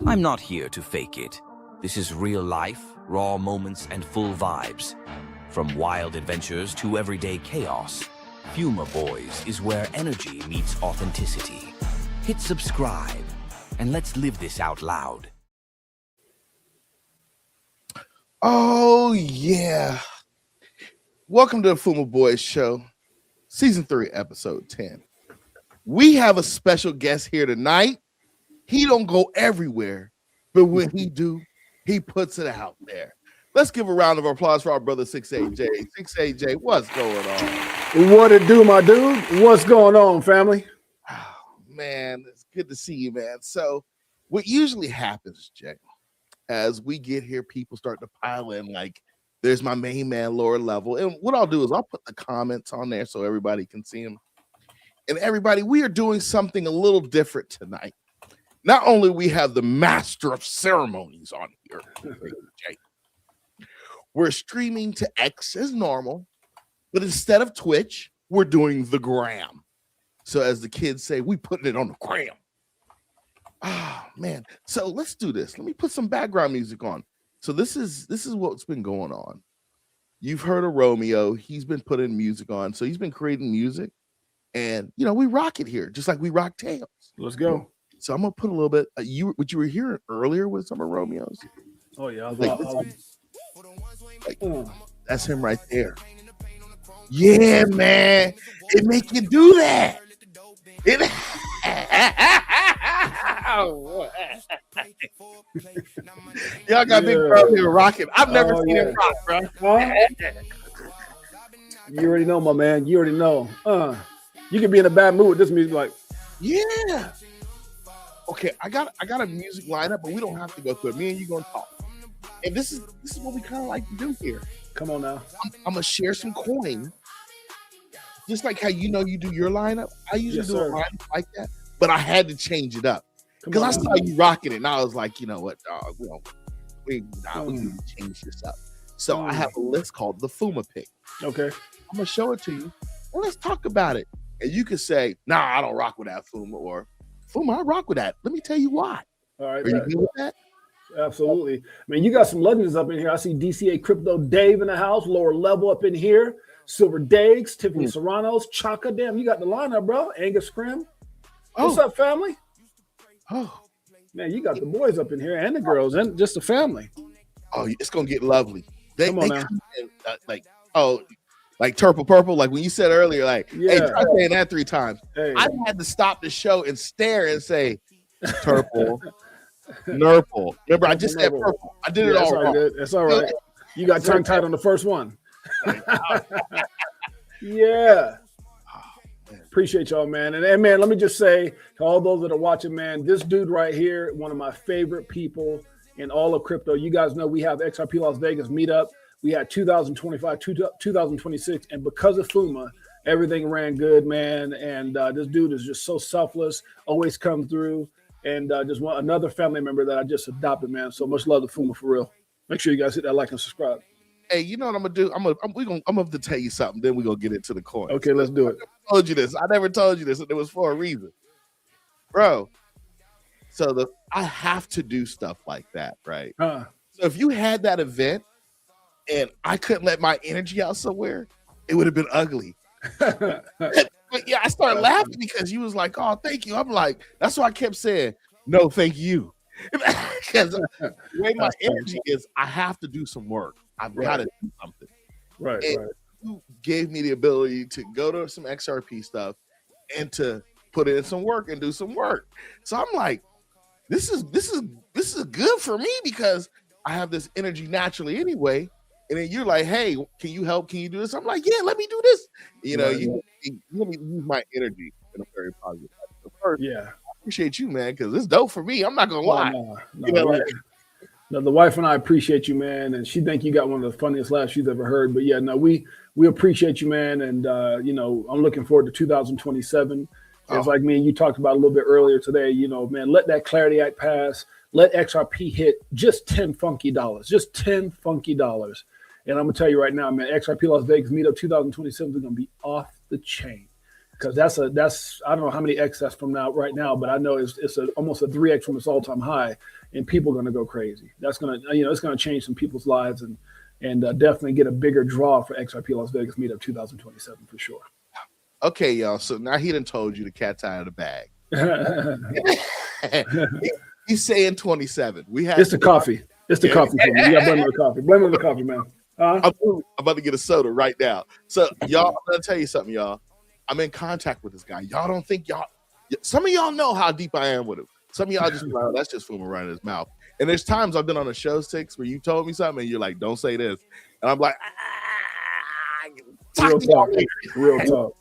I'm not here to fake it. This is real life, raw moments, and full vibes. From wild adventures to everyday chaos, Fuma BOYZ is where energy meets authenticity. Hit subscribe, and let's live this out loud. Oh, yeah. Welcome to the Fuma BOYZ Show, Season 3, Episode 10. We have a special guest here tonight. He don't go everywhere, but when he do, he puts it out there. Let's give a round of applause for our brother 68Jay. 68Jay, what's going on? What it do, my dude? What's going on, family? Oh, man, it's good to see you, man. So what usually happens, Jay, as we get here, people start to pile in like, there's my main man, lower level. And what I'll do is I'll put the comments on there so everybody can see them. And everybody, we are doing something a little different tonight. Not only we have the master of ceremonies on here, Jay, we're streaming to X as normal, but instead of Twitch, we're doing the gram. So as the kids say, we putting it on the gram. Oh, man. So let's do this. Let me put some background music on. So this is what's been going on. You've heard of Romeo. He's been putting music on. So he's been creating music. And, you know, we rock it here, just like we rock Tails. Let's go. So I'm going to put a little bit. What you were hearing earlier with some of Romeo's. Oh, yeah. That's him right there. Yeah, man. It make you do that. Y'all got big bro here rocking. I've never seen him rock, bro. You already know, my man. You already know. You can be in a bad mood with this music, like, yeah. Okay, I got a music lineup, but we don't have to go through it. Me and you gonna talk. And this is what we kind of like to do here. Come on now. I'm gonna share some coin. Just like how you do your lineup. I usually do a lineup like that, but I had to change it up. Because I saw you rocking it, and I was like, you know what, dog, we need to change this up. So I have a list called the Fuma pick. Okay. I'm gonna show it to you, and let's talk about it. And you can say, nah, I don't rock with that Fuma, or Fuma, I rock with that. Let me tell you why. All right. Are you good with that? Absolutely. I mean, you got some legends up in here. I see DCA Crypto Dave in the house, lower level up in here. Silver Dags, Tiffany Serrano's, Chaka. Damn, you got the lineup, bro. Angus Scrim. What's up, family? Oh, man, you got the boys up in here and the girls and just the family. Oh, it's gonna get lovely. Come on now. Like Purple, like when you said earlier, like, hey, try saying that 3 times. Hey. I had to stop the show and stare and say, Turple, Nurple. Remember, I just said Purple. I did it all wrong. Good. That's all right. You got tongue tied on the first one. Yeah. Appreciate y'all, man. And man, let me just say to all those that are watching, man, this dude right here, one of my favorite people in all of crypto. You guys know we have XRP Las Vegas meetup. We had 2025, 2026, and because of Fuma, everything ran good, man. And this dude is just so selfless, always come through, and just another family member that I just adopted, man. So much love to Fuma for real. Make sure you guys hit that like and subscribe. Hey, you know what I'm gonna do? I'm gonna have to tell you something. Then we're gonna get into the coin. Okay, let's do it. I never told you this, and it was for a reason, bro. So I have to do stuff like that, right? So if you had that event and I couldn't let my energy out somewhere, it would have been ugly. But yeah, I started laughing because you was like, "Oh, thank you." I'm like, that's why I kept saying, "No, thank you," because the way my energy is, I have to do some work. I've got to do something. Right. You gave me the ability to go to some XRP stuff and to put in some work and do some work. So I'm like, this is good for me because I have this energy naturally anyway. And then you're like, hey, can you help? Can you do this? I'm like, yeah, let me do this. You know, you let me use my energy in a very positive way. So first, I appreciate you, man, because it's dope for me. I'm not gonna lie. No, the wife and I appreciate you, man, and she think you got one of the funniest laughs she's ever heard. But yeah, no, we appreciate you, man, and you know, I'm looking forward to 2027. It's like me and you talked about a little bit earlier today. You know, man, let that Clarity Act pass. Let XRP hit just $10 funky, just $10 funky. And I'm gonna tell you right now, man, XRP Las Vegas Meetup 2027 is gonna be off the chain. because that's I don't know how many X that's from right now, but I know it's almost a 3X from its all-time high, and people are going to go crazy. That's going to, it's going to change some people's lives and definitely get a bigger draw for XRP Las Vegas Meetup 2027 for sure. Okay, y'all. So now he done told you the cat's out of the bag. He's saying 27. It's the coffee. It's the coffee. For me. You got to blame it on the coffee. Blame it on the coffee, man. I'm about to get a soda right now. So y'all, I'm gonna tell you something, y'all. I'm in contact with this guy. Y'all don't think some of y'all know how deep I am with him. Some of y'all just be like, oh, that's just Fuma running his mouth. And there's times I've been on a show, Six, where you told me something and you're like, don't say this. And I'm like, real talk.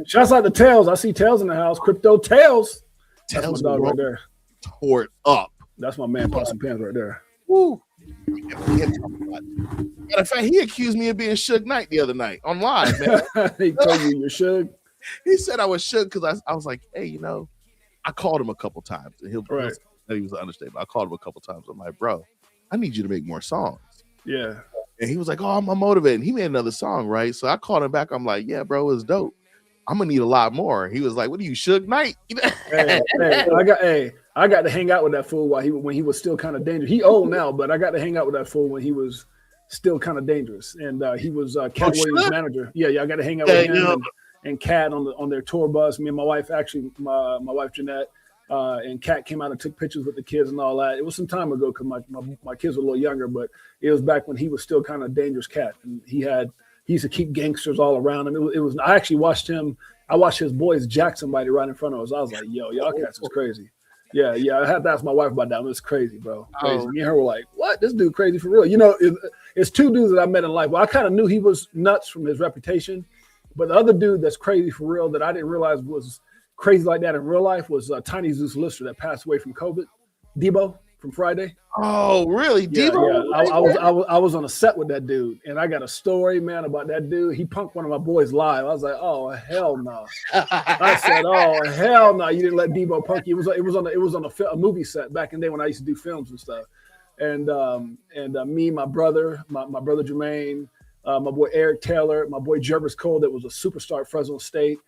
Shouts out to Tails. I see Tails in the house. Crypto Tails. That's my dog right there. Tore it up. That's my man, Pots and Pans right there. Woo. Matter of fact, he accused me of being Suge Knight the other night on live, man. He told you you're Suge? He said I was Suge because I was like, hey, I called him a couple times. And he was an understatement. I called him a couple times. I'm like, bro, I need you to make more songs. Yeah. And he was like, oh, I'm motivated. He made another song, right? So I called him back. I'm like, yeah, bro, it's dope. I'm gonna need a lot more. He was like, what are you, Suge Knight? I got to hang out with that fool when he was still kind of dangerous. He old now, but I got to hang out with that fool when he was still kind of dangerous. And he was Cat Williams' manager. Yeah, I got to hang out with him and Cat on their tour bus. Me and my wife, actually, my wife Jeanette, and Cat came out and took pictures with the kids and all that. It was some time ago because my kids were a little younger, but it was back when he was still kind of dangerous Cat, and he used to keep gangsters all around him. It was. I actually watched him. I watched his boys jack somebody right in front of us. I was like, yo, y'all cats is crazy. Yeah. I had to ask my wife about that. It was crazy, bro. Crazy. Me and her were like, what? This dude crazy for real. It's two dudes that I met in life. Well, I kind of knew he was nuts from his reputation, but the other dude that's crazy for real that I didn't realize was crazy like that in real life was Tiny Zeus Lister that passed away from COVID. Debo from Friday. Oh, really? Yeah, Debo? Yeah. I was on a set with that dude, and I got a story, man, about that dude. He punked one of my boys live. I was like, oh hell no. I said, oh hell no, you didn't let Debo punk you. It was on a movie set back in the day when I used to do films and stuff. And me, my brother Jermaine, my boy Eric Taylor, my boy Jervis Cole that was a superstar at Fresno State.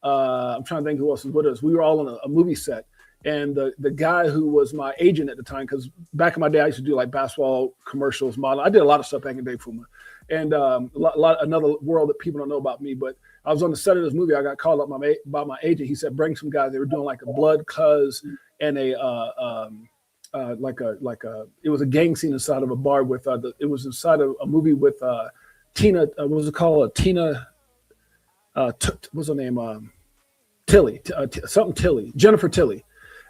I'm trying to think who else was with us. We were all on a movie set. And the guy who was my agent at the time, because back in my day, I used to do like basketball commercials, model. I did a lot of stuff back in the day, Fuma. And another world that people don't know about me. But I was on the set of this movie. I got called up by my agent. He said, bring some guys. They were doing like a blood cuz and it was a gang scene inside of a bar with, it was inside of a movie with Tina, what was it called? Tina, what's her name? Tilly, Jennifer Tilly.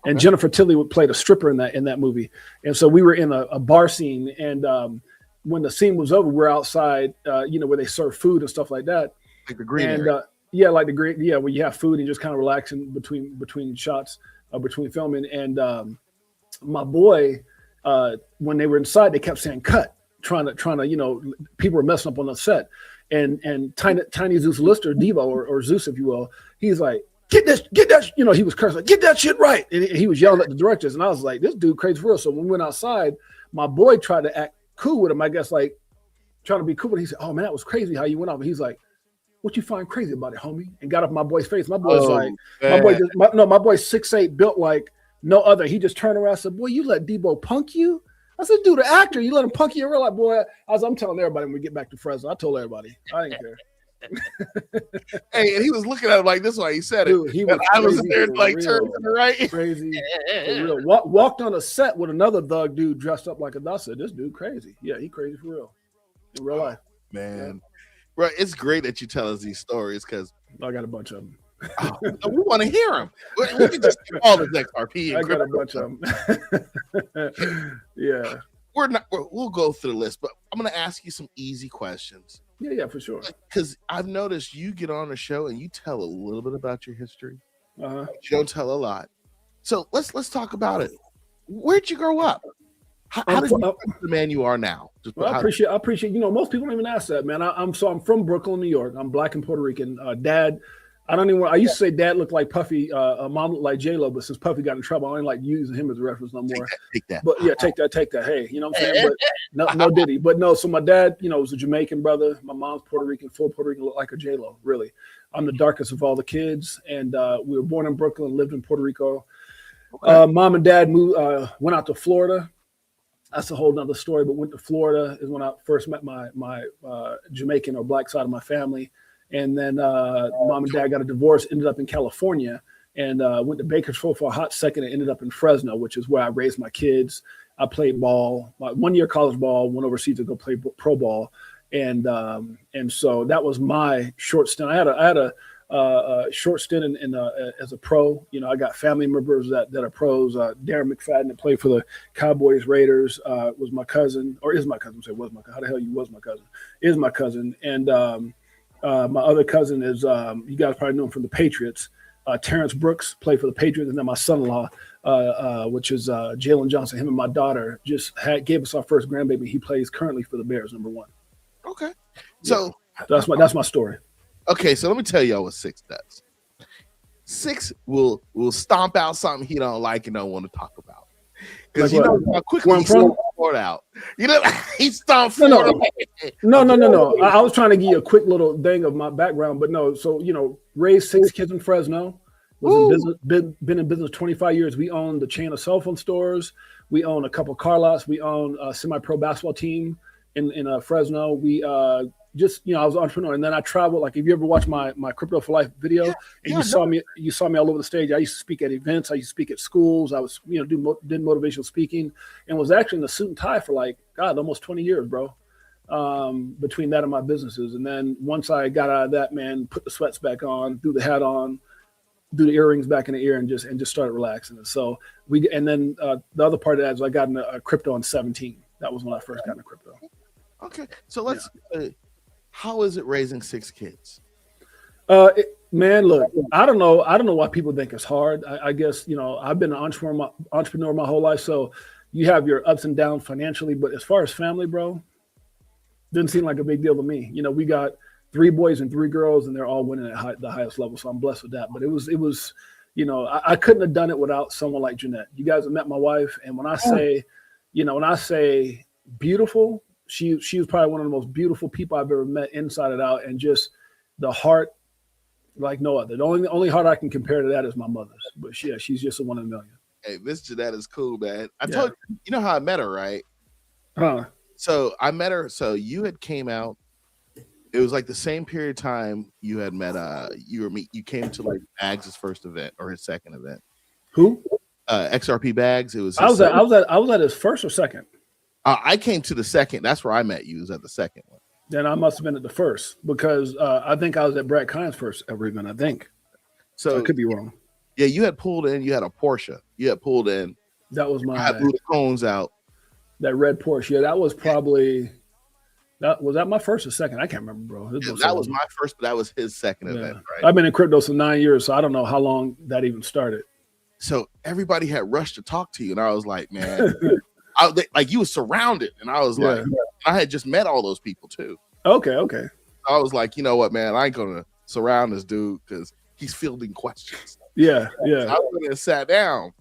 And Jennifer Tilly played a stripper in that movie. And so we were in a bar scene. And when the scene was over, we're outside, where they serve food and stuff like that. Like the green area. Like the green, where you have food and just kind of relaxing between shots, between filming. And my boy, when they were inside, they kept saying cut, trying to, people were messing up on the set. And Tiny Zeus Lister, Debo, or Zeus, if you will, he's like, get that, he was cursing, like, get that shit right. And he was yelling at the directors. And I was like, this dude crazy for real. So when we went outside, my boy tried to act cool with him, I guess, like trying to be cool. But he said, oh man, that was crazy how you went off. And he's like, what you find crazy about it, homie? And got up in my boy's face. My boy's my boy's 6'8", built like no other. He just turned around and said, boy, you let Debo punk you? I said, dude, the actor, you let him punk you in real life, boy. I'm telling everybody when we get back to Fresno. I told everybody. I didn't care. Hey, and he was looking at him like this why he said Dude, it. I was there like turning to the right. Crazy. For real. Walked on a set with another thug dude dressed up like a dust. This dude crazy. Yeah, he crazy for real. In real life. Man. Bro, it's great that you tell us these stories because I got a bunch of them. We want to hear them. We can just do all this XRP. I got a bunch of them. Yeah. We'll go through the list, but I'm going to ask you some easy questions. Yeah, for sure. Because I've noticed you get on the show and you tell a little bit about your history. Uh-huh. You don't tell a lot. So let's talk about it. Where'd you grow up? How did you become the man you are now? I appreciate. Most people don't even ask that, man. I'm from Brooklyn, New York. I'm Black and Puerto Rican. Dad I don't even. I used to say Dad looked like Puffy, Mom looked like J-Lo, but since Puffy got in trouble, I ain't like using him as a reference no more. Take that. But yeah, take that. Hey, you know what I'm saying? But no Diddy. But no, so my dad, was a Jamaican brother. My mom's Puerto Rican, full Puerto Rican, looked like a J-Lo, really. I'm the darkest of all the kids, and we were born in Brooklyn, lived in Puerto Rico. Okay. Mom and Dad went out to Florida. That's a whole nother story, but went to Florida is when I first met my Jamaican or black side of my family. And then Mom and Dad got a divorce, ended up in California, and went to Bakersfield for a hot second and ended up in Fresno, which is where I raised my kids. I played ball, 1 year college ball, went overseas to go play pro ball. And so that was my short stint. I had a short stint as a pro. I got family members that are pros. Darren McFadden that played for the Cowboys, Raiders, was my cousin, or is my cousin. Say was my cousin. How the hell you was my cousin? Is my cousin. And my other cousin is, you guys probably know him from the Patriots. Terrence Brooks played for the Patriots, and then my son-in-law, which is Jalen Johnson. Him and my daughter just gave us our first grandbaby. He plays currently for the Bears, number 1. Okay, so that's my story. Okay, so let me tell y'all what Six does. Six will stomp out something he don't like and don't want to talk about. Because how quickly he stomps Florida out. He stomped Florida. No. I was trying to give you a quick little thing of my background, but no. So, raised 6 kids in Fresno. Been in business 25 years. We own the chain of cell phone stores. We own a couple car lots. We own a semi-pro basketball team in Fresno. We I was an entrepreneur, and then I traveled. Like, if you ever watched my Crypto for Life video, you saw me all over the stage. I used to speak at events. I used to speak at schools. I was, did motivational speaking, and was actually in the suit and tie for almost 20 years, bro. Between that and my businesses, and then once I got out of that, man, put the sweats back on, threw the hat on, threw the earrings back in the ear, and just started relaxing. And so then the other part of that is I got into crypto in 17. That was when I first got into crypto. Okay, so let's. How is it raising 6 kids? Man, look, I don't know why people think it's hard. I guess, I've been an entrepreneur my whole life. So you have your ups and downs financially, but as far as family, bro, didn't seem like a big deal to me. We got 3 boys and 3 girls, and they're all winning at the highest level. So I'm blessed with that. But it was, I couldn't have done it without someone like Jeanette. You guys have met my wife. And when I say beautiful, she was probably one of the most beautiful people I've ever met inside and out, and just the heart like no other. The only heart I can compare to that is my mother's. But she's just a one in a million. Hey, Miss Jeanette is cool, man. I told you, how I met her, right? Huh. So I met her. So you had came out. It was like the same period of time you had met. You came to like Bags' first event or his second event. Who? XRP Bags. It was. I was at his first or second. I came to the second. That's where I met you. It was at the second one. Then I must have been at the first, because I think I was at Brad Kine's first ever event. I think. So I could be wrong. Yeah, you had pulled in. You had a Porsche. You had pulled in. That was my. I blew the cones out. That red Porsche. Yeah, that was probably. Was that my first or second? I can't remember, bro. That was my first, but that was his second event. Right. I've been in crypto for 9 years, so I don't know how long that even started. So everybody had rushed to talk to you, and I was like, man. You were surrounded, and I was like, I had just met all those people too. Okay. I was like, you know what, man, I ain't gonna surround this dude because he's fielding questions. Yeah. So I went and sat down.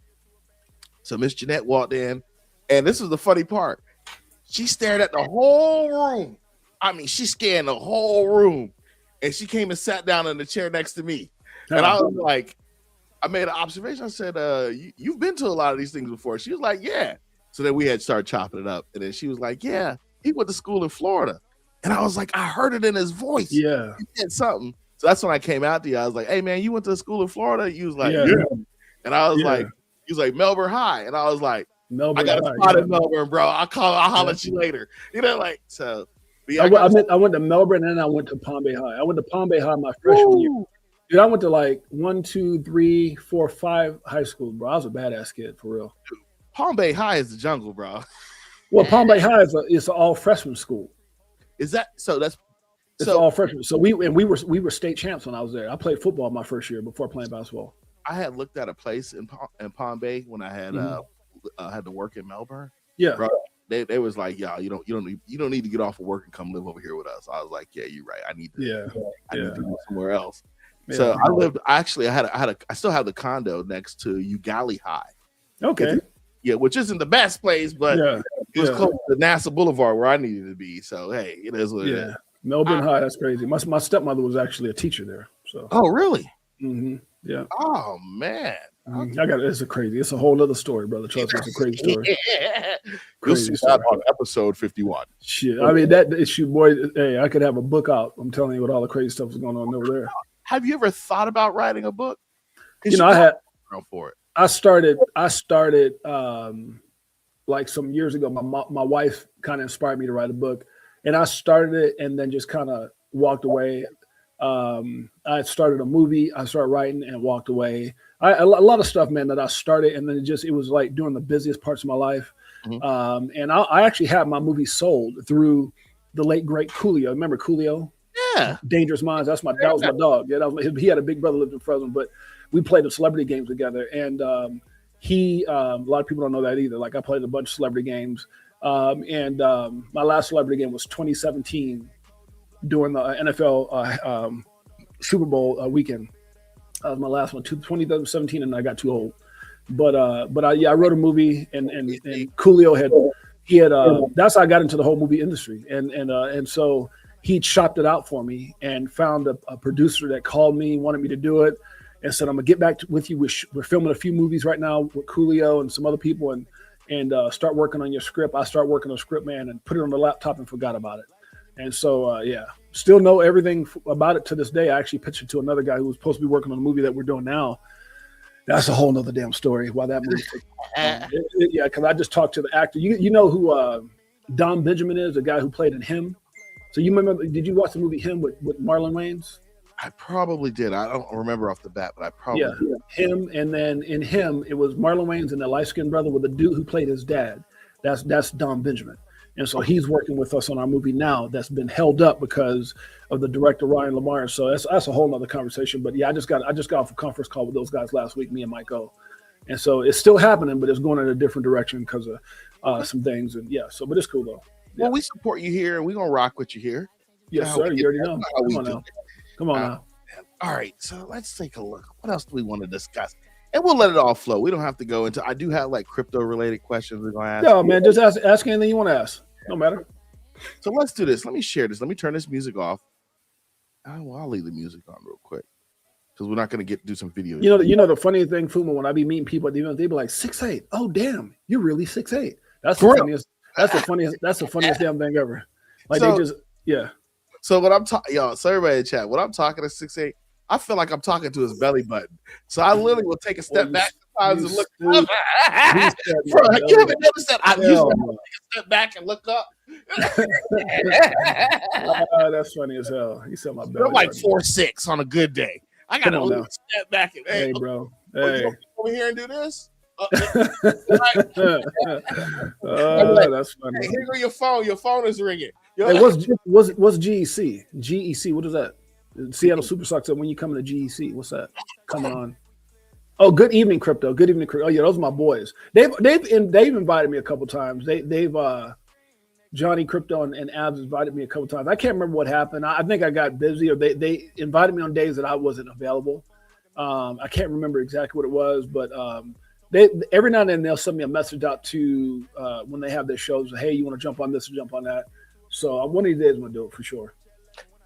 So Miss Jeanette walked in, and this was the funny part. She stared at the whole room. I mean, she scanned the whole room, and she came and sat down in the chair next to me. And I was like, I made an observation. I said, "You've been to a lot of these things before." She was like, "Yeah." So then we had started chopping it up. And then she was like, yeah, he went to school in Florida. And I was like, I heard it in his voice. Yeah. He said something. So that's when I came out to you. I was like, hey, man, you went to school in Florida? You was like, yeah. And I was like, he was like, Melbourne High. And I was like, I got a spot in Melbourne, bro. I'll holler at you later. So. I went to Melbourne, and then I went to Palm Bay High. I went to Palm Bay High my freshman year. Dude, I went to like 1, 2, 3, 4, 5 high schools, bro. I was a badass kid, for real. Dude. Palm Bay High is the jungle, bro. Well, Palm Bay High is an all freshman school. Is that so? It's all freshmen. So we were state champs when I was there. I played football my first year before playing basketball. I had looked at a place in Palm Bay when I had had to work in Melbourne. Yeah, bro, they was like, "Yeah, you don't need to get off of work and come live over here with us." I was like, "Yeah, you're right. I need to go somewhere else." So I still have the condo next to Ugali High. Okay. Which isn't the best place, but it was close to NASA Boulevard where I needed to be. So hey, it is what it is. Melbourne High, that's crazy. My stepmother was actually a teacher there. So. Oh really? Mm-hmm. Yeah. Oh man. It's a whole other story, brother. Trust me, it's a crazy story. You'll see that on episode 51. Shit. I mean, that issue, boy. Hey, I could have a book out. I'm telling you what all the crazy stuff is going on over there. Have you ever thought about writing a book? I had for it. I started like some years ago. My wife kind of inspired me to write a book, and I started it and then just kind of walked away. I started a movie. I started writing and walked away. A lot of stuff, man, that I started, and then it was like during the busiest parts of my life. Mm-hmm. And I actually had my movie sold through the late great Coolio. Remember Coolio? Yeah. Dangerous Minds. That was my dog. Yeah, he had a big brother lived in Fresno, but we played the celebrity games together. And a lot of people don't know that either. Like I played a bunch of celebrity games. And my last celebrity game was 2017 during the NFL Super Bowl weekend. That was my last one, 2017, and I got too old. But I wrote a movie, and Coolio had that's how I got into the whole movie industry, and so he chopped it out for me and found a producer that called me, wanted me to do it, and said, I'm gonna get back with you. We're filming a few movies right now with Coolio and some other people, and start working on your script. I start working on the script, man, and put it on the laptop and forgot about it. And so, still know everything about it to this day. I actually pitched it to another guy who was supposed to be working on the movie that we're doing now. That's a whole nother damn story. Why that movie? Because I just talked to the actor. You know who Don Benjamin is, the guy who played in Him. So you remember? Did you watch the movie Him with Marlon Wayans? I probably did. I don't remember off the bat, but I probably did. Him, and then in Him, it was Marlon Wayans and the light-skinned brother with the dude who played his dad. That's Don Benjamin. And so he's working with us on our movie now that's been held up because of the director, Ryan Lamar. So that's a whole nother conversation. But yeah, I just got off a conference call with those guys last week, me and Mike O. And so it's still happening, but it's going in a different direction because of some things. And but it's cool though. Yeah. Well, we support you here and we're going to rock with you here. Yes, sir. You already know. Come on now. All right. So let's take a look. What else do we want to discuss? And we'll let it all flow. We don't have to go into. I do have like crypto-related questions we're gonna ask. No, man, just ask anything you want to ask. No matter. So let's do this. Let me share this. Let me turn this music off. I'll leave the music on real quick because we're not gonna do some video. You know the funny thing, Fuma, when I be meeting people at the event, they be like 6'8". Oh damn, you're really 6'8". That's the funniest. That's the funniest damn thing ever. Like they just So what I'm talking, y'all. So everybody in chat, when I'm talking to 6'8". I feel like I'm talking to his belly button. So I literally will take a step back sometimes and look up. You haven't noticed that? I usually take a step back and look up. That's funny as hell. He said my belly. I'm like 4'6" on a good day. I got to step back and hey, bro. Hey, over here and do this. That's funny. Hey, here go your phone. Your phone is ringing. Hey, what's GEC? GEC. What is that? Seattle Supersonics. When you come to GEC, what's that coming on? Oh, good evening, crypto. Good evening, crypto. Oh yeah, those are my boys. They've invited me a couple times. They've Johnny Crypto and Abs invited me a couple times. I can't remember what happened. I think I got busy, or they invited me on days that I wasn't available. I can't remember exactly what it was, but they every now and then they'll send me a message out to when they have their shows. Hey, you want to jump on this or jump on that? So one of these days I'm gonna do it for sure.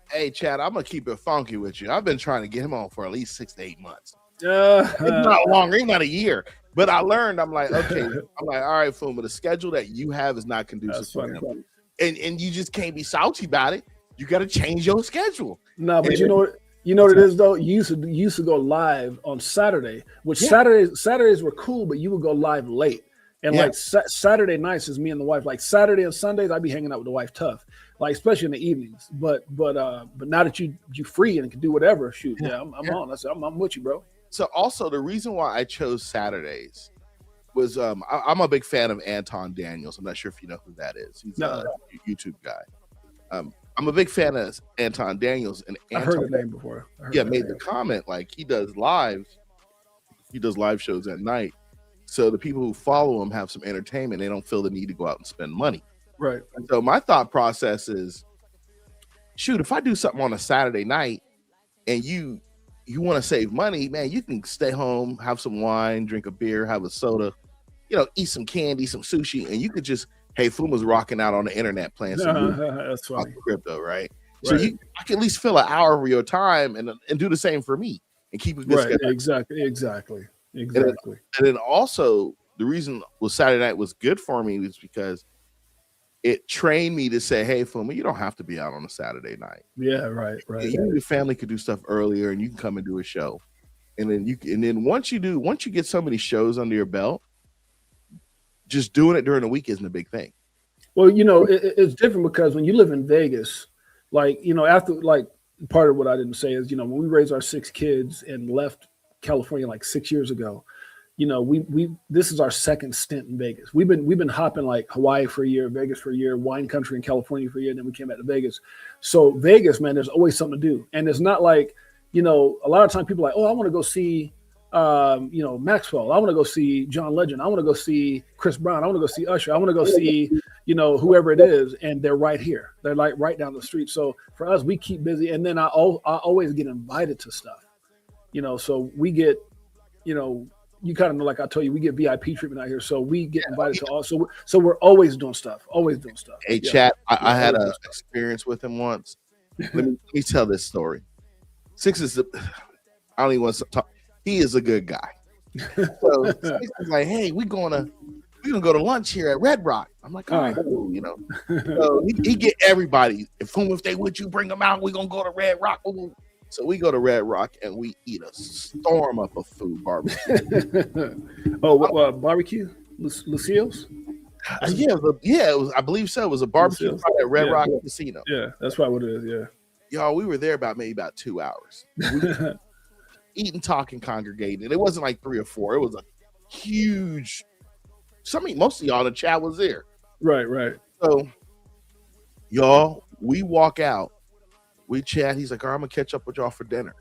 Hey, Chad, I'm gonna keep it funky with you. I've been trying to get him on for at least 6 to 8 months. It's not longer, even not a year. But I learned. I'm like, okay. I'm like, all right, Fuma, the schedule that you have is not conducive for him, and you just can't be salty about it. You got to change your schedule. No, but you know what it is though. You used to go live on Saturday, which Saturdays were cool, but you would go live late. And like Saturday nights is me and the wife. Like Saturday and Sundays, I'd be hanging out with the wife tough. Like especially in the evenings. But now that you free and can do whatever, shoot, I'm on. I said I'm with you, bro. So also the reason why I chose Saturdays was I'm a big fan of Anton Daniels. I'm not sure if you know who that is. He's a YouTube guy. I'm a big fan of Anton Daniels, and I heard the name before. Made the comment like he does live shows at night. So the people who follow him have some entertainment. They don't feel the need to go out and spend money. Right. And so my thought process is, shoot, if I do something on a Saturday night and you you want to save money, man, you can stay home, have some wine, drink a beer, have a soda, eat some candy, some sushi, and you could just, hey, Fuma's rocking out on the internet playing some that's funny. crypto, right? So I can at least fill an hour of your time and do the same for me and keep it good. Right, exactly. And then also the reason Saturday night was good for me was because it trained me to say, hey, Fuma, you don't have to be out on a Saturday night. Yeah, right. You and your family could do stuff earlier and you can come and do a show. And then once you get so many shows under your belt, just doing it during the week isn't a big thing. Well, it's different because when you live in Vegas, after part of what I didn't say is, when we raised our 6 kids and left California 6 years ago, this is our second stint in Vegas. We've been hopping Hawaii for a year, Vegas for a year, wine country in California for a year, and then we came back to Vegas. So Vegas, man, there's always something to do. And it's not a lot of times people are like, oh, I want to go see Maxwell. I want to go see John Legend. I want to go see Chris Brown. I want to go see Usher. I want to go see, whoever it is. And they're right here. They're right down the street. So for us, we keep busy. And then I always get invited to stuff, so we get, you kind of know, like I told you, we get VIP treatment out here. So we get invited to all. So we're always doing stuff. Hey, chat. I had an experience with him once. Let me tell this story. Six is I don't even want to talk. He is a good guy. So Six is like, hey, we're gonna go to lunch here at Red Rock. I'm like, all right, cool, So he get everybody. If they with you, bring them out. We're gonna go to Red Rock. So we go to Red Rock and we eat a storm up of food barbecue. Barbecue? Lucille's? Yeah, it was. I believe so. It was a barbecue at Red Rock Casino. Yeah, that's probably what it is. Yeah, y'all, we were there about 2 hours. Eating, talking, congregating. It wasn't 3 or 4. It was a huge. Most of y'all in the chat was there. Right. So, y'all, we walk out. We chat. He's like, all right, I'm gonna catch up with y'all for dinner.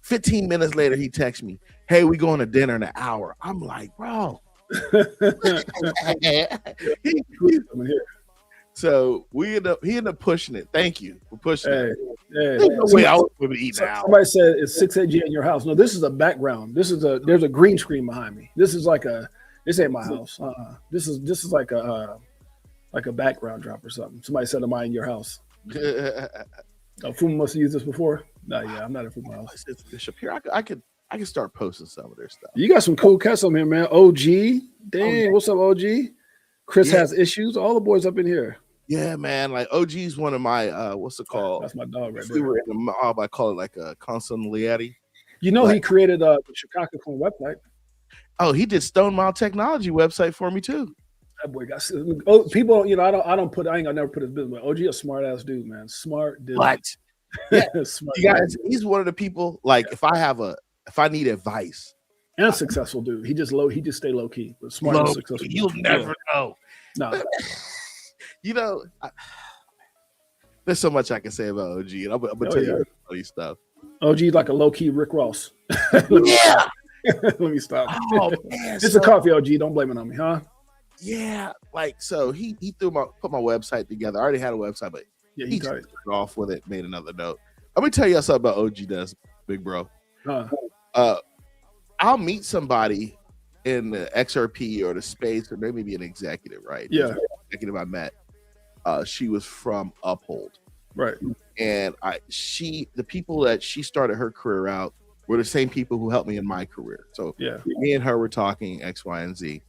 15 minutes later, he texts me, hey, we going to dinner in an hour. I'm like, bro. So he ended up pushing it. Thank you for pushing it. There's no way I was able to eat now. Somebody said it's 6-8Jay in your house. No, this is a background. There's a green screen behind me. This ain't my house. This is like a background drop or something. Somebody said, am I in your house? Fuma must have used this before. No, yeah, I'm not in Fuma house. It's Bishop here. I could start posting some of their stuff. You got some cool cats on here, man. OG. Dang, what's up, OG? Chris has issues. All the boys up in here. Yeah, man. OG's one of my what's it called? That's my dog right there. We were in the mob. I call it a consigliere. He created the Chicago Coin website. Oh, he did Stone Mile Technology website for me too. That boy got people. I ain't gonna never put his business. But OG a smart ass dude, man. Smart dude. What? Yeah, smart you guys. He's one of the people. If I need advice. And a successful dude. He just stay low key, but smart and successful. You'll never know. No. There's so much I can say about OG, and I'm gonna tell you funny stuff. OG like a low key Rick Ross. Yeah. Let me stop. Oh man, it's a coffee, OG. Don't blame it on me, huh? Yeah, so he put my website together. I already had a website, but he started off with it, made another note. Let me tell you something about OG does, big bro. I'll meet somebody in the XRP or the space, or maybe an executive, right? Yeah, executive I met. She was from Uphold, right? And the people that she started her career out were the same people who helped me in my career. So me and her were talking X, Y, and Z.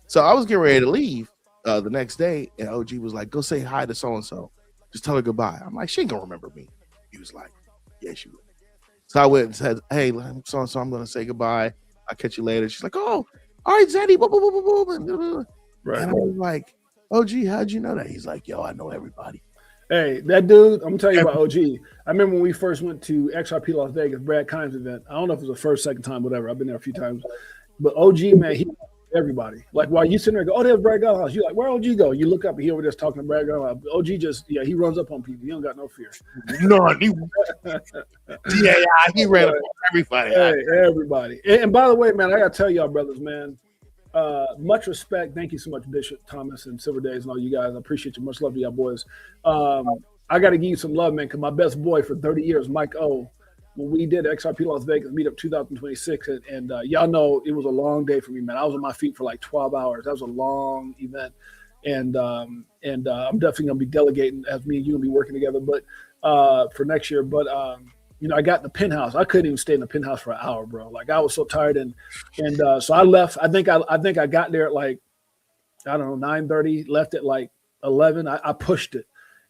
So I was getting ready to leave the next day, and OG was like, "Go say hi to so and so. Just tell her goodbye." I'm like, "She ain't gonna remember me." He was like, "Yeah, she will." So I went and said, "Hey, so and so, I'm gonna say goodbye. I'll catch you later." She's like, "Oh, all right, Zeddie." Right. And I was like, OG, how'd you know that? He's like, yo, I know everybody. Hey, that dude, I'm telling you about OG. I remember when we first went to XRP Las Vegas, Brad Kimes event. I don't know if it was the first, second time, whatever. I've been there a few times. But OG, man, he everybody. Like while you sitting there go, oh, there's Brad Gallhouse. You're like, where OG go? You look up and he over there talking to Brad Gallhouse. OG just, he runs up on people. He don't got no fear. No, he ran up on everybody. Hey, everybody. And by the way, man, I got to tell y'all brothers, man, much respect. Thank you so much, Bishop Thomas and Silver Days and all you guys. I appreciate you. Much love to y'all boys. I got to give you some love, man, because my best boy for 30 years, Mike O, when we did XRP Las Vegas meetup 2026, and y'all know it was a long day for me, man. I was on my feet for like 12 hours. That was a long event, and I'm definitely gonna be delegating as me and you gonna be working together, but for next year. But you know, I got in the penthouse. I couldn't even stay in the penthouse for an hour, bro. Like I was so tired, and so I left. I think I got there at like, I don't know, 9:30. Left at like 11. I pushed it.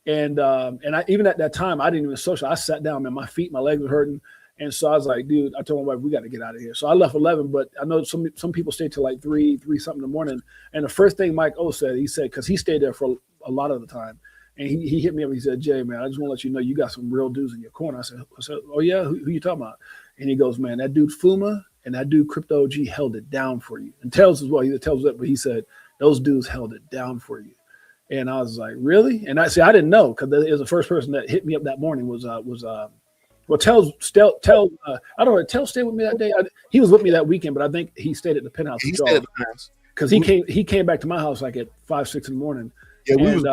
And I, even at that time, I didn't even social. I sat down, man, my feet, my legs were hurting. And so I was like, dude, I told my wife, we got to get out of here. So I left 11, but I know some people stayed till like 3 something in the morning. And the first thing Mike O said, he said, because he stayed there for a lot of the time. And he hit me up. He said, Jay, man, I just want to let you know you got some real dudes in your corner. I said, oh, yeah, who you talking about? And he goes, man, that dude Fuma and that dude Crypto OG held it down for you. And Tells as well. He tells it, but he said, those dudes held it down for you. And I was like, really? And I didn't know, because the first person that hit me up that morning was Tells. I don't know. Tells stayed with me that day. He was with me that weekend, but I think he stayed at the penthouse. He stayed at the house because he came back to my house like at 5, 6 in the morning. Yeah, we was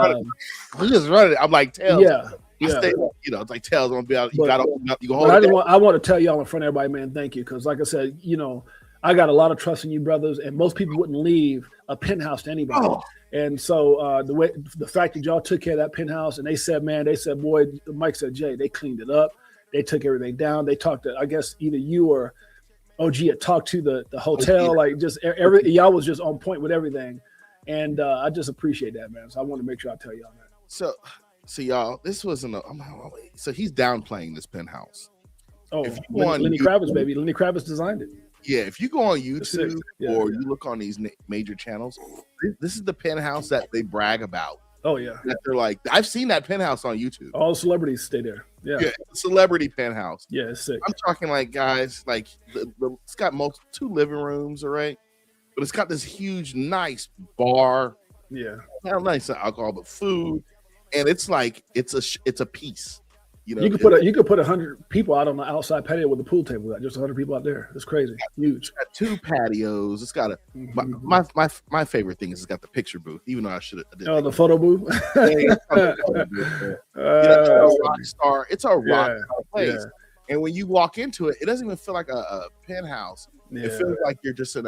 running. I'm like, Tells. Yeah. Stayed, you know, it's like Tells gonna be out. You go hold. I want to tell y'all in front of everybody, man. Thank you, because like I said, you know, I got a lot of trust in you, brothers, and most people wouldn't leave a penthouse to anybody. Oh. And so the fact that y'all took care of that penthouse, and they said, boy, Mike said, Jay, they cleaned it up. They took everything down. They talked to, I guess, either you or OG had talked to the hotel. Like just y'all was just on point with everything. And I just appreciate that, man. So I want to make sure I tell y'all that. So y'all, this wasn't so he's downplaying this penthouse. Oh, Lenny Kravitz, baby. Lenny Kravitz designed it. Yeah, if you go on YouTube or you look on these major channels, this is the penthouse that they brag about. Oh, yeah. That they're like, I've seen that penthouse on YouTube. All celebrities stay there. Yeah, celebrity penthouse. Yeah, it's sick. I'm talking like, guys, like it's got 2 living rooms, all right? But it's got this huge, nice bar. Yeah. Not nice alcohol, but food. And it's like, it's a piece. You know, you could put 100 people out on the outside patio with a pool table. Just 100 people out there. It's crazy. Huge. It's got 2 patios. It's got my favorite thing is it's got the picture booth. Even though I should have. Oh, the photo booth. It's a rock star. It's a rock star place. Yeah. And when you walk into it, it doesn't even feel like a penthouse. Yeah. It feels like you're just in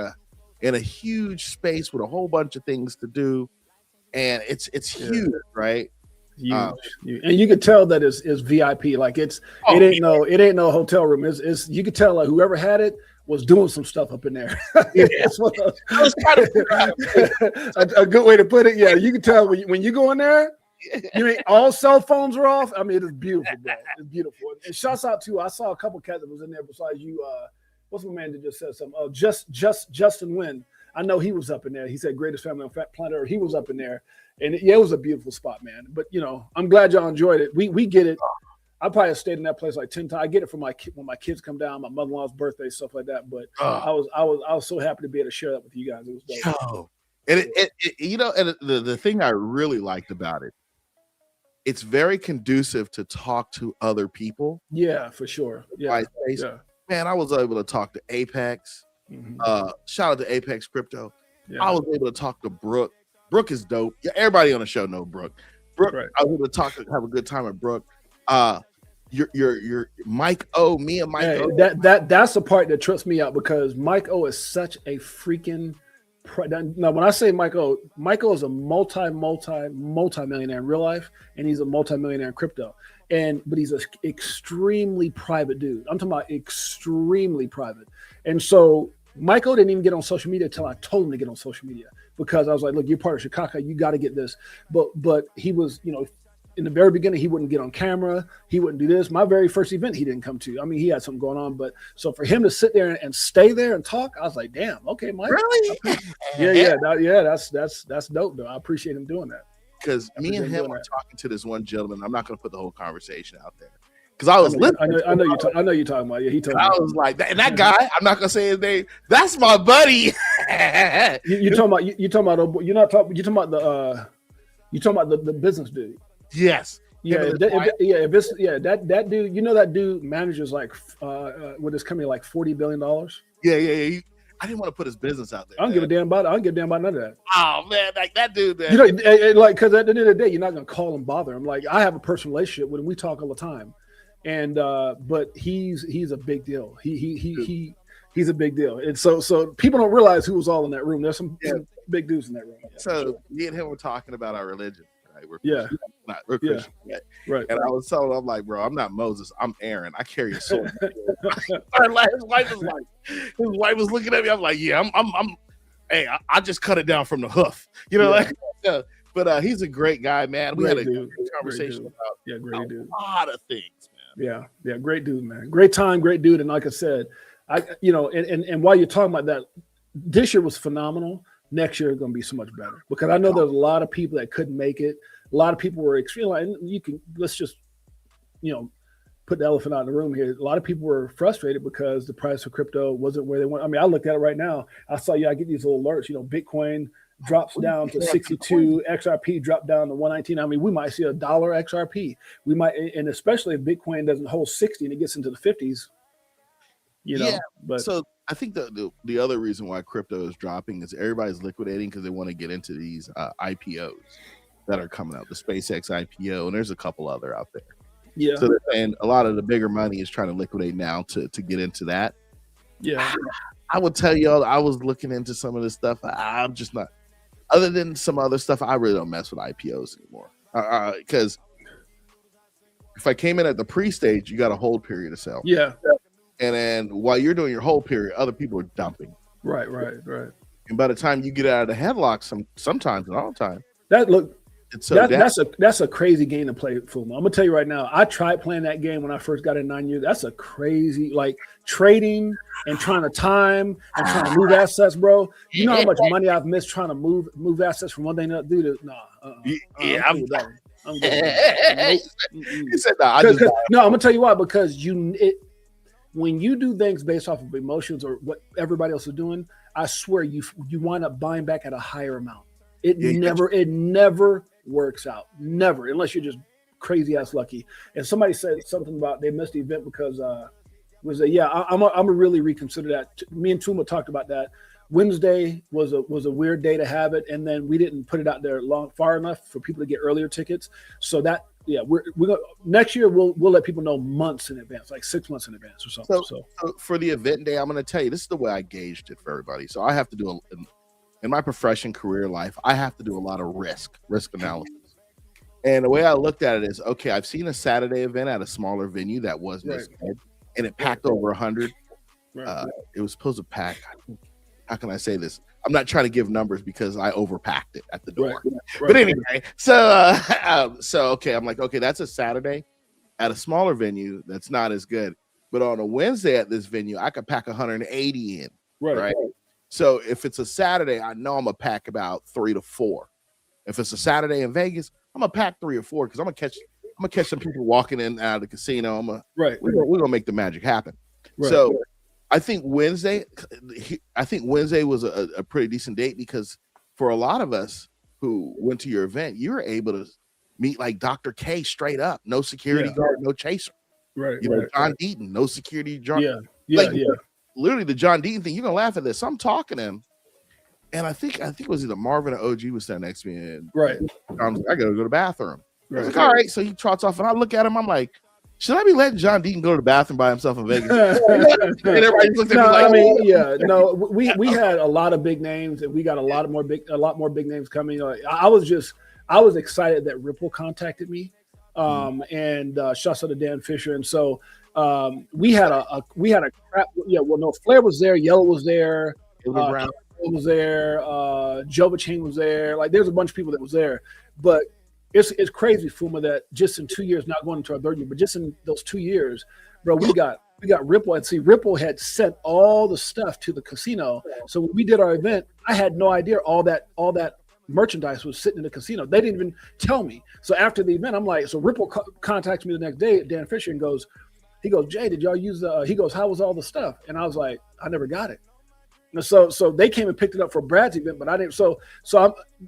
a huge space with a whole bunch of things to do, and it's huge, right? Huge. And you could tell that it's VIP. Like it ain't no hotel room. It's you could tell like whoever had it was doing some stuff up in there. Yeah. A good way to put it. Yeah, you can tell when you go in there, you mean all cell phones are off. I mean, it is beautiful, bro. It's beautiful. And shouts out to, I saw a couple cats that was in there besides you. What's my man that just said something? Oh, Justin Wynn. I know he was up in there. He said greatest family on planet Earth. He was up in there. And it was a beautiful spot, man. But, you know, I'm glad y'all enjoyed it. We get it. I probably have stayed in that place like 10 times. I get it from when my kids come down, my mother-in-law's birthday, stuff like that. But I was so happy to be able to share that with you guys. It was dope. And you know, and the thing I really liked about it, it's very conducive to talk to other people. Yeah, for sure. Yeah. Man, I was able to talk to Apex. Mm-hmm. Shout out to Apex Crypto. Yeah. I was able to talk to Brooke. Brooke is dope. Yeah, everybody on the show know Brooke. Brooke, right. I was able to have a good time with Brooke. Your Mike O, me and Mike O. That's the part that trips me out because Mike O is such a freaking. Now, when I say Mike O is a multi-millionaire in real life, and he's a multi-millionaire in crypto. But he's an extremely private dude. I'm talking about extremely private. And so Michael didn't even get on social media until I told him to get on social media because I was like, look, you're part of Chicago. You got to get this. But he was, you know, in the very beginning, he wouldn't get on camera. He wouldn't do this. My very first event, he didn't come to. I mean, he had something going on. But so for him to sit there and stay there and talk, I was like, damn, okay, Mike. Really? That's dope, though. I appreciate him doing that. Because me and him were talking to this one gentleman. I'm not going to put the whole conversation out there. Because I was listening. I know you're talking about. Yeah, he told me. I was like, that guy. I'm not gonna say his name. That's my buddy. you talking about? You talking about? You're not talking. You talking about the? You talking about the business dude? Yes. Yeah. That dude. You know that dude manages like with his company like $40 billion. Yeah. I didn't want to put his business out there. I don't give a damn about it. I don't give a damn about none of that. Oh man, like that dude. Man. You know, like because at the end of the day, you're not gonna call him, bother him. Like I have a personal relationship with him. We talk all the time. And but he's a big deal. He's a big deal. And so people don't realize who was all in that room. There's some big dudes in that room. So me and him were talking about our religion. Right? We're Christian, right. And I was telling him, I'm like, bro, I'm not Moses, I'm Aaron. I carry a sword. His wife was looking at me. I'm like, yeah, I'm hey, I just cut it down from the hoof, But he's a great guy, man. We had a great conversation about great dude. A lot of things, man. Yeah, great dude, man. Great time, great dude. And like I said, and while you're talking about that, this year was phenomenal. Next year is going to be so much better because I know there's a lot of people that couldn't make it. A lot of people were extremely, and let's just, put the elephant out in the room here. A lot of people were frustrated because the price of crypto wasn't where they want. I mean, I looked at it right now. I saw I get these little alerts, Bitcoin drops down to 62, XRP dropped down to 119. I mean, we might see $1 XRP. We might, and especially if Bitcoin doesn't hold 60 and it gets into the 50s, But so I think the other reason why crypto is dropping is everybody's liquidating because they want to get into these IPOs that are coming out, the SpaceX IPO, and there's a couple other out there. Yeah. So they're saying a lot of the bigger money is trying to liquidate now to get into that. Yeah. I would tell y'all, I was looking into some of this stuff. I'm just not, other than some other stuff, I really don't mess with IPOs anymore. Because if I came in at the pre-stage, you got a hold period to sell. Yeah. And then while you're doing your hold period, other people are dumping. Right. And by the time you get out of the headlock, sometimes, not all the time. That's a crazy game to play, Fuma. I'm gonna tell you right now. I tried playing that game when I first got in 9 years. That's a crazy, trading and trying to time and trying to move assets, bro. You know how much money I've missed trying to move assets from one thing to do this. I'm good. He said, "No, I'm gonna tell you why. Because when you do things based off of emotions or what everybody else is doing, I swear you wind up buying back at a higher amount. It never works out. Never, unless you're just crazy ass lucky. And somebody said something about they missed the event because I'm gonna really reconsider that. Me and Fuma talked about that. Wednesday was a weird day to have it, and then we didn't put it out there far enough for people to get earlier tickets. So that we're gonna, next year we'll let people know months in advance, like 6 months in advance or something. So for the event day, I'm gonna tell you this is the way I gauged it for everybody. So I have to do in my profession, career life, I have to do a lot of risk analysis. And the way I looked at it is, okay, I've seen a Saturday event at a smaller venue that was mishead, and it packed over 100. It was supposed to pack. How can I say this? I'm not trying to give numbers because I overpacked it at the door. But anyway, so okay, I'm like, okay, that's a Saturday at a smaller venue. That's not as good. But on a Wednesday at this venue, I could pack 180 in. Right. So if it's a Saturday, I know I'm gonna pack about 3 to 4. If it's a Saturday in Vegas, I'm gonna pack 3 or 4 because I'm gonna catch some people walking in and out of the casino. We're gonna make the magic happen. So I think Wednesday was a pretty decent date because for a lot of us who went to your event, you were able to meet like Dr. K straight up, no security guard, no chaser. John Deaton, no security guard. Literally the John Deaton thing. You're gonna laugh at this. So I'm talking to him, and I think it was either Marvin or OG was standing next to me. And I gotta go to the bathroom. I was like, all right. So he trots off, and I look at him. I'm like, should I be letting John Deaton go to the bathroom by himself in Vegas? And everybody looked at me like, we had a lot of big names, and we got a lot more big names coming. I was excited that Ripple contacted me, and shouts out to Dan Fisher, and so. We had a crap. Flair was there, Yellow was there, Brown was there, Jova Chain was there. Like there's a bunch of people that was there, but it's crazy, Fuma, that just in 2 years, not going into our third year, but just in those 2 years, bro, we got Ripple, and see, Ripple had sent all the stuff to the casino. So when we did our event, I had no idea all that merchandise was sitting in the casino. They didn't even tell me. So after the event, I'm like, so Ripple contacts me the next day, Dan Fisher, and he goes, Jay, did y'all use he goes, how was all the stuff? And I was like, I never got it. And so they came and picked it up for Brad's event, but I didn't. So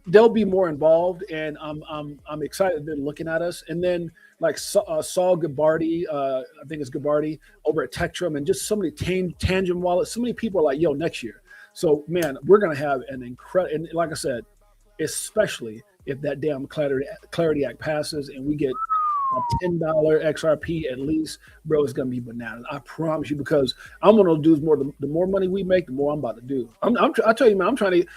they'll be more involved, and I'm excited they're looking at us. And then like Saul Gabardi, I think it's Gabardi over at Tectrum, and just so many Tangent wallets. So many people are like, yo, next year. So man, we're gonna have an incredible. And like I said, especially if that damn Clarity Act passes and we get a $10 XRP at least, bro, it's gonna be bananas. I promise you, because I'm one of those dudes. The more money we make, the more I'm about to do. I tell you, man, I'm trying to,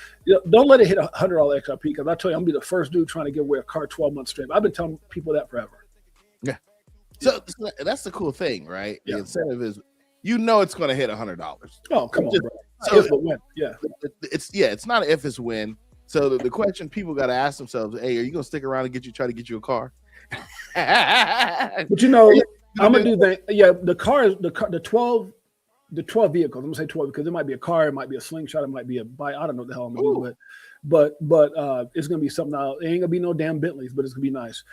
don't let it hit $100 XRP, because I tell you, I'm gonna be the first dude trying to give away a car 12 months straight. I've been telling people that forever. Yeah. So that's the cool thing, right? Yeah. The incentive is, it's going to hit $100. Oh, come on, bro. So if it win, yeah. It's not an if, it's when. So the question people got to ask themselves, hey, are you going to stick around and try to get you a car? But I'm gonna do that. Yeah, the 12 vehicles. I'm gonna say 12 because it might be a car, it might be a slingshot, it might be a bike. I don't know what the hell I'm gonna do, but it's gonna be something else. It ain't gonna be no damn Bentleys, but it's gonna be nice.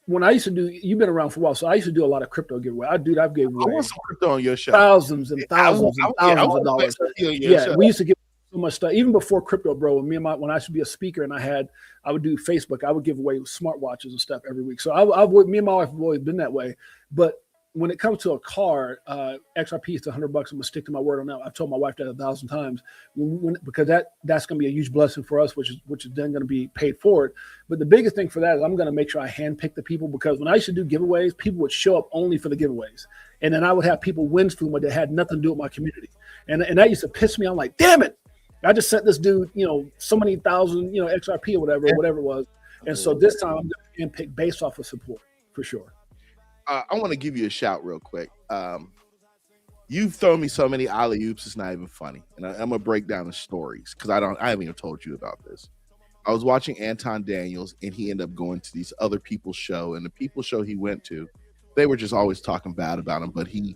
When I used to do, you've been around for a while, so I used to do a lot of crypto giveaway. I've gave away I want some crypto on your show. Thousands and thousands of dollars. Yeah, we used to give so much stuff even before crypto, bro. When I used to be a speaker and I would do Facebook, I would give away smartwatches and stuff every week. So me and my wife have always been that way. But when it comes to a car, XRP is $100. I'm gonna stick to my word on that. I've told my wife that 1,000 times, because that's gonna be a huge blessing for us, which is then gonna be paid forward. But the biggest thing for that is I'm gonna make sure I handpick the people, because when I used to do giveaways, people would show up only for the giveaways, and then I would have people win Fuma that had nothing to do with my community, and that used to piss me off. Like, damn it, I just sent this dude, so many thousand, XRP or whatever it was, and so this time I'm gonna handpick based off of support for sure. I want to give you a shout real quick. You've thrown me so many alley-oops, it's not even funny. And I'm going to break down the stories, because I haven't even told you about this. I was watching Anton Daniels, and he ended up going to these other people's show. And the people's show he went to, they were just always talking bad about him. But he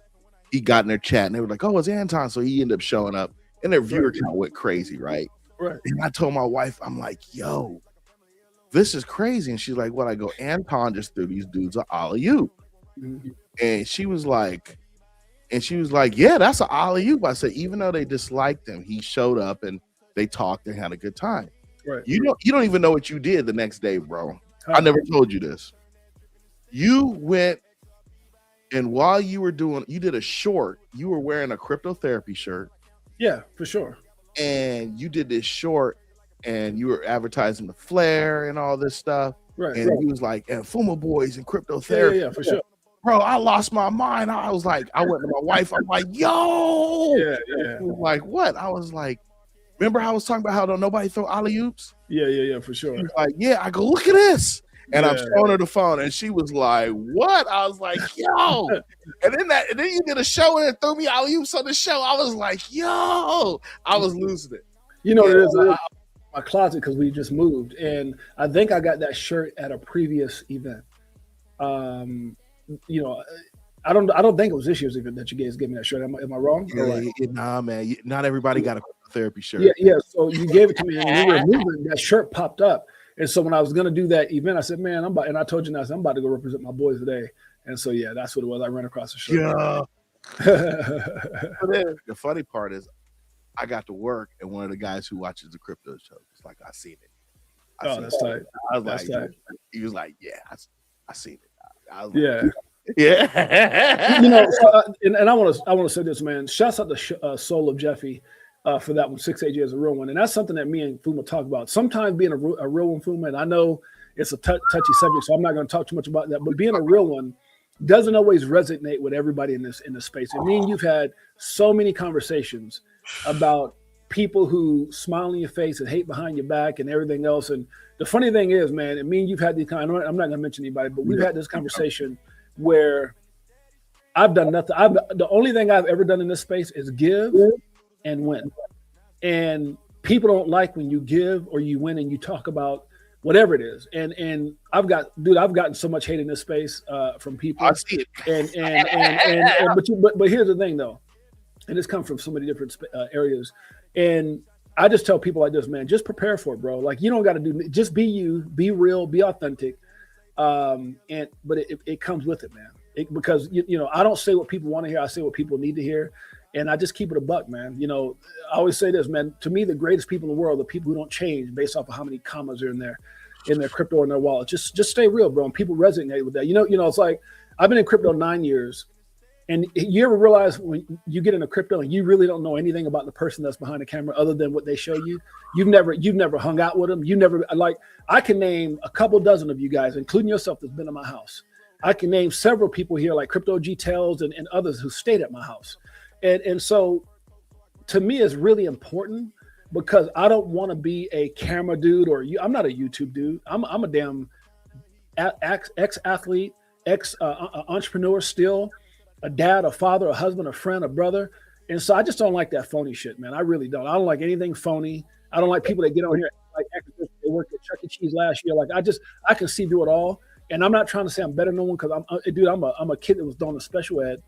got in their chat, and they were like, oh, it's Anton. So he ended up showing up, and their viewer count went crazy, right? Right. And I told my wife, I'm like, yo, this is crazy. And she's like, what? I go, Anton just threw these dudes an alley-oop. Mm-hmm. And she was like, yeah, that's an alley-oop. I said, even though they disliked him, he showed up and they talked and had a good time. Right. You don't even know what you did the next day, bro. I never told you this. You went, and while you did a short, you were wearing a cryptotherapy shirt. Yeah, for sure. And you did this short, and you were advertising the flare and all this stuff. Right. And he was like, and Fuma BOYZ and cryptotherapy. Yeah, for sure. Bro, I lost my mind. I was like, I went to my wife. I'm like, yo. Yeah. She was like, what? I was like, remember how I was talking about how don't nobody throw alley-oops? Yeah, for sure. She was like, yeah. I go, look at this. And I'm showing her the phone, and she was like, what? I was like, yo. and then you did a show and threw me alley-oops on the show. I was like, yo. I was losing it. It is my closet, because we just moved, and I think I got that shirt at a previous event. I don't think it was this year's event that you guys gave me that shirt. Am I wrong? Nah, man. Not everybody got a therapy shirt. Yeah. So you gave it to me, and we were moving. That shirt popped up, and so when I was gonna do that event, I said, "Man, and I told you now, I'm about to go represent my boys today." And so yeah, that's what it was. I ran across the shirt. Yeah. The funny part is, I got to work, and one of the guys who watches the crypto show was like, "I seen it." That's tight. I was like, he was like, "Yeah, I seen it." I was yeah. Like, yeah. And I want to say this, man. Shouts out to Soul of Jeffy for that one. 68Jay is a real one, and that's something that me and Fuma talk about. Sometimes being a real one, Fuma, and I know it's a touchy subject, so I'm not going to talk too much about that. But being a real one doesn't always resonate with everybody in this space. And me and you've had so many conversations about people who smile in your face and hate behind your back and everything else. And the funny thing is, man, and me and you've had these I'm not going to mention anybody, but we've had this conversation where I've done nothing. The only thing I've ever done in this space is give and win. And people don't like when you give or you win and you talk about whatever it is. And I've gotten so much hate in this space from people. I see it. But here's the thing though, and this comes from so many different areas. And I just tell people like this, man, just prepare for it, bro. Like you don't got to just be you, be real, be authentic. But it comes with it, man. Because I don't say what people want to hear. I say what people need to hear. And I just keep it a buck, man. I always say this, man. To me, the greatest people in the world are people who don't change based off of how many commas are in their crypto or in their wallet. Just stay real, bro. And people resonate with that. It's like I've been in crypto 9 years, And you ever realize when you get into crypto and you really don't know anything about the person that's behind the camera other than what they show you? You've never hung out with them. You never, like, I can name a couple dozen of you guys, including yourself, that's been in my house. I can name several people here like Crypto G Tells and others who stayed at my house. And so to me, it's really important because I don't want to be a camera dude I'm not a YouTube dude. I'm a damn ex-athlete, entrepreneur still, a dad, a father, a husband, a friend, a brother. And so I just don't like that phony shit, man. I really don't. I don't like anything phony. I don't like people that get on here like they worked at Chuck E. Cheese last year. Like I can see through it all. And I'm not trying to say I'm better than no one because I'm a kid that was doing a special ed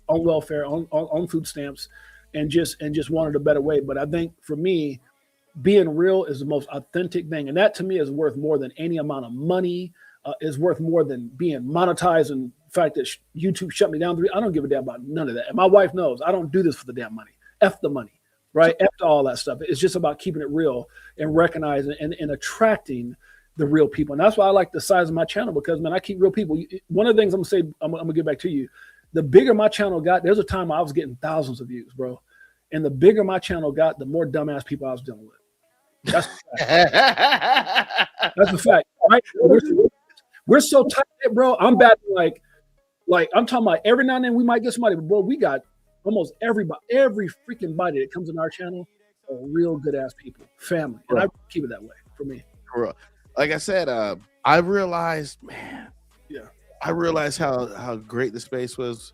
on welfare, on food stamps, and just wanted a better way. But I think for me, being real is the most authentic thing. And that to me is worth more than any amount of money, is worth more than being monetized. And the fact that YouTube shut me down, I don't give a damn about none of that. And my wife knows I don't do this for the damn money. F the money, right? F to all that stuff. It's just about keeping it real and recognizing and attracting the real people. And that's why I like the size of my channel because, man, I keep real people. One of the things I'm going to get back to you, the bigger my channel got, there's a time I was getting thousands of views, bro. And the bigger my channel got, the more dumbass people I was dealing with. That's a fact. That's a fact. Right? We're so tight, bro. I'm batting like I'm talking about every now and then we might get somebody, but bro, we got almost every freaking body that comes in our channel are real good ass people, family. And I keep it that way for me. Like I said, I realized, man, I realized how great the space was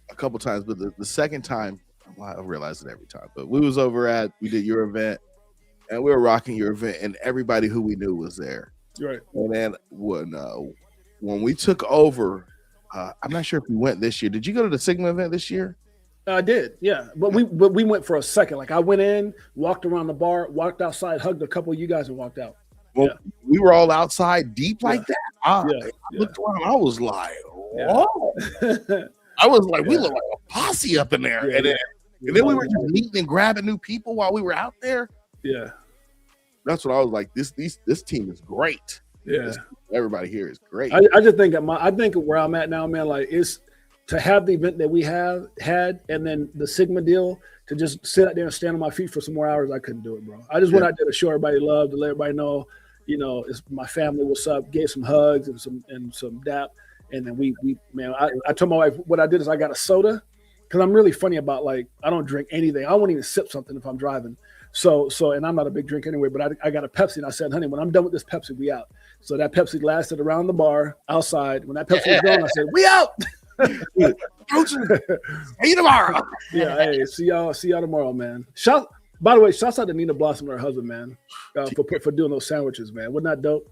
a couple times, but the second time, well, I realized it every time. But we did your event, and we were rocking your event, and everybody who we knew was there. Right. And then when we took over, I'm not sure if we went this year. Did you go to the Sigma event this year? I did, yeah. But we went for a second. Like I went in, walked around the bar, walked outside, hugged a couple of you guys, and walked out. Well, we were all outside deep like that. I looked around. I was like, whoa. I was like, we look like a posse up in there. And then we were just meeting and grabbing new people while we were out there. Yeah. That's what I was like. This team is great. Yeah. Everybody here is great. I just think I think where I'm at now, man, like it's to have the event that we had and then the Sigma deal to just sit out there and stand on my feet for some more hours. I couldn't do it, bro. I just went out there to show everybody love, to let everybody know, it's my family, what's up, gave some hugs and some dap. And then we I told my wife what I did is I got a soda because I'm really funny about like, I don't drink anything. I won't even sip something if I'm driving. So, and I'm not a big drinker anyway, but I got a Pepsi and I said, honey, when I'm done with this Pepsi, we out. So that Pepsi lasted around the bar outside. When that Pepsi was gone, I said, we out. See you tomorrow. Yeah. Hey, see y'all tomorrow, man. By the way, shouts out to Nina Blossom and her husband, man, for doing those sandwiches, man. Wasn't that dope?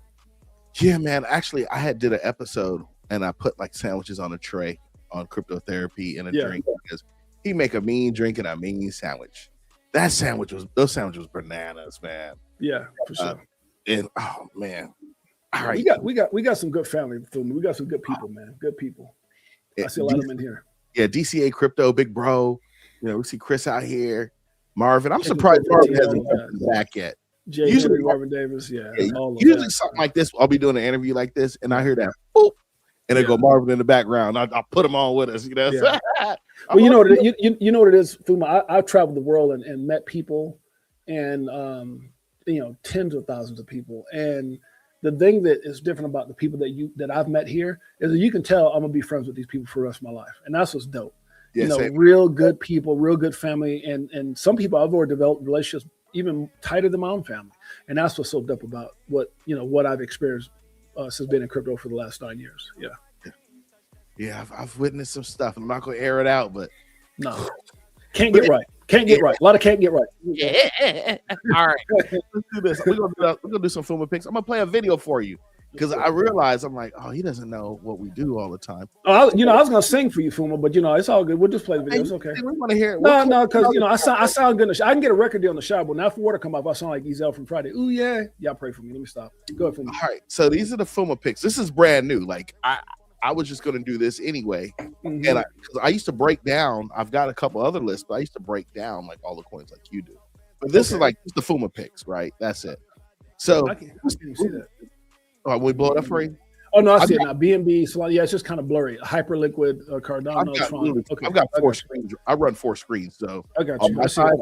Yeah, man. Actually, I did an episode and I put like sandwiches on a tray on cryptotherapy and a drink because he make a mean drink and a mean sandwich. Those sandwiches was bananas, man. Yeah, for sure. And oh man, all right, we got some good family. We got some good people, man. Good people. I see a lot of them in here. Yeah, DCA Crypto, Big Bro. We see Chris out here. Marvin. I'm surprised Marvin hasn't come back yet. Usually Marvin Davis, usually something like this. I'll be doing an interview like this, and I hear that, boop, and they go Marvin in the background. I'll put him on with us. Yeah. Well, you know what it is, Fuma. I've traveled the world and met people, and tens of thousands of people. And the thing that is different about the people that I've met here is that you can tell I'm gonna be friends with these people for the rest of my life, and that's what's dope. Yeah, real good people, real good family, and some people I've already developed relationships even tighter than my own family, and that's what's so dope about what I've experienced since being in crypto for the last 9 years. Yeah, I've witnessed some stuff. I'm not gonna air it out, but no, can't get right. Can't get right. A lot of can't get right. Yeah. All right, let's do this. We're gonna do some Fuma picks. I'm gonna play a video for you because I realized I'm like, oh, he doesn't know what we do all the time. I was gonna sing for you, Fuma, but it's all good. We'll just play the video. It's okay. We want to hear it. No, because I sound good. I can get a record deal on the shower, but now if water come up, I sound like Ezel from Friday. Ooh yeah, y'all pray for me. Let me stop. Go ahead, Fuma. All right, so these are the Fuma picks. This is brand new. Like I was just going to do this anyway. And because I used to break down, I've got a couple other lists, but I used to break down like all the coins like you do. But this is like just the Fuma picks, right? That's it. So I can see that. Oh, we blow it up for you? Oh no, I see it now. BNB Solana. Yeah, it's just kind of blurry. Hyperliquid Cardano. I've got 4 screens. I run 4 screens, so I got on you. my side,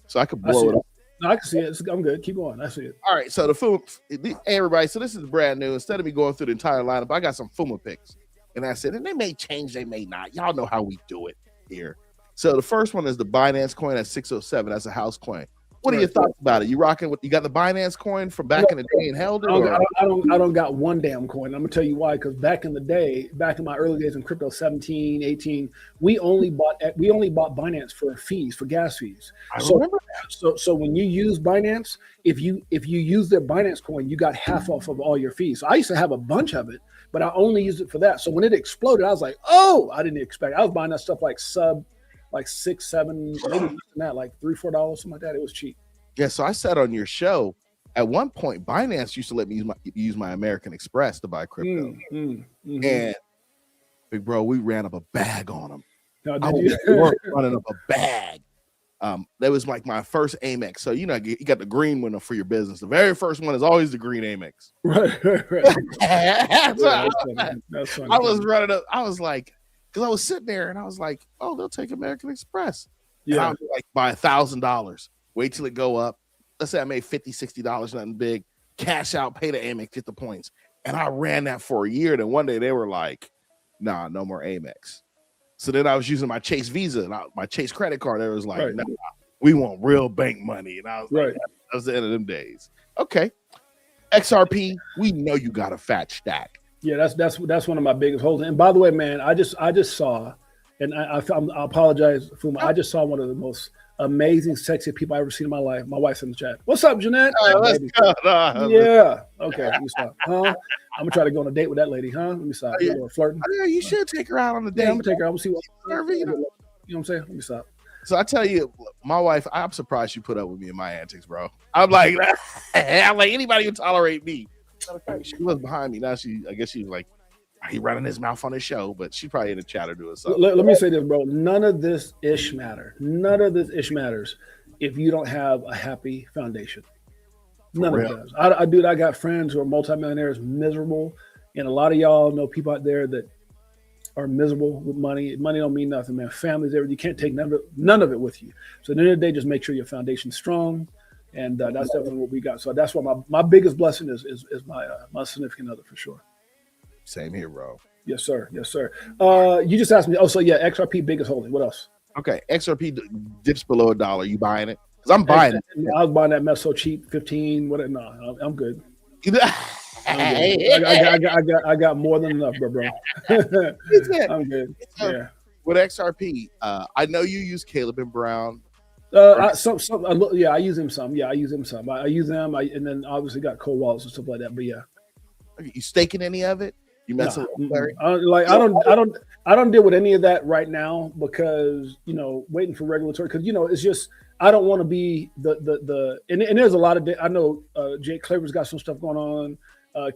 so I could blow it up. No, I can see it. I'm good. Keep going. I see it. All right, so the Fuma, hey everybody. So this is brand new. Instead of me going through the entire lineup, I got some Fuma picks, and I said, and they may change, they may not. Y'all know how we do it here. So the first one is the Binance coin at 607. That's a house coin. What are your thoughts about it? You rocking with? You got the Binance coin from back in the day and held it? I don't got one damn coin. I'm gonna tell you why. Because back in the day, back in my early days in crypto, 17, 18, we only bought Binance for fees, for gas fees. I remember that. So when you use Binance, if you use their Binance coin, you got half off of all your fees. So I used to have a bunch of it, but I only used it for that. So when it exploded, I was like, oh, I didn't expect. I was buying that stuff like $6, $7, maybe less than that, like $3, $4, something like that. It was cheap. Yeah, so I said on your show, at one point, Binance used to let me use my American Express to buy crypto. And big bro, we ran up a bag on them. No, I was running up a bag. That was like my first Amex. So you got the green one for your business. The very first one is always the green Amex. Right. That's funny. I was running up. I was like, because I was sitting there and I was like, oh, they'll take American Express. Yeah. And I was like, buy $1,000. Wait till it go up. Let's say I made $50, $60, nothing big. Cash out, pay the Amex, get the points. And I ran that for a year. Then one day they were like, nah, no more Amex. So then I was using my Chase Visa and my Chase credit card. They was like, nah, we want real bank money. And I was like, that was the end of them days. Okay. XRP, we know you got a fat stack. Yeah, that's one of my biggest holdings. And by the way, man, I just saw, and I apologize, Fuma. I just saw one of the most amazing, sexy people I've ever seen in my life. My wife's in the chat. What's up, Jeanette? Let's go. Yeah. Okay. Let me stop. Huh? I'm gonna try to go on a date with that lady. Huh? Let me stop. Yeah. Flirting. Yeah, you should take her out on a date. Yeah, I'm gonna take her. I'm gonna see what. You know what I'm saying? Let me stop. So I tell you, my wife, I'm surprised she put up with me and my antics, bro. I'm like anybody who tolerate me. She was behind me. Now I guess she was like, he running his mouth on his show, but she probably in the chat or doing something. Let me say this, bro. None of this ish matters if you don't have a happy foundation. None of it does. I got friends who are multimillionaires, miserable, and a lot of y'all know people out there that are miserable with money. Money don't mean nothing, man. Family's everything. You can't take none of it with you. So at the end of the day, just make sure your foundation's strong. And that's definitely what we got. So that's why my biggest blessing is my significant other for sure. Same here, bro. Yes, sir. Yes, sir. You just asked me. Oh, so yeah, XRP biggest holding. What else? Okay, XRP dips below $1. You buying it? Because I'm buying it. I was buying that mess so cheap, 15. What? No, I'm good. I got more than enough, bro. I'm good. Yeah. With XRP, I know you use Caleb and Brown. I use him some. Yeah, I use him some. I use them. And then obviously got cold wallets and stuff like that. But yeah. You staking any of it? You messing with Larry? I don't deal with any of that right now because waiting for regulatory. Because it's just I don't want to be the and there's a lot of I know Jake Claver's got some stuff going on.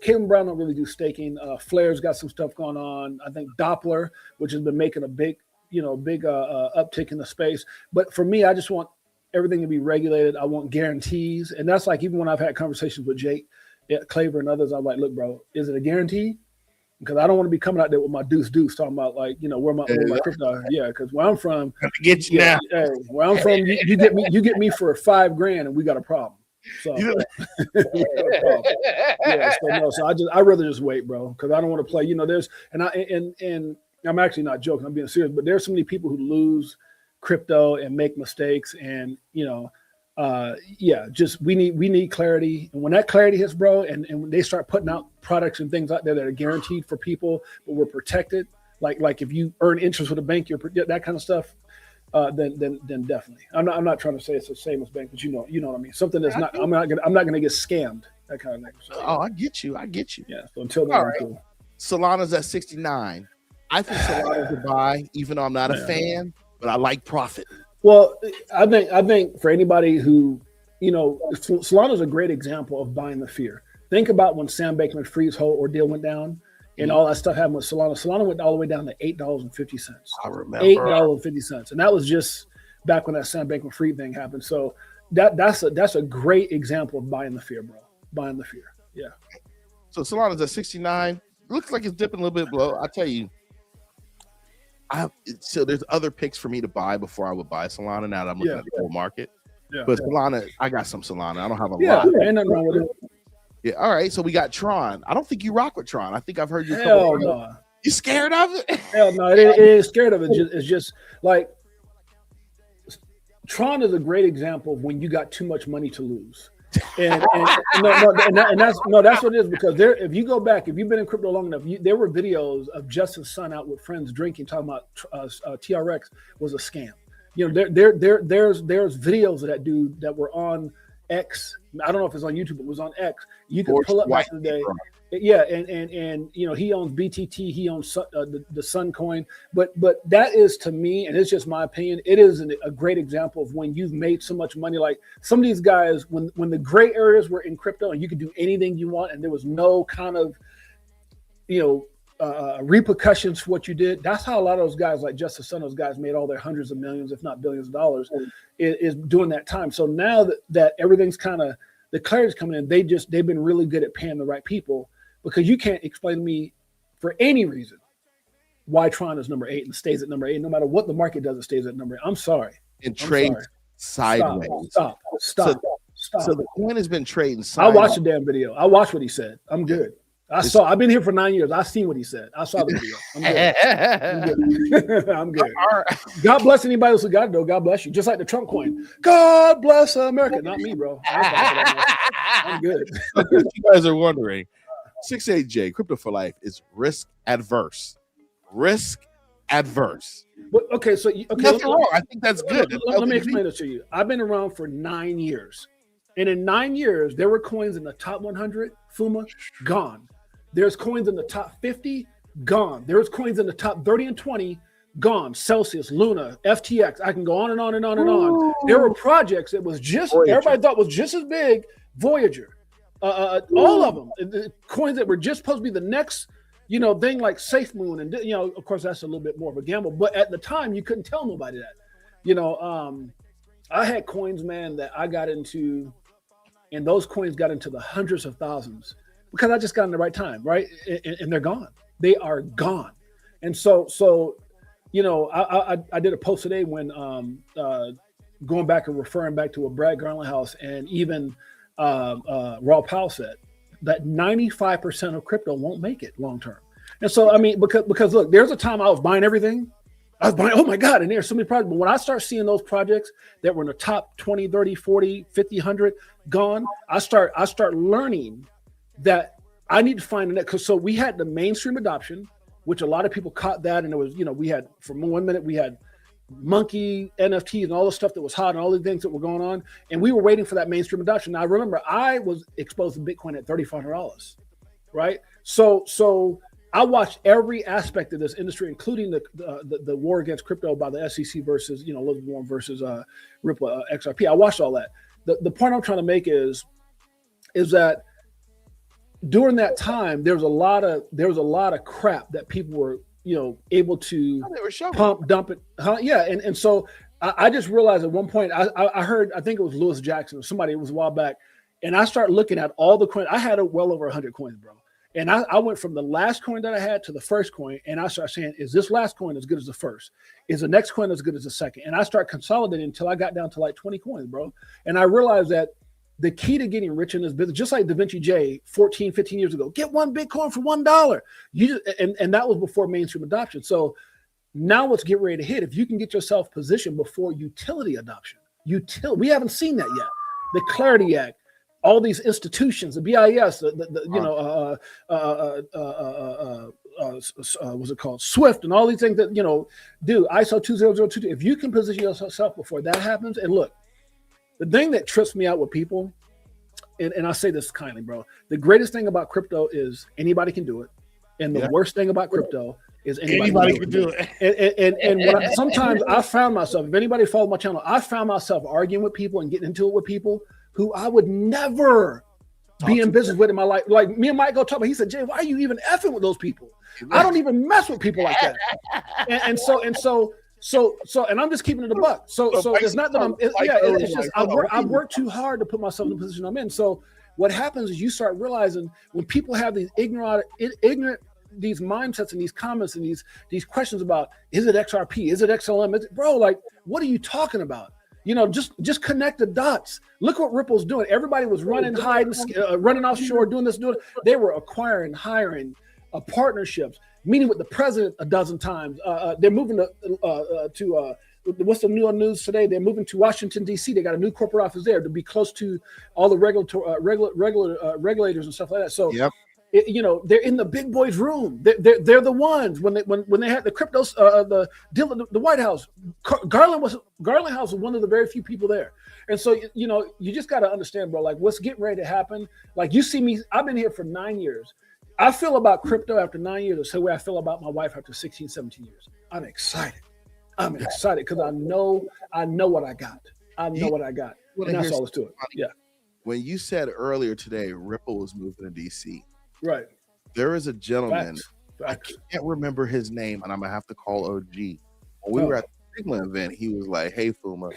Caleb Brown don't really do staking. Flair's got some stuff going on. I think Doppler, which has been making a big uptick in the space. But for me, I just want everything to be regulated. I want guarantees, and that's like even when I've had conversations with Jake Claver and others, I'm like, look, bro, is it a guarantee? Because I don't want to be coming out there with my deuce talking about like, where my crypto. Yeah, because where I'm from, get you now. Where I'm from, you get me for $5,000 and we got a problem. So, we got a problem. Yeah, so I rather just wait, bro, because I don't want to play. There's and I'm actually not joking. I'm being serious, but there's so many people who lose crypto and make mistakes, and just we need clarity. And when that clarity hits, bro, and when they start putting out products and things out there that are guaranteed for people, but we're protected, like if you earn interest with a bank, you're that kind of stuff. Then definitely. I'm not trying to say it's the same as bank, but you know what I mean. Something that's not. I'm not gonna get scammed. That kind of thing. So, I get you. Yeah. So until then, all right. Cool. Solana's at 69. I think Solana's a buy, even though I'm not a fan, but I like profit. Well, I think for anybody who, Solana's a great example of buying the fear. Think about when Sam Bankman-Fried's whole ordeal went down and all that stuff happened with Solana. Solana went all the way down to $8.50. I remember $8.50, and that was just back when that Sam Bankman-Fried thing happened. So that's a great example of buying the fear, bro. Buying the fear. Yeah. So Solana's at 69. looks like it's dipping a little bit below. I tell you, so there's other picks for me to buy before I would buy Solana. Now that I'm looking at the whole market, but Solana, I got some Solana. I don't have a lot. Ain't nothing wrong with it. Yeah, all right. So we got Tron. I don't think you rock with Tron. I think I've heard you. Hell no. You scared of it? Hell no. It is scared of it. It's just like Tron is a great example of when you got too much money to lose. And that's what it is, because if you go back, if you've been in crypto long enough, there were videos of Justin's son out with friends drinking, talking about TRX was a scam. You know, there's videos of that dude that were on X. I don't know if it's on YouTube, but it was on X. You could pull up back in the day. Yeah, and you know, he owns BTT, he owns the Sun coin, but that is, to me, and it's just my opinion, it is a great example of when you've made so much money. Like some of these guys, when the gray areas were in crypto and you could do anything you want and there was no kind of, you know, repercussions for what you did. That's how a lot of those guys, like Justice Sun, those guys made all their hundreds of millions, if not billions of dollars, is during that time. So now that everything's kind of, the clarity's coming in, they've been really good at paying the right people, because you can't explain to me for any reason why Tron is number 8 and stays at number 8. No matter what the market does, it stays at number 8. I'm sorry. And trades sideways. Stop. So the coin has been trading sideways. I watched the damn video. I watched what he said. I'm good. I've been here for 9 years. I've seen what he said. I saw the video. I'm good. I'm good. God bless anybody else who got it, though. God bless you. Just like the Trump coin. God bless America. Not me, bro. I'm good. You guys are wondering, 68Jay, Crypto for Life, is risk adverse. Risk adverse. But, okay, so nothing wrong. I think that's good. Let me explain this to you. I've been around for 9 years. And in 9 years, there were coins in the top 100, Fuma, gone. There's coins in the top 50, gone. There's coins in the top 30 and 20, gone. Celsius, Luna, FTX. I can go on and on and on and on. There were projects that was just, Voyager. Everybody thought was just as big, Voyager. All of them. The coins that were just supposed to be the next, you know, thing, like Safe Moon. And, you know, of course, that's a little bit more of a gamble. But at the time, you couldn't tell nobody that. You know, I had coins, man, that I got into, and those coins got into the hundreds of thousands because I just got in the right time, right? And they're gone. They are gone. And so you know, I did a post today when going back and referring back to what Brad Garlinghouse and even Raw Powell said, that 95% of crypto won't make it long term. And so, I mean, because look, there's a time I was buying everything. I was buying, oh my God, and there's so many projects. But when I start seeing those projects that were in the top 20, 30, 40, 50, 100 gone, I start learning that I need to find it. So we had the mainstream adoption, which a lot of people caught that. And it was, you know, we had, for 1 minute, we had monkey NFTs and all the stuff that was hot and all the things that were going on. And we were waiting for that mainstream adoption. Now, I remember I was exposed to Bitcoin at $3,500, right? So I watched every aspect of this industry, including the war against crypto by the SEC versus, you know, Elizabeth Warren versus Ripple XRP. I watched all that. The point I'm trying to make is that during that time, there was a lot of crap that people were, you know, able to pump, dump it. Yeah. And so I just realized at one point, I heard, I think it was Lewis Jackson or somebody, it was a while back. And I started looking at all the coins. I had well over 100 coins, bro. And I went from the last coin that I had to the first coin. And I started saying, is this last coin as good as the first? Is the next coin as good as the second? And I started consolidating until I got down to like 20 coins, bro. And I realized that the key to getting rich in this business, just like Da Vinci J 14, 15 years ago, get one Bitcoin for $1. And that was before mainstream adoption. So now let's get ready to hit. If you can get yourself positioned before utility adoption, we haven't seen that yet. The Clarity Act, all these institutions, the BIS, what's it called? SWIFT and all these things that, you know, do ISO 20022. If you can position yourself before that happens, and look, the thing that trips me out with people, and I say this kindly, bro, the greatest thing about crypto is anybody can do it. And the worst thing about crypto is anybody can do it. And sometimes I found myself, if anybody followed my channel, I found myself arguing with people and getting into it with people who I would never be in business with in my life. Like me and Mike go talk about, he said, Jay, why are you even effing with those people? I don't even mess with people like that. And I'm just keeping it a buck. So it's not that it's just I've worked too hard to put myself in the position I'm in. So what happens is you start realizing when people have these ignorant these mindsets and these comments and these questions about, is it XRP? Is it XLM? Bro, like, what are you talking about? You know, just connect the dots. Look what Ripple's doing. Everybody was running, hiding, running offshore, doing this, doing. They were acquiring, hiring, partnerships, meeting with the president a dozen times. They're moving to what's the new news today? They're moving to Washington, D.C. They got a new corporate office there to be close to all the regulators and stuff like that. So, you know, they're in the big boys' room. They're the ones when they had the cryptos, the deal at the White House. Garland House was one of the very few people there. And so, you know, you just got to understand, bro, like what's getting ready to happen. Like you see me, I've been here for 9 years. I feel about crypto after 9 years the same way I feel about my wife after 16, 17 years. I'm excited. I'm excited because I know what I got. I know what I got. And that's all there's to it. Yeah. When you said earlier today, Ripple was moving to DC. Right. There is a gentleman, Facts. I can't remember his name, and I'm going to have to call OG. When we were at the Sigma event, he was like, hey, Fuma,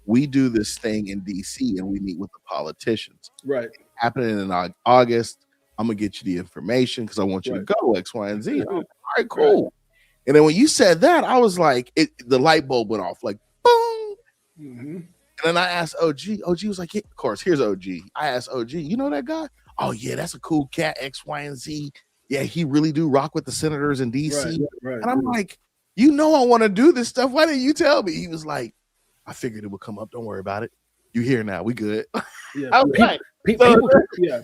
we do this thing in DC and we meet with the politicians. Right. It's happening in August. I'm going to get you the information because I want you to go X, Y, and Z. And I'm like, all right, cool. Right. And then when you said that, I was like, the light bulb went off, like, boom. Mm-hmm. And then I asked OG. OG was like, yeah, of course, here's OG. I asked OG, you know that guy? Oh, yeah, that's a cool cat, X, Y, and Z. Yeah, he really do rock with the senators in D.C. Right. And I'm like, you know I want to do this stuff. Why didn't you tell me? He was like, I figured it would come up. Don't worry about it. You here now. We good. Yeah.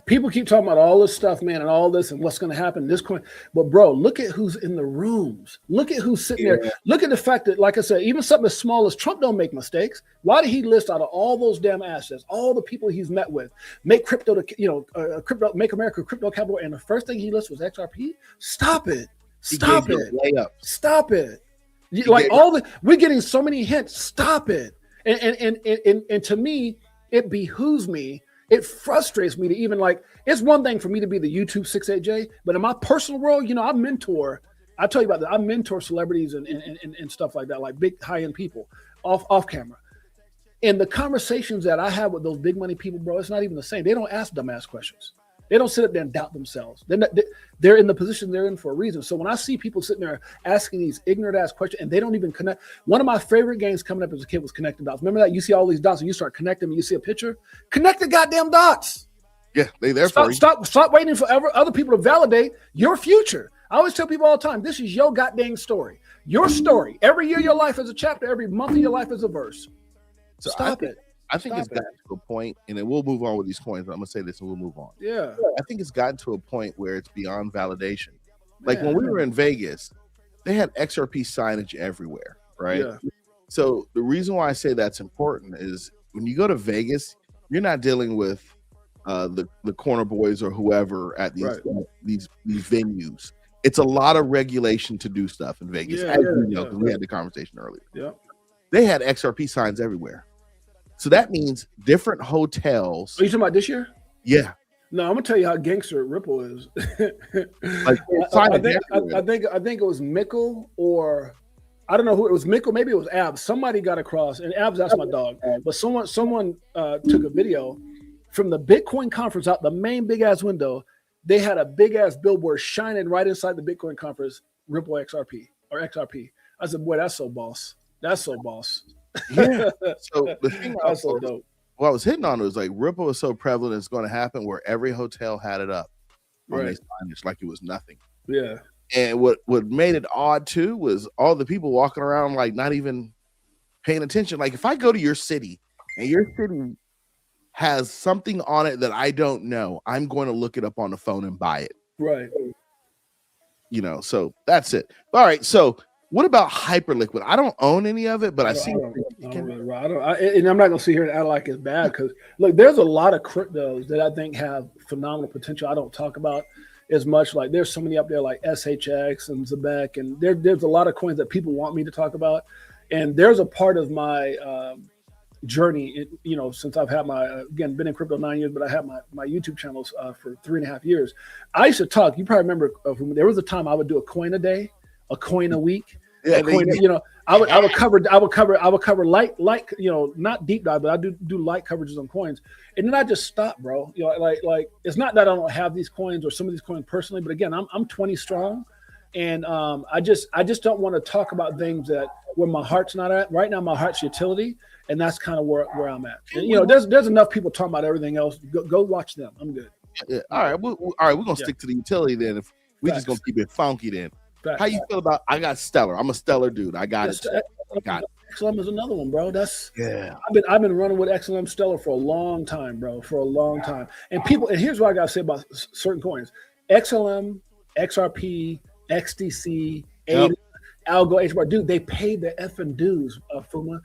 People keep talking about all this stuff, man, and all this and what's going to happen. This coin, but bro, look at who's in the rooms. Look at who's sitting there. Look at the fact that, like I said, even something as small as Trump don't make mistakes. Why did he list out of all those damn assets, all the people he's met with, make crypto to crypto, make America crypto capital, and the first thing he listed was XRP? Stop it! Stop it! Stop it! Like we're getting so many hints. Stop it! And to me, it behooves me. It frustrates me to even it's one thing for me to be the YouTube 6-8J, but in my personal world, you know, I tell you about that. I mentor celebrities and stuff like that, like big high-end people off camera. And the conversations that I have with those big money people, bro, it's not even the same. They don't ask dumbass questions. They don't sit up there and doubt themselves. They're in the position they're in for a reason. So when I see people sitting there asking these ignorant ass questions and they don't even connect, one of my favorite games coming up as a kid was connecting dots. Remember that? You see all these dots and you start connecting them and you see a picture. Connect the goddamn dots. Yeah, they there for you. Stop waiting for other people to validate your future. I always tell people all the time, this is your goddamn story. Your story. Every year of your life is a chapter. Every month of your life is a verse. So stop it. I think it's gotten to a point, and then we'll move on with these coins. But I'm gonna say this, and we'll move on. Yeah, I think it's gotten to a point where it's beyond validation. Like when we were in Vegas, they had XRP signage everywhere, right? Yeah. So the reason why I say that's important is when you go to Vegas, you're not dealing with the corner boys or whoever at these venues. It's a lot of regulation to do stuff in Vegas. Because we had the conversation earlier. Yeah, they had XRP signs everywhere. So that means different hotels. Are you talking about this year? Yeah. No, I'm gonna tell you how gangster Ripple is. I think it was Mickle or I don't know who it was. Mickle, maybe it was Abs. Somebody got across, and Abs, that's my dog. But someone took a video from the Bitcoin conference out the main big ass window. They had a big ass billboard shining right inside the Bitcoin conference. Ripple XRP or XRP. I said, boy, that's so boss. That's so boss. Yeah. So the thing I was hitting on was like Ripple was so prevalent it's going to happen where every hotel had it up on their signage like it was nothing. Yeah. And what made it odd too was all the people walking around like not even paying attention. Like if I go to your city and your city has something on it that I don't know, I'm going to look it up on the phone and buy it. Right. You know, so that's it. All right. So what about Hyperliquid? I don't own any of it, but I see. And I'm not gonna sit here and act like it's bad because look, there's a lot of cryptos that I think have phenomenal potential. I don't talk about as much. Like there's so many up there like SHX and Zebek, and there's a lot of coins that people want me to talk about. And there's a part of my journey, you know, since I've had been in crypto 9 years, but I had my YouTube channels for 3.5 years. I used to talk. You probably remember there was a time I would do a coin a day. A coin a week, I would cover light, you know, not deep dive, but I do light coverages on coins, and then I just stop, bro. You know, like it's not that I don't have these coins or some of these coins personally, but again, I'm 20 strong. And I just don't want to talk about things that where my heart's not at. Right now, my heart's utility, and that's kind of where I'm at. And, you know, there's enough people talking about everything else. Go watch them. I'm good. Yeah. All right, we're gonna stick to the utility then. If we just gonna keep it funky then. How you feel about? I got Stellar. I'm a Stellar dude. I got it. Got it. XLM is another one, bro. I've been running with XLM Stellar for a long time, bro. For a long time. And here's what I gotta say about certain coins: XLM, XRP, XDC, ADA, Algo, HBAR. Dude, they paid the effing dues. Fuma.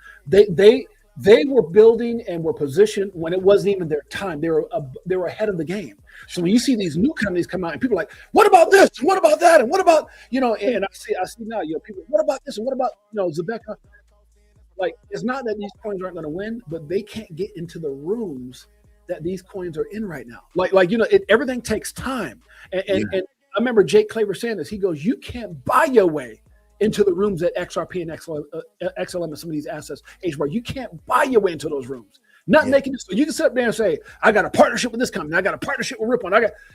They were building and were positioned when it wasn't even their time. They were ahead of the game. So when you see these new companies come out and people are like, what about this? And what about that? And what about, you know, and I see now, you know, people, what about this? And what about, you know, Zebeka? Like, it's not that these coins aren't going to win, but they can't get into the rooms that these coins are in right now. Like you know, everything takes time. And I remember Jake Claver saying this. He goes, you can't buy your way into the rooms at XRP and XLM and some of these assets, HBAR. You can't buy your way into those rooms. Not making it so you can sit up there and say, I got a partnership with this company, I got a partnership with Ripple,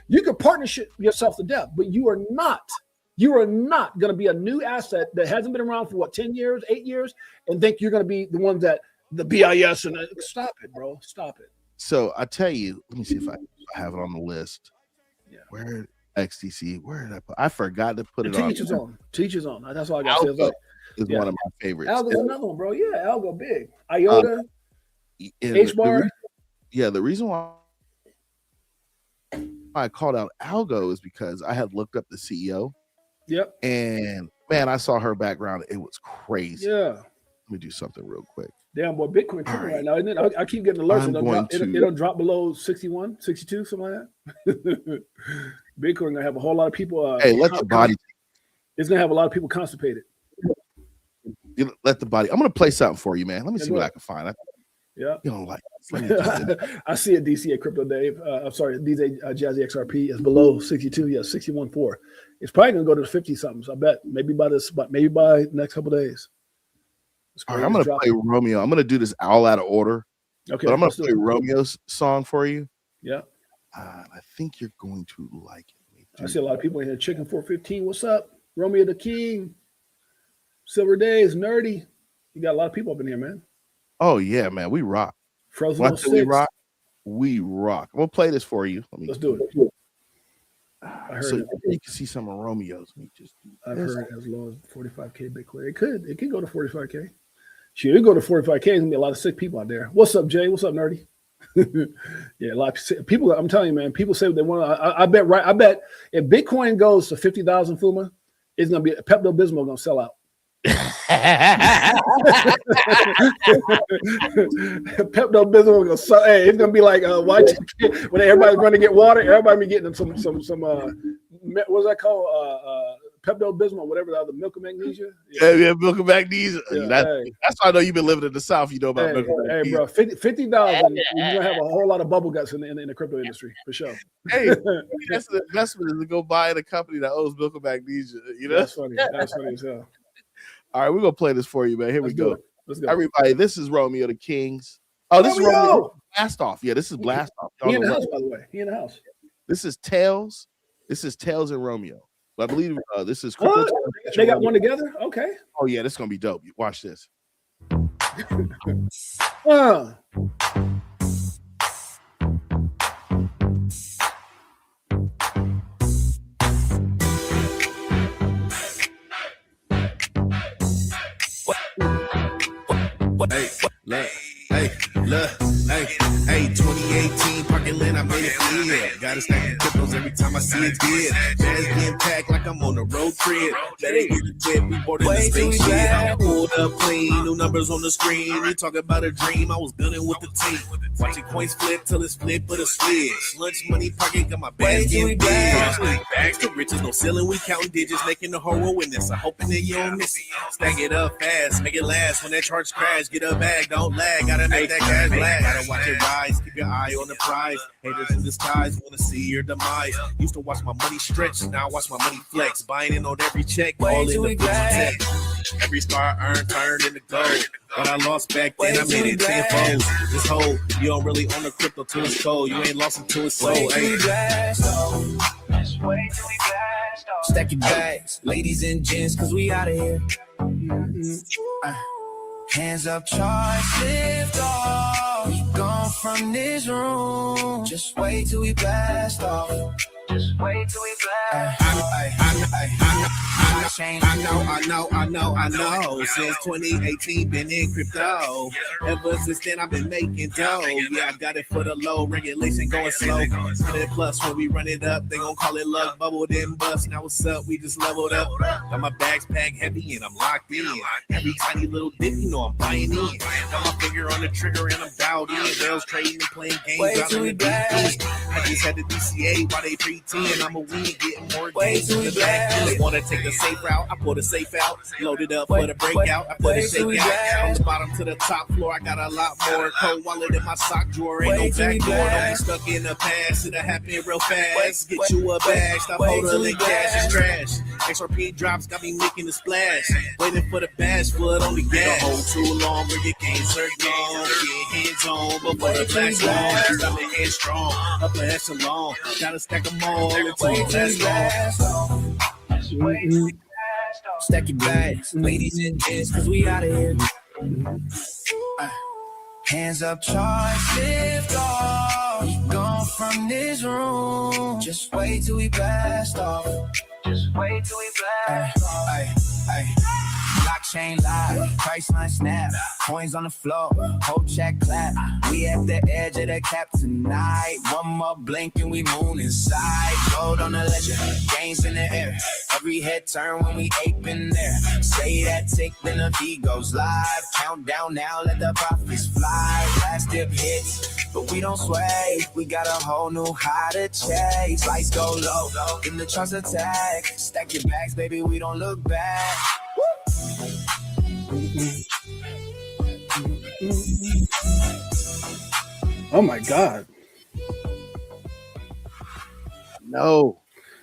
you can partnership yourself to death, but you are not going to be a new asset that hasn't been around for 10 years, 8 years, and think you're going to be the ones that the BIS and stop it, bro. Stop it. So I tell you, let me see if I have it on the list. Yeah. Where XTC? Where did I put? I forgot to put it on. Teach his own. That's all I got to say. Is one of my favorites. Algo's another one, bro. Yeah, Algo big. IOTA, HBAR. The reason why I called out Algo is because I had looked up the CEO. Yep. And man, I saw her background. It was crazy. Yeah. Let me do something real quick. Damn, boy, Bitcoin right now, isn't it? I keep getting alerts. It'll drop below 61, 62, something like that. Bitcoin gonna have a whole lot of people. Hey, let the body. It's gonna have a lot of people constipated. Let the body. I'm gonna play something for you, man. Let me see what I can find. You don't like. I see a DCA Crypto Dave. I'm sorry, DJ Jazzy XRP is below 62. Yeah, 61.4. It's probably gonna go to 50 something. So I bet maybe by next couple of days. All right, I'm gonna play Romeo. I'm gonna do this all out of order. Okay, but I'm gonna play Romeo's song for you. Yeah. I think you're going to like it. I see a lot of people in here. Chicken 415. What's up? Romeo the King. Silver Days, Nerdy. You got a lot of people up in here, man. Oh yeah, man. We rock. Frozen 06. We rock. We'll play this for you. Let's do it. I heard so you can see some of Romeo's. I've heard as low as 45K Bitcoin. It could go to 45K. Shoot, it go to 45K. There's gonna be a lot of sick people out there. What's up, Jay? What's up, Nerdy? Yeah, a lot of people. I'm telling you, man. People say what they want. I bet if Bitcoin goes to 50,000 Fuma, it's gonna be Pepto Bismol gonna sell out. Pepto Bismol gonna sell. Hey, it's gonna be like Y2K when everybody's running to get water. Everybody be getting some what's that called? Pepto Bismol, whatever the other milk of magnesia. Yeah, milk of magnesia. Yeah, that's why I know you've been living in the South. You know about milk of magnesia. Hey, bro, 50,000. You're gonna have a whole lot of bubble guts in the crypto industry for sure. Hey, that's an investment is to go buy a company that owes milk of magnesia. You know, that's funny. That's funny as hell. All right, we're gonna play this for you, man. Here we go. Let's go. Everybody, this is Romeo the Kings. Oh, this is Romeo Blast Off. Yeah, this is Blast Off. He in the house, by the way. He in the house. This is Tails. This is Tails and Romeo. I believe this is. They got one together. Okay. Oh yeah, this is gonna be dope. Watch this. Hey, 2018 parking lot, I made it clear. Gotta stack the cryptos every time I see it bid. Bags getting packed like I'm on a road trip. Better get a jet, we boarded the spaceship. I pulled up clean, new numbers on the screen. You talk about a dream, I was gunning with the team. Watching coins flip till it's flip but a switch. Lunch money pocket, got my bags getting big. Bags to riches, no ceiling, we counting digits, making the whole world witness. I'm hoping that you don't miss it. Stack it up fast, make it last. When that charge crash, get a bag, don't lag. Gotta make that cash black. Gotta watch it rise, keep your eye on the prize. Haters in disguise, wanna see your demise. Used to watch my money stretch, now I watch my money flex. Buying in on every check, all in the tech. Every star I earned turned into gold. What I lost back then, I made it tenfold. This whole, you don't really own the crypto till it's cold. You ain't lost until it's sold. Way too blast. Stack your bags, ladies and gents, cause we out of here. Hands up, charge, lift off. We gone from this room. Just wait till we blast off. Just wait till we blast off. I know. Since 2018, been in crypto. Ever since then, I've been making dough. Yeah, I got it for the low. Regulation going slow. 100 plus when we run it up. They gon' call it luck. Bubble then bust. Now what's up? We just leveled up. Got my bags packed heavy and I'm locked in. Every tiny little dip, you know I'm buying in. Got my finger on the trigger and I'm dialed in. Girls trading and playing games. Out in the deep. I just had the DCA while they pretend I'm a win, getting more games in the back. They wanna take the safe route. I pull the safe out. Loaded up for the breakout. I put it shake out. From the bottom to the top floor, I got a lot more. Cold wallet in my sock drawer. Ain't no back door. Don't be stuck in the past. It'll happen real fast. Get you a bag. Stop holding cash. It's trash. XRP drops got me making the splash. Waiting for the bash, flood on the gas. Don't hold too long, bring your games are gone. Get hands on before the black's long. Stop the head strong. Up the echelon. Gotta stack them all until the last long. Stack your bags, ladies and gents, cause we out of here. Hands up, charge, lift off. We gone from this room. Just wait till we blast off. Just wait till we blast off. Blockchain live, Priceline snap, coins on the floor, whole check clap. We at the edge of the cap tonight. One more blink and we moon inside. Gold on the ledger, gains in the air. Every head turn when we ape in there. Say that tick, then the beat goes live. Countdown now, let the profits fly. Last dip hits, but we don't sway. We got a whole new high to chase. Lights go low, in the trust attack. Stack your bags, baby, we don't look back. Oh my God. No.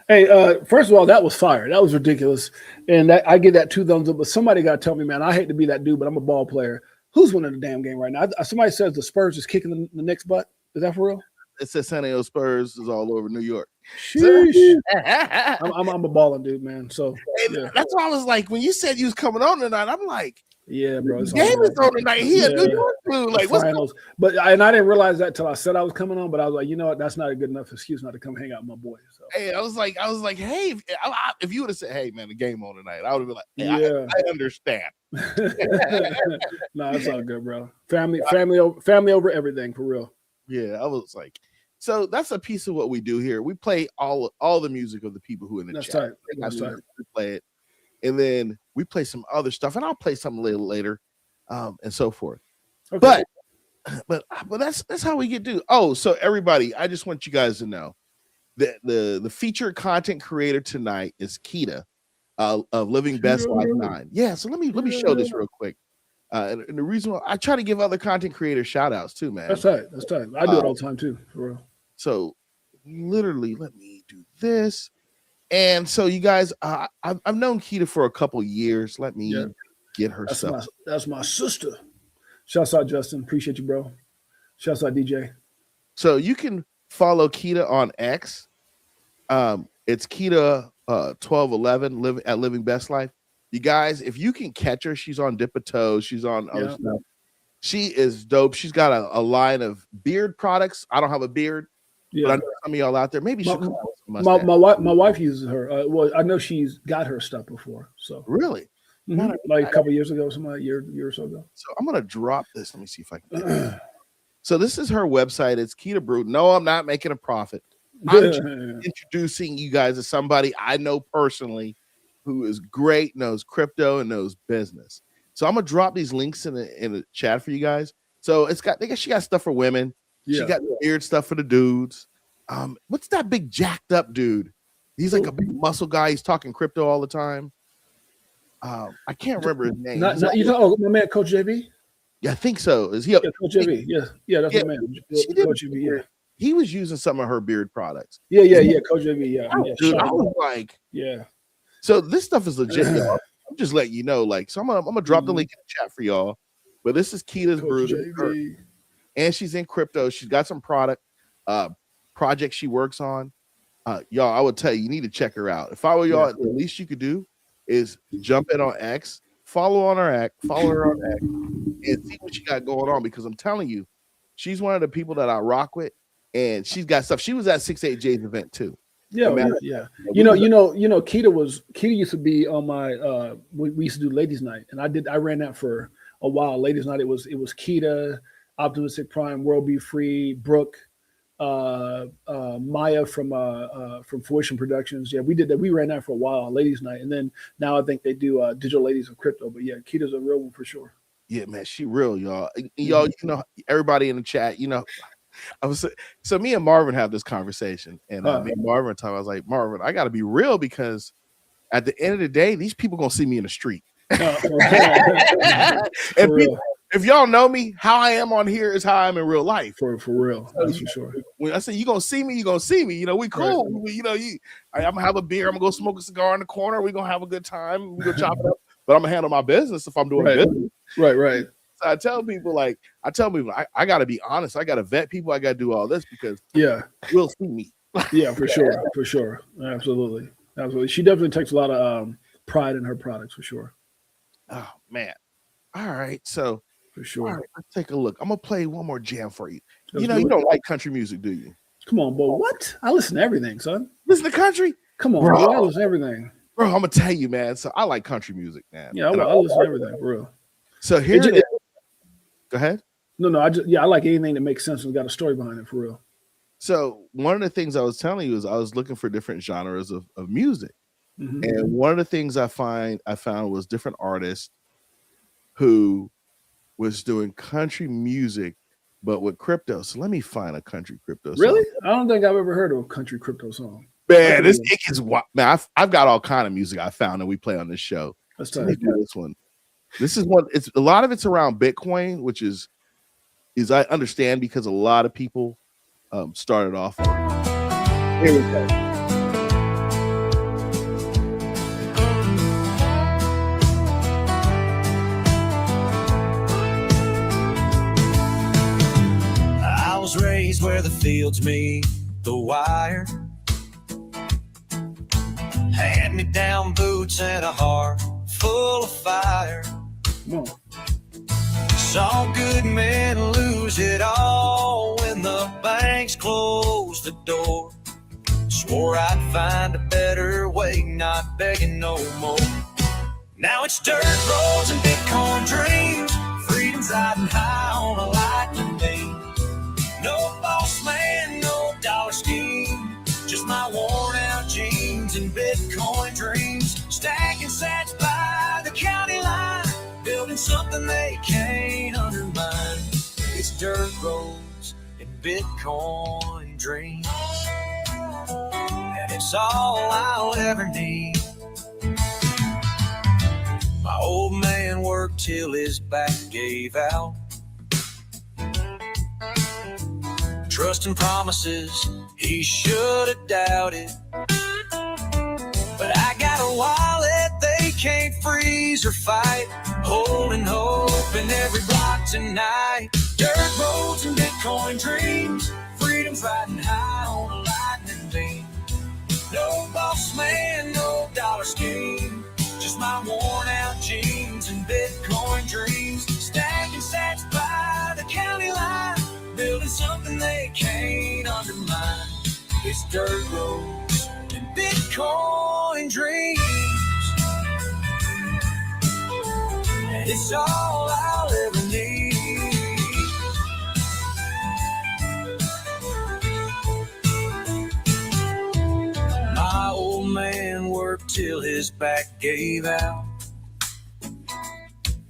Hey, first of all, that was fire. That was ridiculous. And I give that 2 thumbs up, but somebody got to tell me, man, I hate to be that dude, but I'm a ball player. Who's winning the damn game right now? Somebody says the Spurs is kicking the Knicks' butt. Is that for real? It says San Diego Spurs is all over New York. Sheesh. I'm a balling dude, man. So yeah. That's why I was like, when you said you was coming on tonight, I'm like, yeah, bro. The game is on tonight here. New York, dude. Like, what's finals? But I didn't realize that till I said I was coming on. But I was like, you know what? That's not a good enough excuse not to come hang out with my boys. So. Hey, I was like, hey, if you would have said, hey, man, the game on tonight, I would have been like, hey, yeah, I understand. No, it's all good, bro. Family over everything, for real. Yeah, I was like, so that's a piece of what we do here. We play all the music of the people who are in the chat. That's right. We play it, and then we play some other stuff, and I'll play something a little later, and so forth. Okay. But that's how we get to. Oh, so everybody, I just want you guys to know that the featured content creator tonight is Kita of Living Best Life 9. Yeah, so let me show this real quick. And the reason why I try to give other content creators shout outs too, man. That's right. I do it all the time too, for real. So literally, let me do this. And so you guys, I've known Kita for a couple years. Let me get her stuff. That's my sister. Shouts out, Justin. Appreciate you, bro. Shouts out, DJ. So you can follow Kita on X. It's Kita 1211 at Living Best Life. You guys, if you can catch her, she's on Dip of Toes. She's on other stuff. She is dope. She's got a line of beard products. I don't have a beard, but I know some of y'all out there. Maybe she'll come out with some my wife uses her. Well, I know she's got her stuff before. So really, like a couple years ago, something like a year or so ago. So I'm gonna drop this. Let me see if I can get it. So this is her website. It's Kita Brew. No, I'm not making a profit. I'm introducing you guys to somebody I know personally who is great, knows crypto and knows business. So I'm gonna drop these links in the chat for you guys. So she got stuff for women. Yeah. She got weird stuff for the dudes. What's that big jacked up dude? He's like a big muscle guy. He's talking crypto all the time. I can't remember his name. My man, Coach JB. Yeah, I think so. Is he? Yeah, Coach JB. Yeah, that's my man. Coach JB. Yeah. He was using some of her beard products. Yeah. Coach JB. Yeah. Dude, I was like, yeah. So this stuff is legit, y'all. I'm just letting you know. Like, so I'm gonna drop the link in the chat for y'all. But this is Kita's brew, and she's in crypto. She's got some projects she works on, y'all, I would tell you, you need to check her out. If I were y'all, the least you could do is jump in on X, follow her on X, and see what she got going on. Because I'm telling you, she's one of the people that I rock with, and she's got stuff. She was at 6.8Jay's event too. Yeah. You know, Keita used to be on my. We used to do ladies' night, and I ran that for a while. Ladies' night. It was Keita, Optimistic Prime, World Be Free, Brooke, Maya from Fruition Productions. Yeah, we did that. We ran that for a while, ladies' night, and then now I think they do Digital Ladies of Crypto. But yeah, Keita's a real one for sure. Yeah, man, she real, y'all. Y'all, you know, everybody in the chat, you know. So me and Marvin have this conversation, and me and Marvin talk. I was like, Marvin, I got to be real because at the end of the day, these people gonna see me in the street. If y'all know me, how I am on here is how I'm in real life. For real, that's for sure. When I say you gonna see me, you gonna see me. You know, we cool. Right. You know, I'm gonna have a beer. I'm gonna go smoke a cigar in the corner. We gonna have a good time. We gonna chop it up. But I'm gonna handle my business if I'm doing business. Right. So I tell people, I got to be honest. I got to vet people. I got to do all this because we'll see me. Yeah, for sure. Absolutely. She definitely takes a lot of pride in her products for sure. Oh man. All right. So for sure. All right, let's take a look. I'm gonna play one more jam for you. You don't like country music, do you? Come on, boy. What? I listen to everything, son. Listen to country? Come on, bro. I listen to everything. Bro, I'm gonna tell you, man. So I like country music, man. Yeah, I listen to everything, for real. So here it is. Go ahead. No, I like anything that makes sense and got a story behind it, for real. So one of the things I was telling you is I was looking for different genres of music. Mm-hmm. And one of the things I found was different artists who was doing country music, but with crypto. So let me find a country crypto song. Really? I don't think I've ever heard of a country crypto song. Man, it gets wild. Man, I've got all kind of music I found that we play on this show. Let's try this one. This is one. It's a lot of it's around Bitcoin, which is I understand because a lot of people started off on. Here we go. I was raised where the fields meet the wire. Hand-me-down boots and a heart full of fire. Saw good men lose it all when the banks closed the door. Swore I'd find a better way, not begging no more. Now it's dirt roads and Bitcoin dreams. Freedom's riding high on a lightning beam. No boss man, no dollar scheme. Just my worn out jeans and Bitcoin dreams. Stacking sats by the county line. Building something they can't undermine. It's dirt roads and Bitcoin dreams. And it's all I'll ever need. My old man worked till his back gave out. Trust and promises he should have doubted. But I got a wallet they can't freeze or fight. Holding hope in every block tonight. Dirt roads and Bitcoin dreams. Freedom's riding high on a lightning beam. No boss man, no dollar scheme. Just my worn out jeans and Bitcoin dreams. Stacking sats by the county line. Building something they can't undermine. It's dirt roads and Bitcoin dreams. And it's all I'll ever need. My old man worked till his back gave out.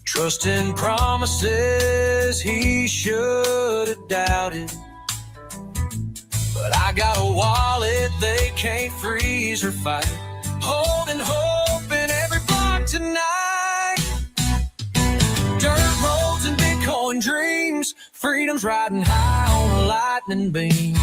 Trusting promises he should have doubted. But I got a wallet they can't freeze or fight. Holding hope in every block tonight. Dirt roads and Bitcoin dreams. Freedom's riding high on a lightning beam.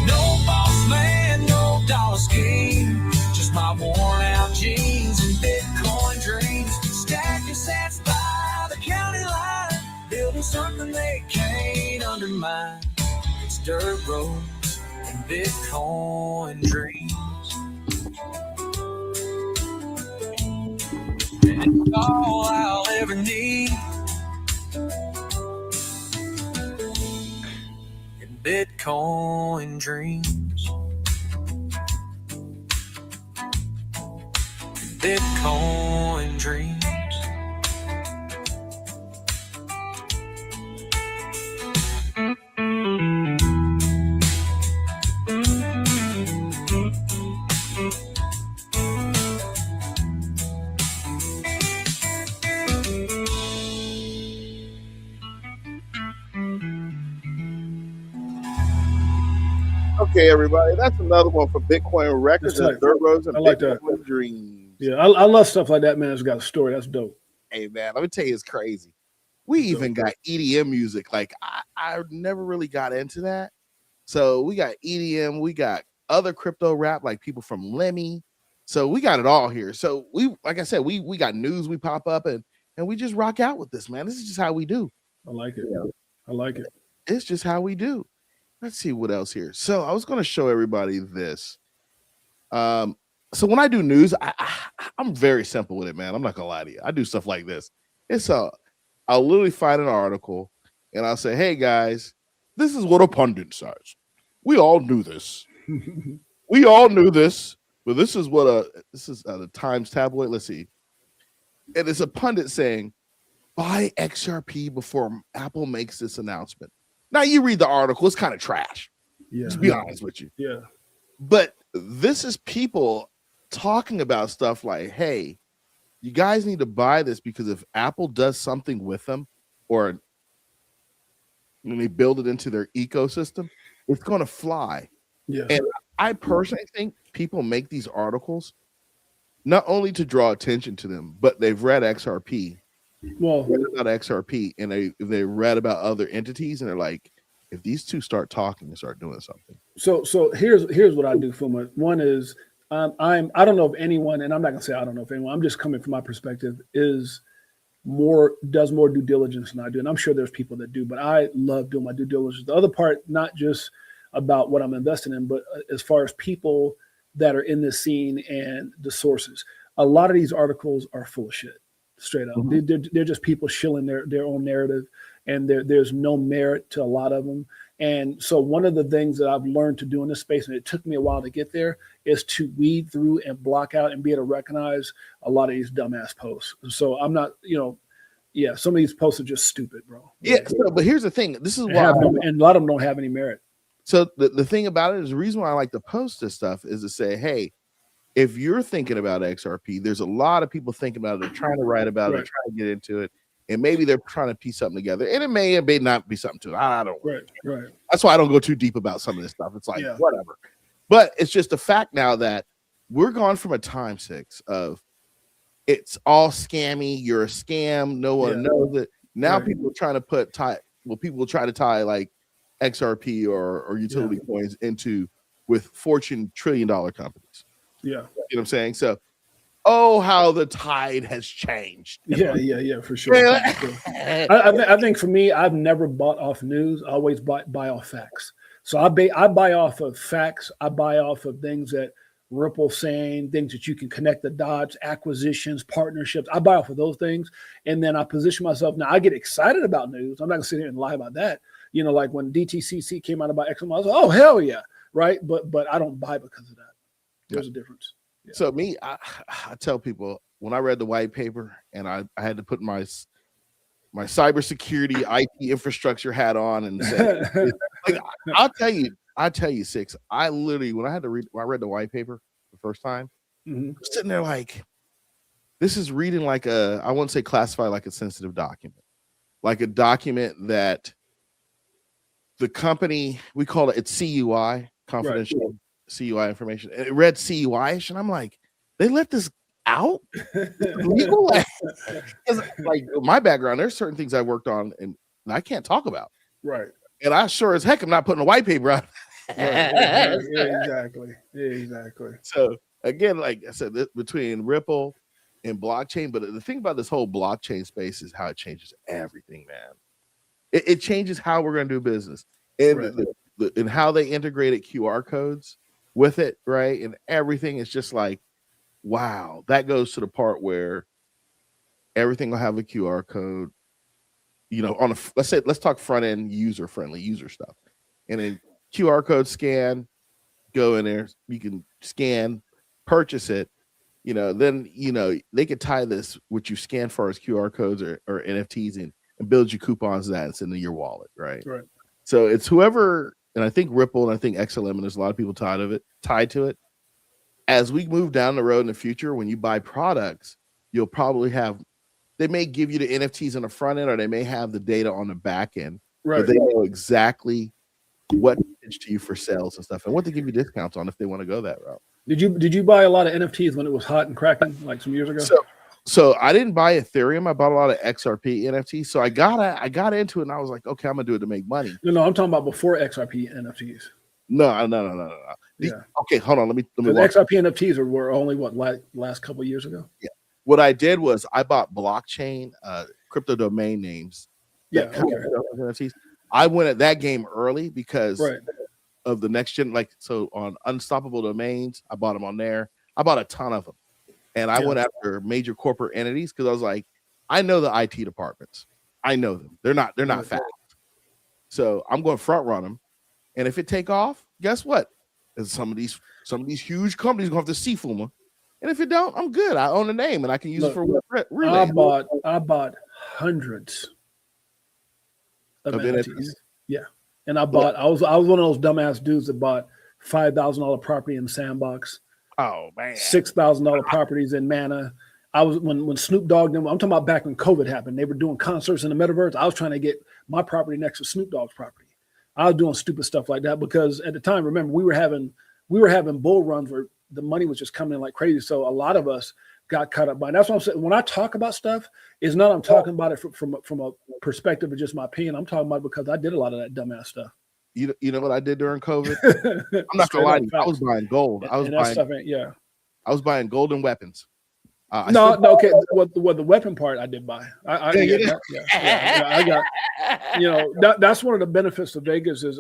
No boss man, no dollar scheme. Just my worn out jeans and Bitcoin dreams. Stacking sats by the county line. Building something they can't undermine. It's dirt roads and Bitcoin dreams. And it's all I'll ever need. And Bitcoin dreams. And Bitcoin dreams. Okay, everybody, that's another one for Bitcoin Records and Third Rose and I like Bitcoin that. Dreams. Yeah, I love stuff like that, man. It's got a story. That's dope. Hey, man, let me tell you, it's crazy. We even got EDM music. Like, I never really got into that. So we got EDM, we got other crypto rap, like people from Lemmy. So we got it all here. So we, like I said, we got news, we pop up and we just rock out with this, man. This is just how we do. I like it. I like it. It's just how we do. Let's see what else here. So I was going to show everybody this. So when I do news, I'm very simple with it, man. I'm not gonna lie to you. I do stuff like this. I'll literally find an article and I'll say, hey guys, this is what a pundit says. We all knew this. We all knew this, but this is what the Times tabloid. Let's see. And it's a pundit saying, buy XRP before Apple makes this announcement. Now you read the article, it's kind of trash. Yeah. To be honest with you. Yeah. But this is people talking about stuff like, hey, you guys need to buy this because if Apple does something with them or when they build it into their ecosystem, it's going to fly. Yeah. And I personally think people make these articles not only to draw attention to them, but they've read XRP. Well, read about XRP and they read about other entities and they're like, if these two start talking and start doing something. So here's what I do, Fuma. One is I don't know if anyone, and I'm not gonna say I don't know if anyone. I'm just coming from my perspective. Does more due diligence than I do, and I'm sure there's people that do. But I love doing my due diligence. The other part, not just about what I'm investing in, but as far as people that are in this scene and the sources. A lot of these articles are full of shit, straight up. Mm-hmm. They're just people shilling their own narrative, and there's no merit to a lot of them. And so one of the things that I've learned to do in this space, and it took me a while to get there, is to weed through and block out and be able to recognize a lot of these dumbass posts. So I'm not, some of these posts are just stupid, bro. Yeah, but here's the thing. This is why, and a lot of them don't have any merit. So the thing about it is the reason why I like to post this stuff is to say, hey, if you're thinking about XRP, there's a lot of people thinking about it, they're trying to write about it, they're trying to get into it. And maybe they're trying to piece something together, and it may not be something to it. I don't. Right. That's why I don't go too deep about some of this stuff. It's like whatever. But it's just a fact now that we're gone from a time, Six, of it's all scammy. You're a scam. No one knows it. Now people are trying to people try to tie like XRP or utility coins with Fortune $1 trillion companies. Yeah, you know what I'm saying. So. Oh, how the tide has changed. Yeah, for sure. I think for me, I've never bought off news. I always buy off facts. So I buy off of facts. I buy off of things that Ripple's saying, things that you can connect the dots, acquisitions, partnerships. I buy off of those things. And then I position myself. Now, I get excited about news. I'm not going to sit here and lie about that. Like when DTCC came out about XM, I was like, oh, hell yeah, right? But I don't buy because of that. There's a difference. Yeah. So me, I tell people when I read the white paper and I had to put my cybersecurity IT infrastructure hat on and say, like, I'll tell you, Six. I literally when I read the white paper the first time, I'm sitting there like, this is reading like I won't say classified, like a sensitive document, like a document that the company, we call it's CUI, confidential. Right. CUI information. It read CUI-ish, and I'm like, they let this out? Legal? Like my background, there's certain things I worked on and I can't talk about. Right. And I sure as heck am not putting a white paper out. Yeah, exactly. So again, like I said, between Ripple and blockchain, but the thing about this whole blockchain space is how it changes everything, man. It changes how we're going to do business. And and how they integrated QR codes with it, right? And everything is just like, wow. That goes to the part where everything will have a QR code. You know, on a let's talk front end user friendly user stuff, and then QR code scan, go in there, you can scan, purchase it. You know, then they could tie this what you scan for as QR codes or NFTs and build you coupons that and send in your wallet, right? Right. So it's whoever, and I think Ripple and I think XLM, and there's a lot of people tied to it. As we move down the road in the future, when you buy products, you'll probably have. They may give you the NFTs on the front end, or they may have the data on the back end. Right. But they know exactly what to pitch to you for sales and stuff, and what to give you discounts on if they want to go that route. Did you buy a lot of NFTs when it was hot and cracking, like some years ago? So I didn't buy Ethereum. I bought a lot of XRP NFTs. So I got into it, and I was like, okay, I'm gonna do it to make money. No, I'm talking about before XRP NFTs. No. Yeah. Okay, hold on. Let me. XRP NFTs were only last couple of years ago. Yeah. What I did was I bought blockchain, crypto domain names. Yeah. Okay. NFTs. I went at that game early because of the next gen. Like, so on Unstoppable Domains, I bought them on there. I bought a ton of them, and I went after major corporate entities because I was like, I know the IT departments. I know them. They're not fast. So I'm going to front run them, and if it take off, guess what? Some of these huge companies going to have to see Fuma. And if it don't, I'm good. I own the name and I can use it for what really. I bought hundreds of NFTs. Yeah. And I was one of those dumbass dudes that bought $5,000 property in Sandbox. Oh man. $6,000 properties in Mana. I was when Snoop Dogg, I'm talking about back when COVID happened. They were doing concerts in the metaverse. I was trying to get my property next to Snoop Dogg's property. I was doing stupid stuff like that because at the time, remember, we were having bull runs where the money was just coming in like crazy. So a lot of us got caught up by it. That's what I'm saying. When I talk about stuff, it's not I'm talking about it from a perspective of just my opinion. I'm talking about it because I did a lot of that dumbass stuff. You know what I did during COVID? I'm not gonna lie to you. I was buying gold. I was buying gold and weapons. Okay. Well, the weapon part I did buy. I got. That's one of the benefits of Vegas is.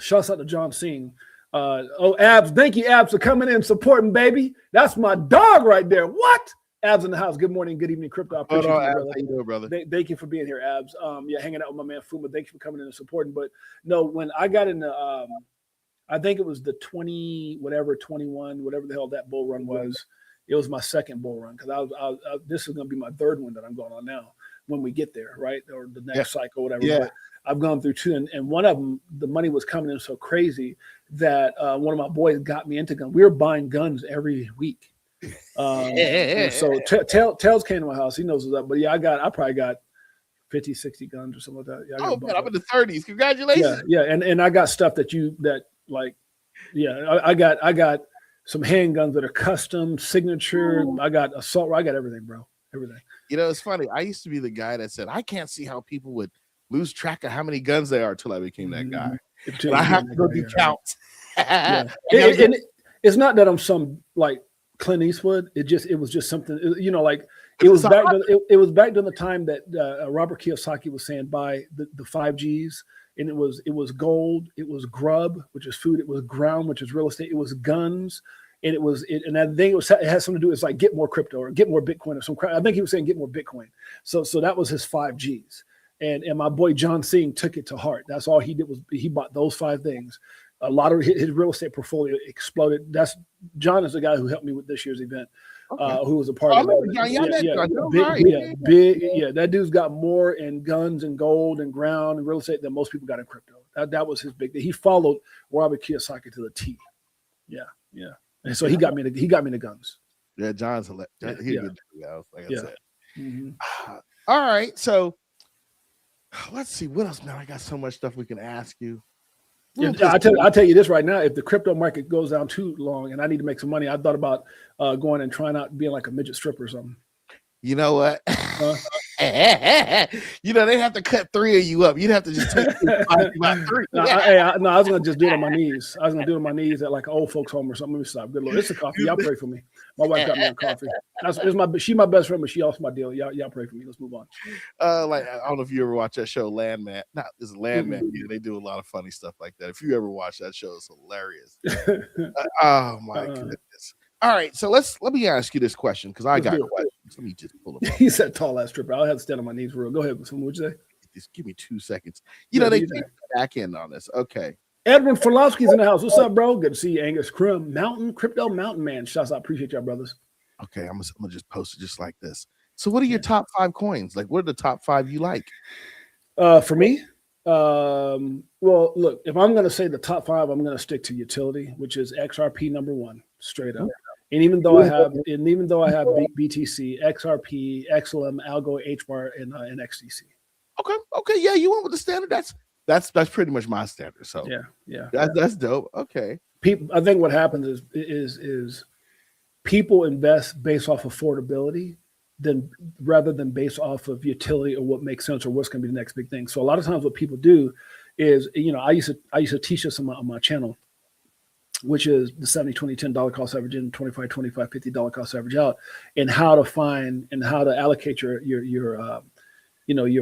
Shouts out to John Singh. Abs, thank you, Abs, for coming in and supporting, baby. That's my dog right there. What? Abs in the house. Good morning, good evening, crypto. I appreciate you, Abs. How you doing, brother? Thank you for being here, Abs. Hanging out with my man Fuma. Thank you for coming in and supporting. But no, when I got into, I think it was the 21, whatever the hell that bull run was. It was my second bull run because this is going to be my third one that I'm going on now when we get there, right? Or the next cycle, whatever. Yeah. But I've gone through two, and one of them, the money was coming in so crazy that one of my boys got me into guns. We were buying guns every week. So Tails came to my house. He knows what's up. But yeah, I probably got 50, 60 guns or something like that. Yeah, man, I'm in the 30s. Congratulations. Yeah. And I got stuff I got some handguns that are custom, signature. I got assault. I got everything, bro. Everything. You know, it's funny. I used to be the guy that said, I can't see how people would lose track of how many guns they are until I became that guy. And I have to go do counts. And it's not that I'm some like Clint Eastwood. It was just something, it was back during the time that Robert Kiyosaki was saying buy the 5Gs, and it was gold, it was grub, which is food, it was ground, which is real estate, it was guns, and and I think it has something to do with like get more crypto or get more Bitcoin or some crap. I think he was saying get more Bitcoin. So that was his 5Gs. And my boy John Singh took it to heart. That's all he did was he bought those 5 things. A lot of his real estate portfolio exploded. John is the guy who helped me with this year's event, who was a part of it. Big. That dude's got more in guns and gold and ground and real estate than most people got in crypto. That was his big thing. He followed Robert Kiyosaki to the T. Yeah. And so he got me the guns. Yeah, John's a good guy, like I said. Mm-hmm. All right, so. Let's see what else, man. I got so much stuff we can ask you. I'll tell you this right now. If the crypto market goes down too long and I need to make some money, I thought about going and trying out being like a midget stripper or something. You know what? You know, they'd have to cut 3 of you up. You'd have to just take about 3. No, I was gonna just do it on my knees. I was gonna do it on my knees at like an old folks home or something. Let me stop. Good Lord, it's a coffee. Y'all pray for me. My wife got me a coffee. She's my best friend, but she also my deal. Y'all pray for me. Let's move on. Like I don't know if you ever watch that show, Landman. It's Landman. Yeah, they do a lot of funny stuff like that. If you ever watch that show, it's hilarious. Oh my goodness. All right, so let me ask you this question because I got questions. Let me just pull them up. He said tall ass stripper. I'll have to stand on my knees for real. Go ahead. What'd you say? Just give me 2 seconds. You know, they take back in on this. Okay. Edwin Forlowski's in the house. What's up, bro? Good to see you, Angus Crum. Crypto Mountain Man. Shouts out. Appreciate y'all, brothers. Okay, I'm gonna just post it just like this. So what are your top 5 coins? Like, what are the top 5 you like? For me, well, look, if I'm gonna say the top 5, I'm gonna stick to utility, which is XRP number 1, straight up. And even though I have BTC, XRP, XLM, Algo, HBAR, and XDC. Okay, yeah, you went with the standard. That's pretty much my standard. So yeah, that's dope. Okay, people. I think what happens is people invest based off affordability, rather than based off of utility or what makes sense or what's going to be the next big thing. So a lot of times, what people do is, you know, I used to teach this on my channel, which is the 70, 20, $10 cost average in, 25, $25, $50 cost average out, and how to find and how to allocate your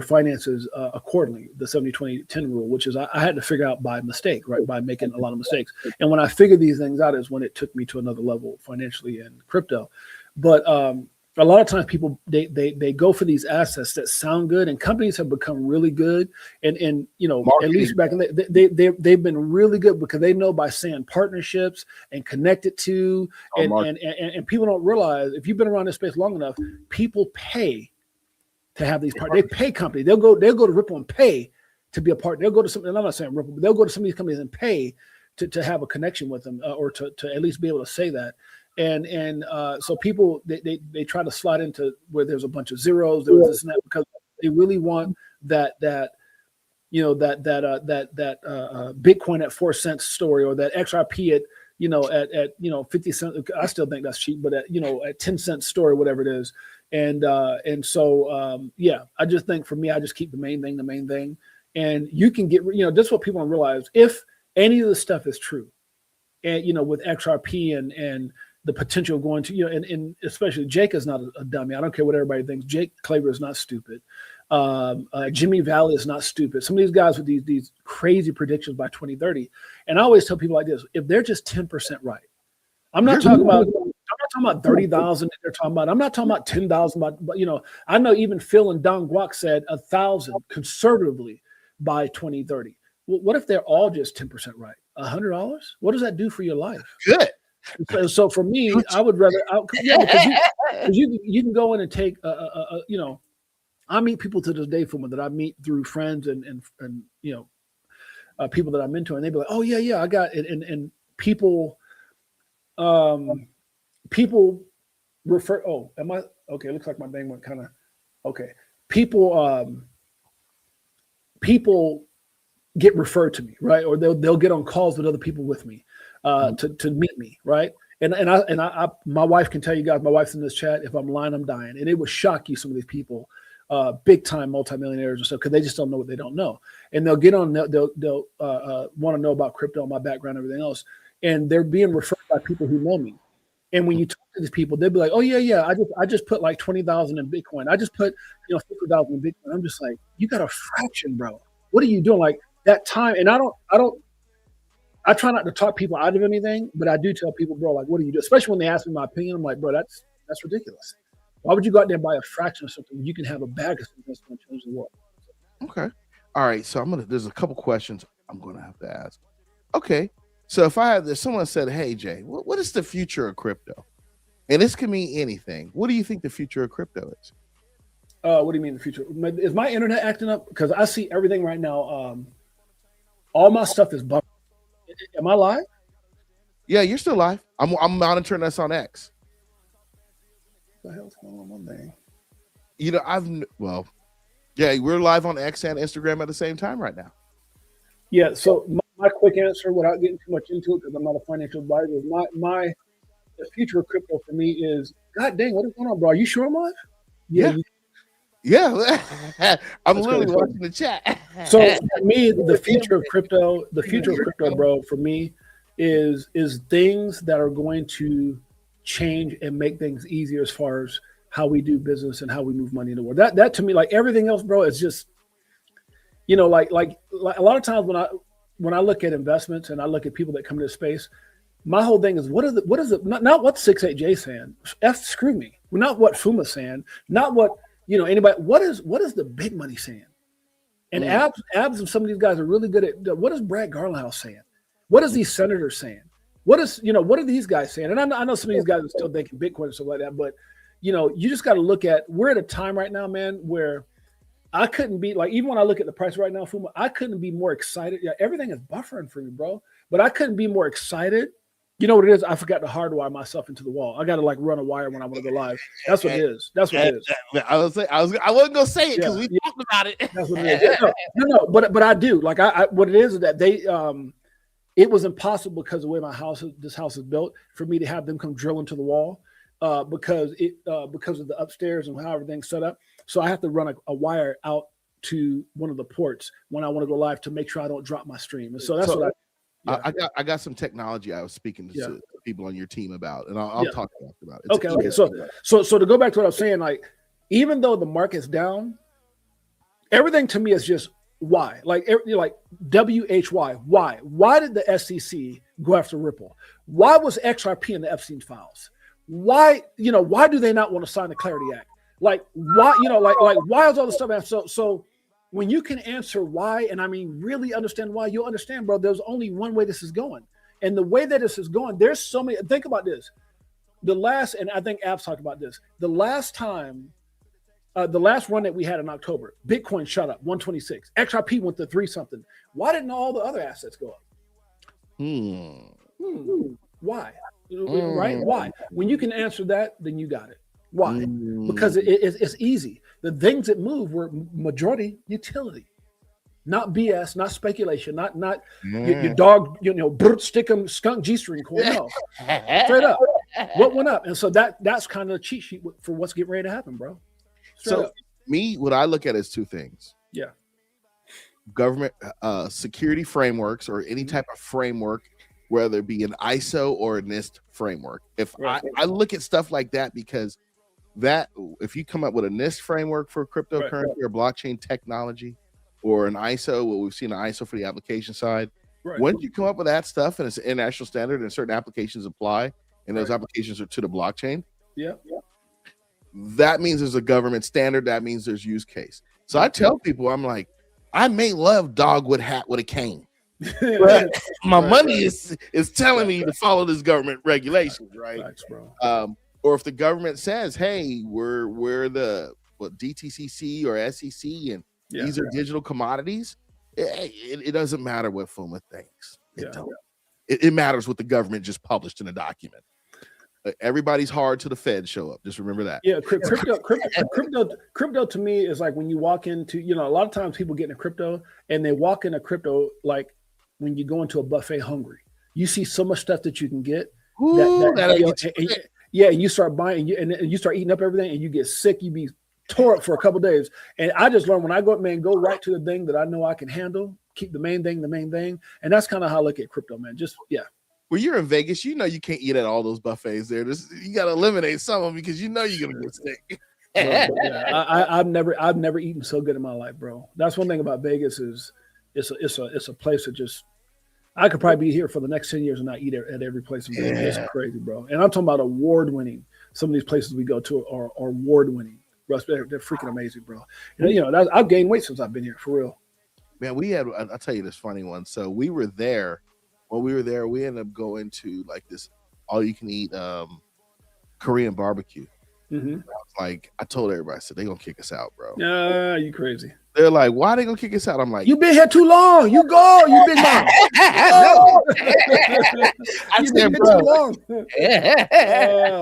finances accordingly. The 70, 20, 10 rule, which is I had to figure out by mistake, right? By making a lot of mistakes. And when I figured these things out is when it took me to another level financially in crypto. But a lot of times people, they go for these assets that sound good, and companies have become really good. And you know, marketing. At least back in they've been really good because they know by saying partnerships and connected to, and people don't realize, if you've been around this space long enough, people pay to have these partners. They pay companies. They'll go to Ripple and pay to be a partner. They'll go to some, and I'm not saying Ripple, but they'll go to some of these companies and pay to have a connection with them, or to at least be able to say that. And so people, they try to slide into where there's a bunch of zeros, there was this and that, because they really want that Bitcoin at 4 cents story, or that XRP at 50 cents. I still think that's cheap, but at 10 cents story, whatever it is. And so I just think for me, I just keep the main thing. And you can get, this is what people don't realize. If any of the stuff is true, and with XRP and the potential of going to, and especially Jake is not a dummy. I don't care what everybody thinks. Jake Claver is not stupid. Jimmy Valley is not stupid. Some of these guys with these crazy predictions by 2030. And I always tell people like this: if they're just 10% right, I'm not talking about 30,000 that they're talking about. I'm not talking about 10,000. But I know even Phil and Don Guac said 1,000 conservatively by 2030. Well, what if they're all just 10% right? $100? What does that do for your life? Good. So for me, I would rather, because you can go in and take, I meet people to this day, Fuma, that I meet through friends and people that I mentor, and they'd be like, oh yeah, I got it. And people refer, am I, okay, it looks like my name went kind of, okay. People get referred to me, right? Or they'll get on calls with other people with me to meet me, right? And I my wife can tell you guys, my wife's in this chat. If I'm lying, I'm dying. And it would shock you, some of these people, big time multimillionaires and stuff, because they just don't know what they don't know. And they'll get on, they'll want to know about crypto, my background, everything else, and they're being referred by people who know me. And when you talk to these people, they'll be like, "Oh yeah, I just put like 20,000 in Bitcoin. I just put 50,000 in Bitcoin." I'm just like, "You got a fraction, bro. What are you doing?" Like that time, and I try not to talk people out of anything, but I do tell people, bro, like, what do you do? Especially when they ask me my opinion, I'm like, bro, that's ridiculous. Why would you go out there and buy a fraction of something when you can have a bag of something that's going to change the world? Okay, all right. So there's a couple questions I'm gonna have to ask. Okay. So if someone said, "Hey Jay, what is the future of crypto?" And this can mean anything. What do you think the future of crypto is? What do you mean the future? Is my internet acting up? Because I see everything right now. All my stuff is bumping. Am I live? Yeah, you're still live. I'm monitoring us on X. What the hell's going on with that thing? We're live on X and Instagram at the same time right now. Yeah. So my quick answer, without getting too much into it, because I'm not a financial advisor, is the future of crypto for me is, God dang, what is going on, bro? Are you sure I'm live? Yeah. Yeah, I'm That's literally crazy. watching the chat. So for me, the future of crypto, bro, for me is things that are going to change and make things easier as far as how we do business and how we move money in the world. That to me, like everything else, bro, is just, you know, like a lot of times when I look at investments and I look at people that come into space, my whole thing is what is it not what 6.8Jay saying. Screw me. Not what Fuma's saying, not what, you know, anybody. What is the big money saying? And Abs and some of these guys are really good at what is Brad Garlinghouse saying? What is these senators saying? What are these guys saying? And I know some of these guys are still thinking Bitcoin and stuff like that, but you know, you just got to look at, we're at a time right now, man, where I couldn't be like, even when I look at the price right now, Fuma, I couldn't be more excited. Yeah, everything is buffering for me, bro. But I couldn't be more excited. You know what it is? I forgot to hardwire myself into the wall. I got to like run a wire when I want to go live. That's what it is. That's what it is. I wasn't gonna say it because we talked about it. That's what it is. No, but I do. Like I what it is that they it was impossible because of the way this house is built for me to have them come drill into the wall because of the upstairs and how everything's set up. So I have to run a wire out to one of the ports when I want to go live to make sure I don't drop my stream. And so that's what I got some technology I was speaking to people on your team about, and I'll talk about it. Okay. So to go back to what I was saying, like even though the market's down, everything to me is just why, like WHY. Why did the SEC go after Ripple? Why was XRP in the Epstein files? Why do they not want to sign the Clarity Act? Like why, why is all this stuff? So when you can answer why, and I mean really understand why, you'll understand, bro. There's only one way this is going, and the way that this is going, there's so many. Think about this. And I think Abs talked about this. The last time, the last run that we had in October, Bitcoin shot up 126. XRP went to 3-something. Why didn't all the other assets go up? Why? Right? Why? When you can answer that, then you got it. Why? Because it's easy. The things that move were majority utility, not BS, not speculation, not your dog, stick 'em skunk G-string coin. No, straight up. What went up? And so that's kind of the cheat sheet for what's getting ready to happen, bro. Straight up. What I look at is two things. Yeah. Government security frameworks or any type of framework, whether it be an ISO or a NIST framework. I look at stuff like that because if you come up with a NIST framework for cryptocurrency or blockchain technology, or an ISO, what we've seen an ISO for the application side, once you come up with that stuff and it's an international standard and certain applications apply, and those applications are to the blockchain, that means there's a government standard. That means there's use case. So I tell people, I'm like, I may love dogwood hat with a cane, but my money is telling me to follow this government regulations, right? Thanks, bro. Or if the government says, "Hey, we're the DTCC or SEC, and these are digital commodities," it doesn't matter what Fuma thinks. It matters what the government just published in a document. Everybody's hard till the Fed show up. Just remember that. Yeah, crypto to me is like when you walk into, a lot of times people get into crypto and they walk into crypto like when you go into a buffet hungry. You see so much stuff that you can get. And you start buying and you start eating up everything and you get sick. You be tore up for a couple of days. And I just learned when I go right to the thing that I know I can handle. Keep the main thing. And that's kind of how I look at crypto, man. When you're in Vegas, you can't eat at all those buffets there. You got to eliminate some of them because you're gonna get sick. I've never eaten so good in my life, bro. That's one thing about Vegas is it's a place that just I could probably be here for the next 10 years and not eat at every place in Vegas. It's crazy, bro. And I'm talking about award-winning. Some of these places we go to are award-winning. They're freaking amazing, bro. And, I've gained weight since I've been here, for real. Man, I'll tell you this funny one. So we were there. When we were there, we ended up going to like this all-you-can-eat Korean barbecue. I told everybody, I said, they're going to kick us out, bro. You crazy. They're like, why are they going to kick us out? I'm like, you been here too long. You go. You big man. I said, bro.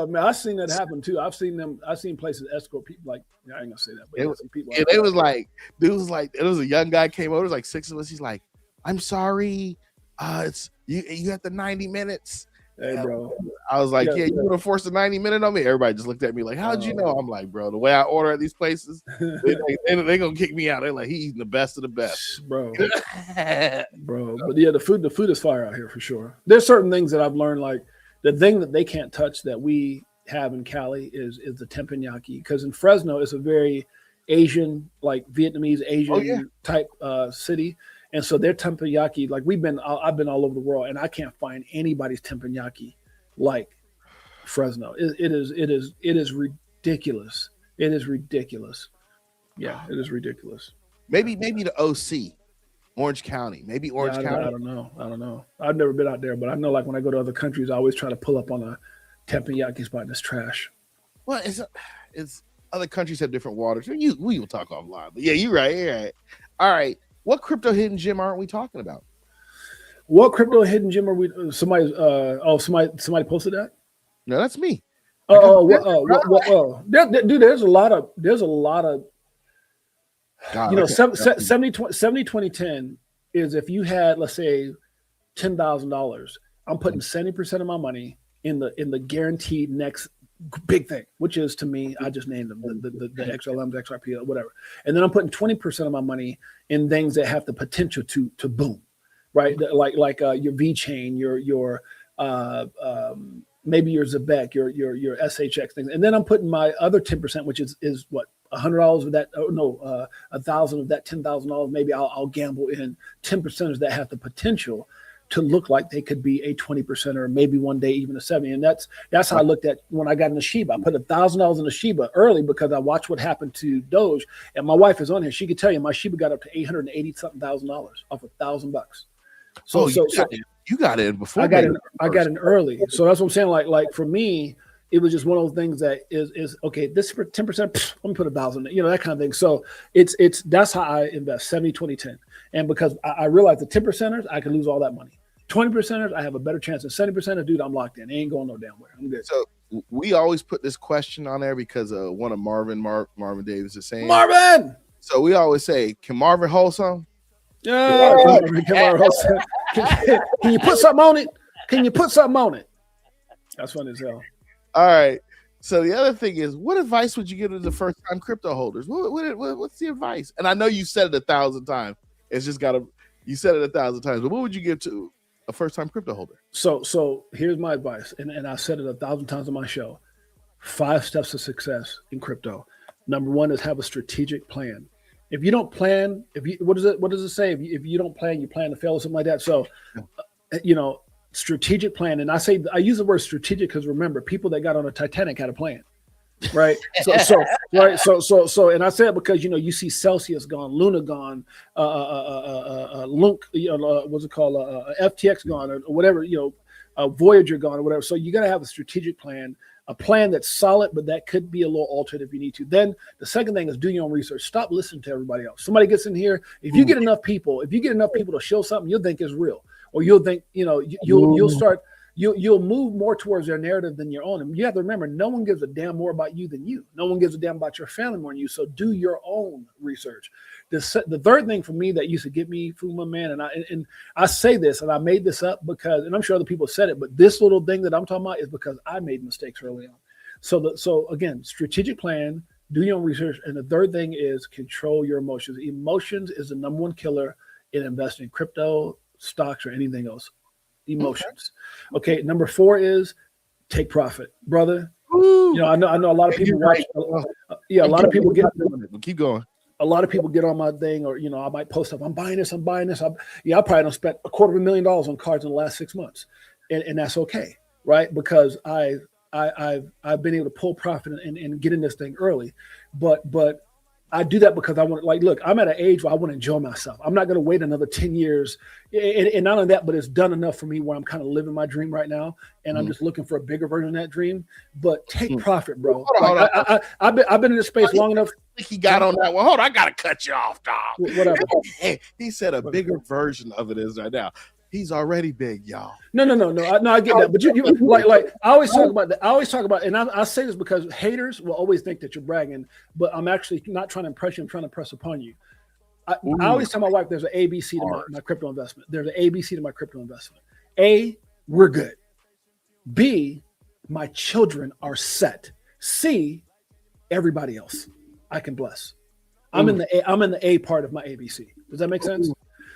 Man, I've seen that happen too. I've seen places escort people like, I ain't going to say that. But it was like, it was a young guy came over. It was like 6 of us. He's like, I'm sorry. It's you have the 90 minutes. Hey, bro. I was like, yeah, you want to force a 90-minute on me? Everybody just looked at me like, how'd you know? I'm like, bro, the way I order at these places, they're gonna kick me out. They're like, he's eating the best of the best, bro. Bro, but yeah, the food is fire out here for sure. There's certain things that I've learned, like the thing that they can't touch that we have in Cali is the teppanyaki, because in Fresno it's a very Asian, like Vietnamese Asian type city. And so their teppanyaki, like I've been all over the world, and I can't find anybody's teppanyaki like Fresno. It is ridiculous. It is ridiculous. Yeah, it is ridiculous. Maybe the OC, Orange County. Maybe Orange County. I don't know. I've never been out there, but I know, like, when I go to other countries, I always try to pull up on a teppanyaki spot and it's trash. Well, it's other countries have different waters. We will talk offline. But yeah, you're right. All right. What crypto hidden gem aren't we talking about? What crypto hidden gem are we? Somebody posted that. No, that's me. Dude, there's a lot of. God, 70 20 10 is if you had, let's say, $10,000, I'm putting 70% of my money in the guaranteed next big thing, which is, to me, I just named them the XLMs, XRP, whatever, and then I'm putting 20% of my money in things that have the potential to boom, right? Like your V chain, your maybe your Zebek, your SHX things, and then I'm putting my other 10%, which is what, $100 of that, $1,000 of that $10,000. Maybe I'll gamble in 10% that have the potential to look like they could be a 20% or maybe one day even a 70. And that's how I looked at when I got into Shiba. I put $1,000 in the Shiba early because I watched what happened to Doge. And my wife is on here. She could tell you my Shiba got up to $880-something off $1,000. So you got in before. I got in early. So that's what I'm saying. Like for me, it was just one of those things that is okay. This for 10%, let me put $1,000, that kind of thing. So that's how I invest, 70, 20, 10. And because I realized the 10%ers, I can lose all that money. 20%ers, I have a better chance than 70%. Dude, I'm locked in. It ain't going no damn way. I'm good. So we always put this question on there because one of Marvin Davis is saying. Marvin! So we always say, can Marvin hold some? Yeah. Can Marvin hold some? Can you put something on it? Can you put something on it? That's funny as hell. All right. So the other thing is, what advice would you give to the first-time crypto holders? What's the advice? And I know you said it 1,000 times. It's just you said it 1,000 times. But what would you give to a first-time crypto holder? So here's my advice, and I said it 1,000 times on my show. 5 steps to success in crypto. Number 1 is have a strategic plan. If you don't plan, what does it say? If you don't plan, you plan to fail or something like that. So, strategic plan. And I use the word strategic because, remember, people that got on a Titanic had a plan, right? So, and I say it because, you see Celsius gone, Luna gone, Lunk, what's it called? FTX gone, or whatever, Voyager gone or whatever. So you got to have a strategic plan, a plan that's solid, but that could be a little altered if you need to. Then the second thing is do your own research. Stop listening to everybody else. Somebody gets in here. If you get enough people to show something, you'll think it's real. Or you'll think, you'll move more towards their narrative than your own. And you have to remember, no one gives a damn more about you than you. No one gives a damn about your family more than you. So do your own research. The third thing for me that used to get me, Fuma, man, and I say this, and I made this up because, and I'm sure other people said it, but this little thing that I'm talking about is because I made mistakes early on. So again, strategic plan, do your own research. And the third thing is control your emotions. Emotions is the number 1 killer in investing in crypto, stocks, or anything else. Emotions. Okay. Number 4 is take profit, brother. I know a lot of people watch. A lot of people keep going. A lot of people get on my thing, or I might post up, I'm buying this. I probably don't spend $250,000 on cards in the last 6 months, and that's okay, right? Because I've been able to pull profit and get in this thing early, but I do that because I want to, look, I'm at an age where I want to enjoy myself. I'm not going to wait another 10 years. And not only that, but it's done enough for me where I'm kind of living my dream right now. And I'm just looking for a bigger version of that dream. But take profit, bro. Hold on. I've been in this space long enough. He got on that one. Hold on. I got to cut you off, dog. Whatever. He said a bigger version of it is right now. He's already big, y'all. No. I get that, but you like I always talk about that. And I say this because haters will always think that you're bragging, but I'm actually not trying to impress you. I'm trying to impress upon you. I always tell my wife there's an ABC to my crypto investment. There's an ABC to my crypto investment. A, we're good. B, my children are set. C, everybody else I can bless. I'm in the A part of my ABC. Does that make sense?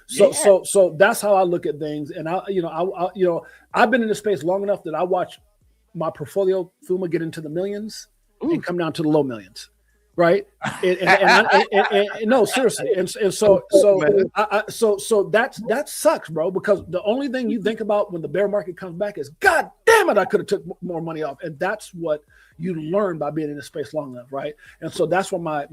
So that's how I look at things. And I've been in this space long enough that I watch my portfolio Fuma get into the millions and come down to the low millions. Right. No, seriously. And so that sucks, bro, because the only thing you think about when the bear market comes back is, God damn it, I could have took more money off. And that's what you learn by being in this space long enough. Right. And so that's where my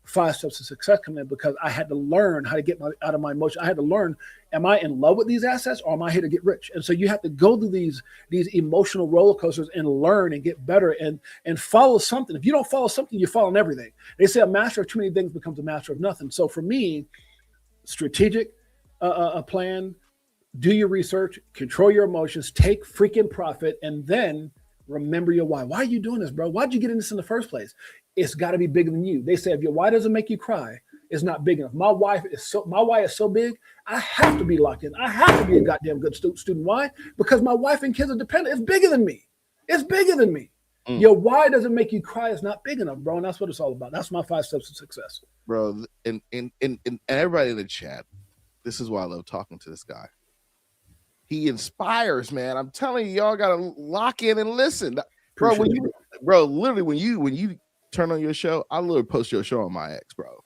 5 steps to success come in, because I had to learn how to get out of my emotion. I had to learn, am I in love with these assets or am I here to get rich? And so you have to go through these emotional roller coasters and learn and get better and follow something. If you don't follow something, you follow everything. They say a master of too many things becomes a master of nothing. So for me, strategic a plan, do your research, control your emotions, take freaking profit, and then remember your why. Why are you doing this, bro? Why'd you get in this in the first place? It's got to be bigger than you. They say if your why doesn't make you cry, it's not big enough. My why is so big, I have to be locked in. I have to be a goddamn good student. Why? Because my wife and kids are dependent. It's bigger than me. It's bigger than me. Your why doesn't make you cry is not big enough, bro. And that's what it's all about. That's my 5 steps to success. Bro, and everybody in the chat, this is why I love talking to this guy. He inspires, man. I'm telling you, y'all gotta lock in and listen. Bro, literally when you turn on your show, I literally post your show on my ex, bro.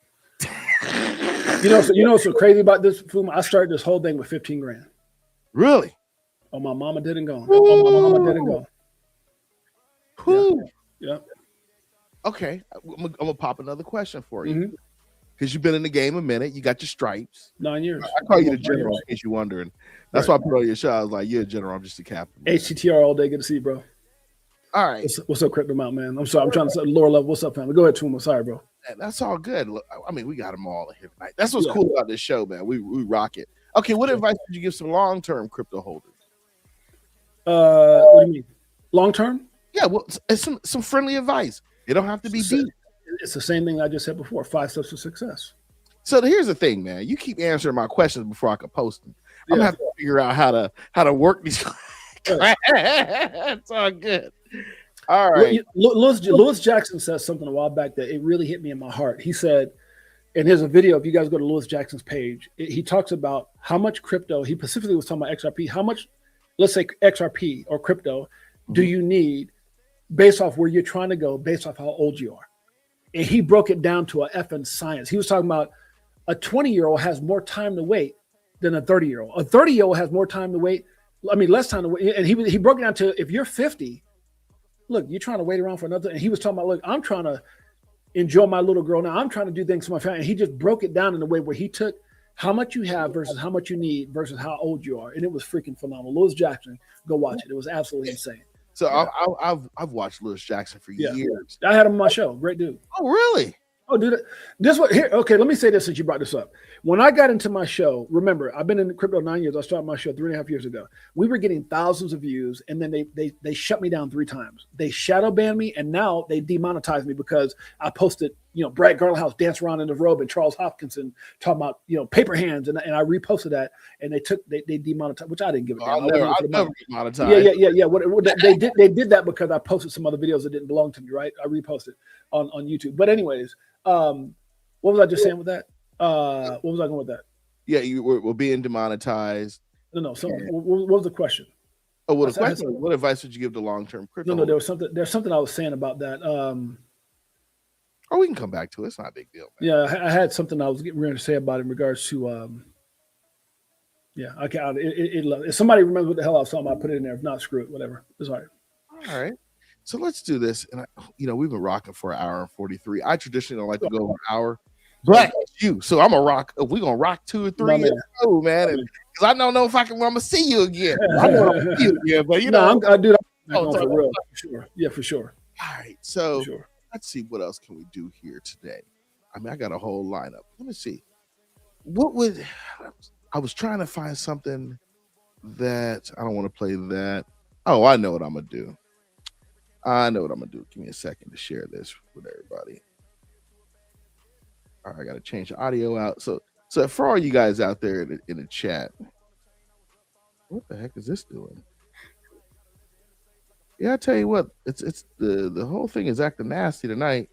You know what's so crazy about this, Fuma? I started this whole thing with 15 grand. Really? Oh, my mama didn't go. Oh, my mama didn't go. Yeah. Okay, I'm gonna pop another question for you, because you've been in the game a minute. You got your stripes. 9 years. I call you the general, in case you're wondering. That's why I put on your show. I was like, you're a general. I'm just a captain. HTTR all day. Good to see you, bro. All right. What's up, Crypto Mount, man? I'm sorry. I'm trying to say lower level. What's up, family? Go ahead, Tuma. Sorry, bro. That's all good. Look, I mean, we got them all here tonight. That's what's cool about this show, man. We rock it. Okay, what advice would you give some long-term crypto holders? What do you mean? Long-term? Yeah, well, it's some friendly advice. It don't have to be deep. It's the same thing I just said before. 5 steps to success. So here's the thing, man. You keep answering my questions before I can post them. I'm gonna have to figure out how to work these. It's all good. All right. Lewis Jackson says something a while back that it really hit me in my heart. He said, and here's a video. If you guys go to Lewis Jackson's page, he talks about how much crypto. He specifically was talking about XRP. How much, let's say XRP or crypto, do you need based off where you're trying to go, based off how old you are? And he broke it down to a effing science. He was talking about a 20-year-old has more time to wait than a 30-year-old. A 30-year-old has more time to wait. I mean, less time to wait. And he broke it down to, if you're 50, look, you're trying to wait around for another. And he was talking about, look, I'm trying to enjoy my little girl now. I'm trying to do things for my family. And he just broke it down in a way where he took how much you have versus how much you need versus how old you are. And it was freaking phenomenal. Lewis Jackson, go watch it. It was absolutely insane. So I've watched Lewis Jackson for years. I had him on my show. Great dude. Oh, really? Oh, dude, this one here. Okay, let me say this since you brought this up. When I got into my show, remember, I've been in crypto 9 years. I started my show 3.5 years ago. We were getting thousands of views, and then they shut me down 3 times. They shadow banned me, and now they demonetized me because I posted, Brad Garlinghouse dance around in the robe and Charles Hopkinson talking about, paper hands, and I reposted that, and they demonetized, which I didn't give a damn. I never demonetized. Yeah. They did that because I posted some other videos that didn't belong to me, right? I reposted on YouTube. But anyways, what was I just saying with that? What was I going with that? Yeah, you were being demonetized. No. So what was the question? Oh, what question? What advice would you give to long-term crypto? No. There's something I was saying about that. Or we can come back to it. It's not a big deal, man. Yeah, I had something I was getting ready to say about it in regards to. I can't. If somebody remembers what the hell I was talking about, put it in there. If not, screw it. Whatever. It's all right. All right. So let's do this. And we've been rocking for an hour and 43. I traditionally don't like to go over an hour, but you. So I'm gonna rock. We're gonna rock 2 or 3 in a row, man. Because I don't know if I'm gonna see you again. I know I'm gonna see you again, but I do. For real, for sure. Yeah, for sure. All right. So let's see what else can we do here today. I mean, I got a whole lineup. Let me see. I was trying to find something that I don't want to play that. Oh, I know what I'm gonna do. Give me a second to share this with everybody. All right, I got to change the audio out. So for all you guys out there in the chat, what the heck is this doing? Yeah, I tell you what, it's the whole thing is acting nasty tonight.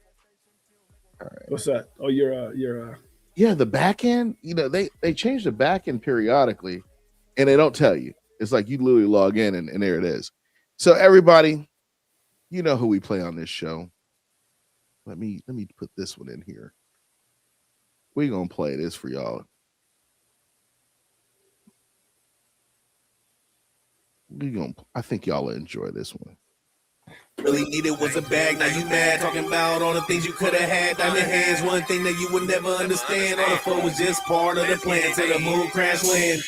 All right. What's that? Oh, you're Yeah, the back end, they change the back end periodically and they don't tell you. It's like you literally log in and there it is. So everybody, you know who we play on this show. Let me put this one in here. We're gonna play this for y'all. I think y'all will enjoy this one. Really needed was a bag, now you mad. Talking about all the things you could have had down your hands. One thing that you would never understand. All the fun was just part of the plan. Till the moon crash land.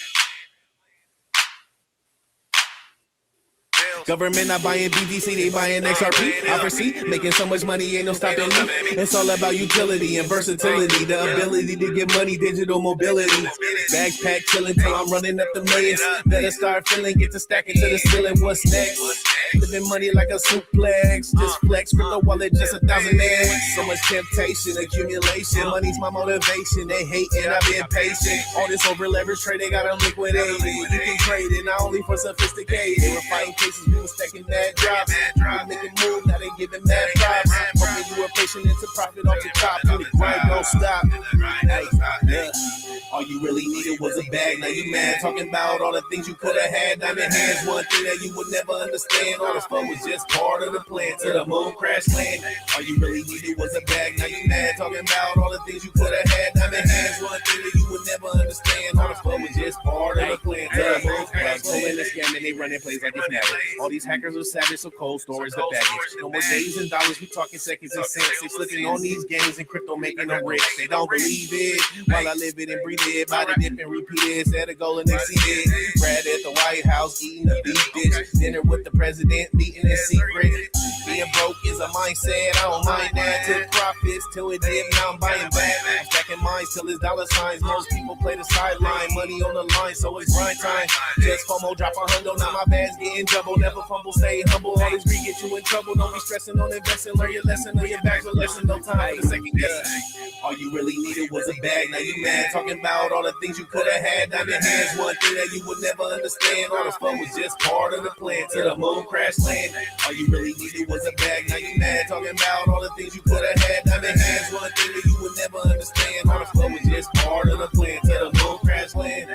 Government not buying BTC, they buying XRP. I foresee making so much money, ain't no stopping me. It's all about utility and versatility, the ability to get money, digital mobility. Backpack chilling till I'm running up the millions. Better start feeling, get to stacking to the ceiling. What's next? Living money like a suplex. Just flex with the wallet, just 1,000 X. So much temptation, accumulation. Money's my motivation. They hating, I've been patient. All this over leverage trade, they got them liquidated. You can trade it, not only for sophisticated. We're fighting cases. We was stacking mad drops. We making moves, now they giving mad props. Hoping you were patient into profit off the top. Till the grind don't stop. Hey, yeah. All you really needed was a bag. Now you mad, talking about all the things you could have had down your hands. One thing that you would never understand. All the fun was just part of the plan. Till the moon crash land. All you really needed was a bag. Now you mad, talking about all the things you could have had down your hands. One thing that you would never understand. All the fun was just part of the plan. Till the moon crash land. Let's scam and they running plays like it's never. All these hackers are savage, so cold storage the baggage. No more days and dollars, we talking seconds and cents. They slipping on these games and crypto making them rich. They don't believe it, while I live it and breathe it. Body dip and repeat it, set a goal and exceed it. Brad at the White House, eating a beef dish. Dinner with the president, meeting in secret. Being broke is a mindset, I don't mind that. Took profits till it did, now I'm buying back. I'm stacking mines till it's dollar signs. Most people play the sideline, money on the line, so it's grind time. Just FOMO, drop a hundo, now my bad's getting double. Never fumble, stay humble. All this greed get you in trouble. Don't be stressing on investing. Learn your lesson. Learn your back with lesson. No time for the second guessing. All you really needed was a bag. Now you mad. Talking about all the things you could have had down your hands. One thing that you would never understand. All the fun was just part of the plan. Till the moon crash land. All you really needed was a bag. Now you mad. Talking about all the things you could have had down your hands. One thing that you would never understand. All the fun was just part of the plan. Till the moon crash land.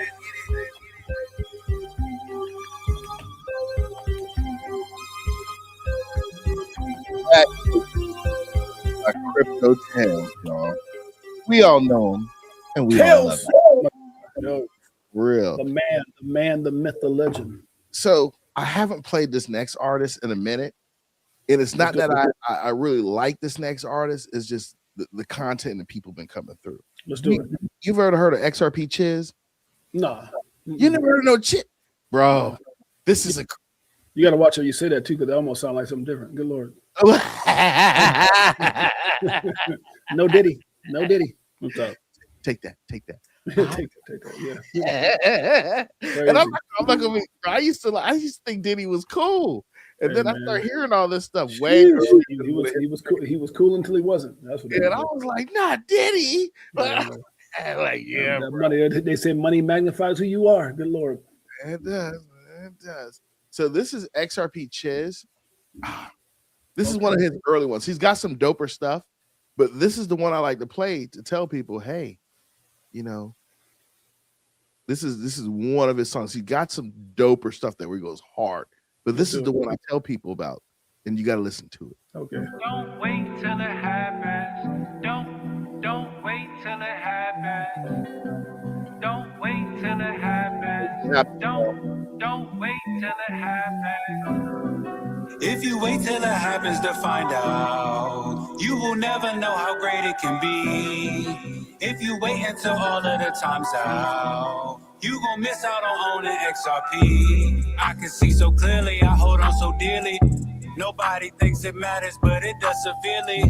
A crypto tales, y'all. We all know him, and we all love him. Real. The man, the myth, the legend. So I haven't played this next artist in a minute, and it's not that I really like this next artist. It's just the content that people been coming through. Let's do it. You've heard of XRP Chiz? Nah. You never heard of no Chiz, bro. This is a. You got to watch how you say that too, because they almost sound like something different. Good Lord. No Diddy. What's up? Take that. take that. Yeah. And I'm not gonna be. I used to think Diddy was cool, and then I started hearing all this stuff. He was cool. He was cool until he wasn't. That's what. And I was like, not Diddy. That money. They say money magnifies who you are. Good Lord. It does. So this is XRP Chiz. This is one of his early ones. He's got some doper stuff, but this is the one I like to play to tell people, hey, this is one of his songs. He got some doper stuff that where he goes hard, but this is the one I tell people about, and you got to listen to it. Okay. Don't wait till it happens. Don't wait till it happens. Don't wait till it happens. Don't wait till it happens. If you wait till it happens to find out, you will never know how great it can be. If you wait until all of the time's out, you gon' miss out on owning XRP. I can see so clearly, I hold on so dearly. Nobody thinks it matters, but it does severely.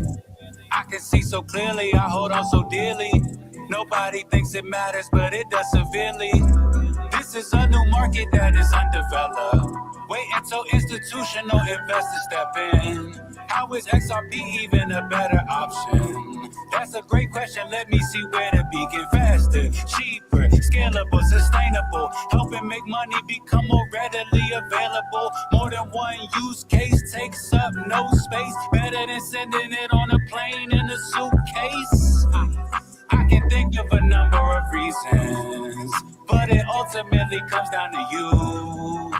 I can see so clearly, I hold on so dearly. Nobody thinks it matters, but it does severely. This is a new market that is undeveloped. Wait until so institutional investors step in. How is XRP even a better option? That's a great question. Let me see where to begin. Faster, cheaper, scalable, sustainable, helping make money become more readily available. More than one use case takes up no space. Better than sending it on a plane in a suitcase. I can think of a number of reasons, but it ultimately comes down to you.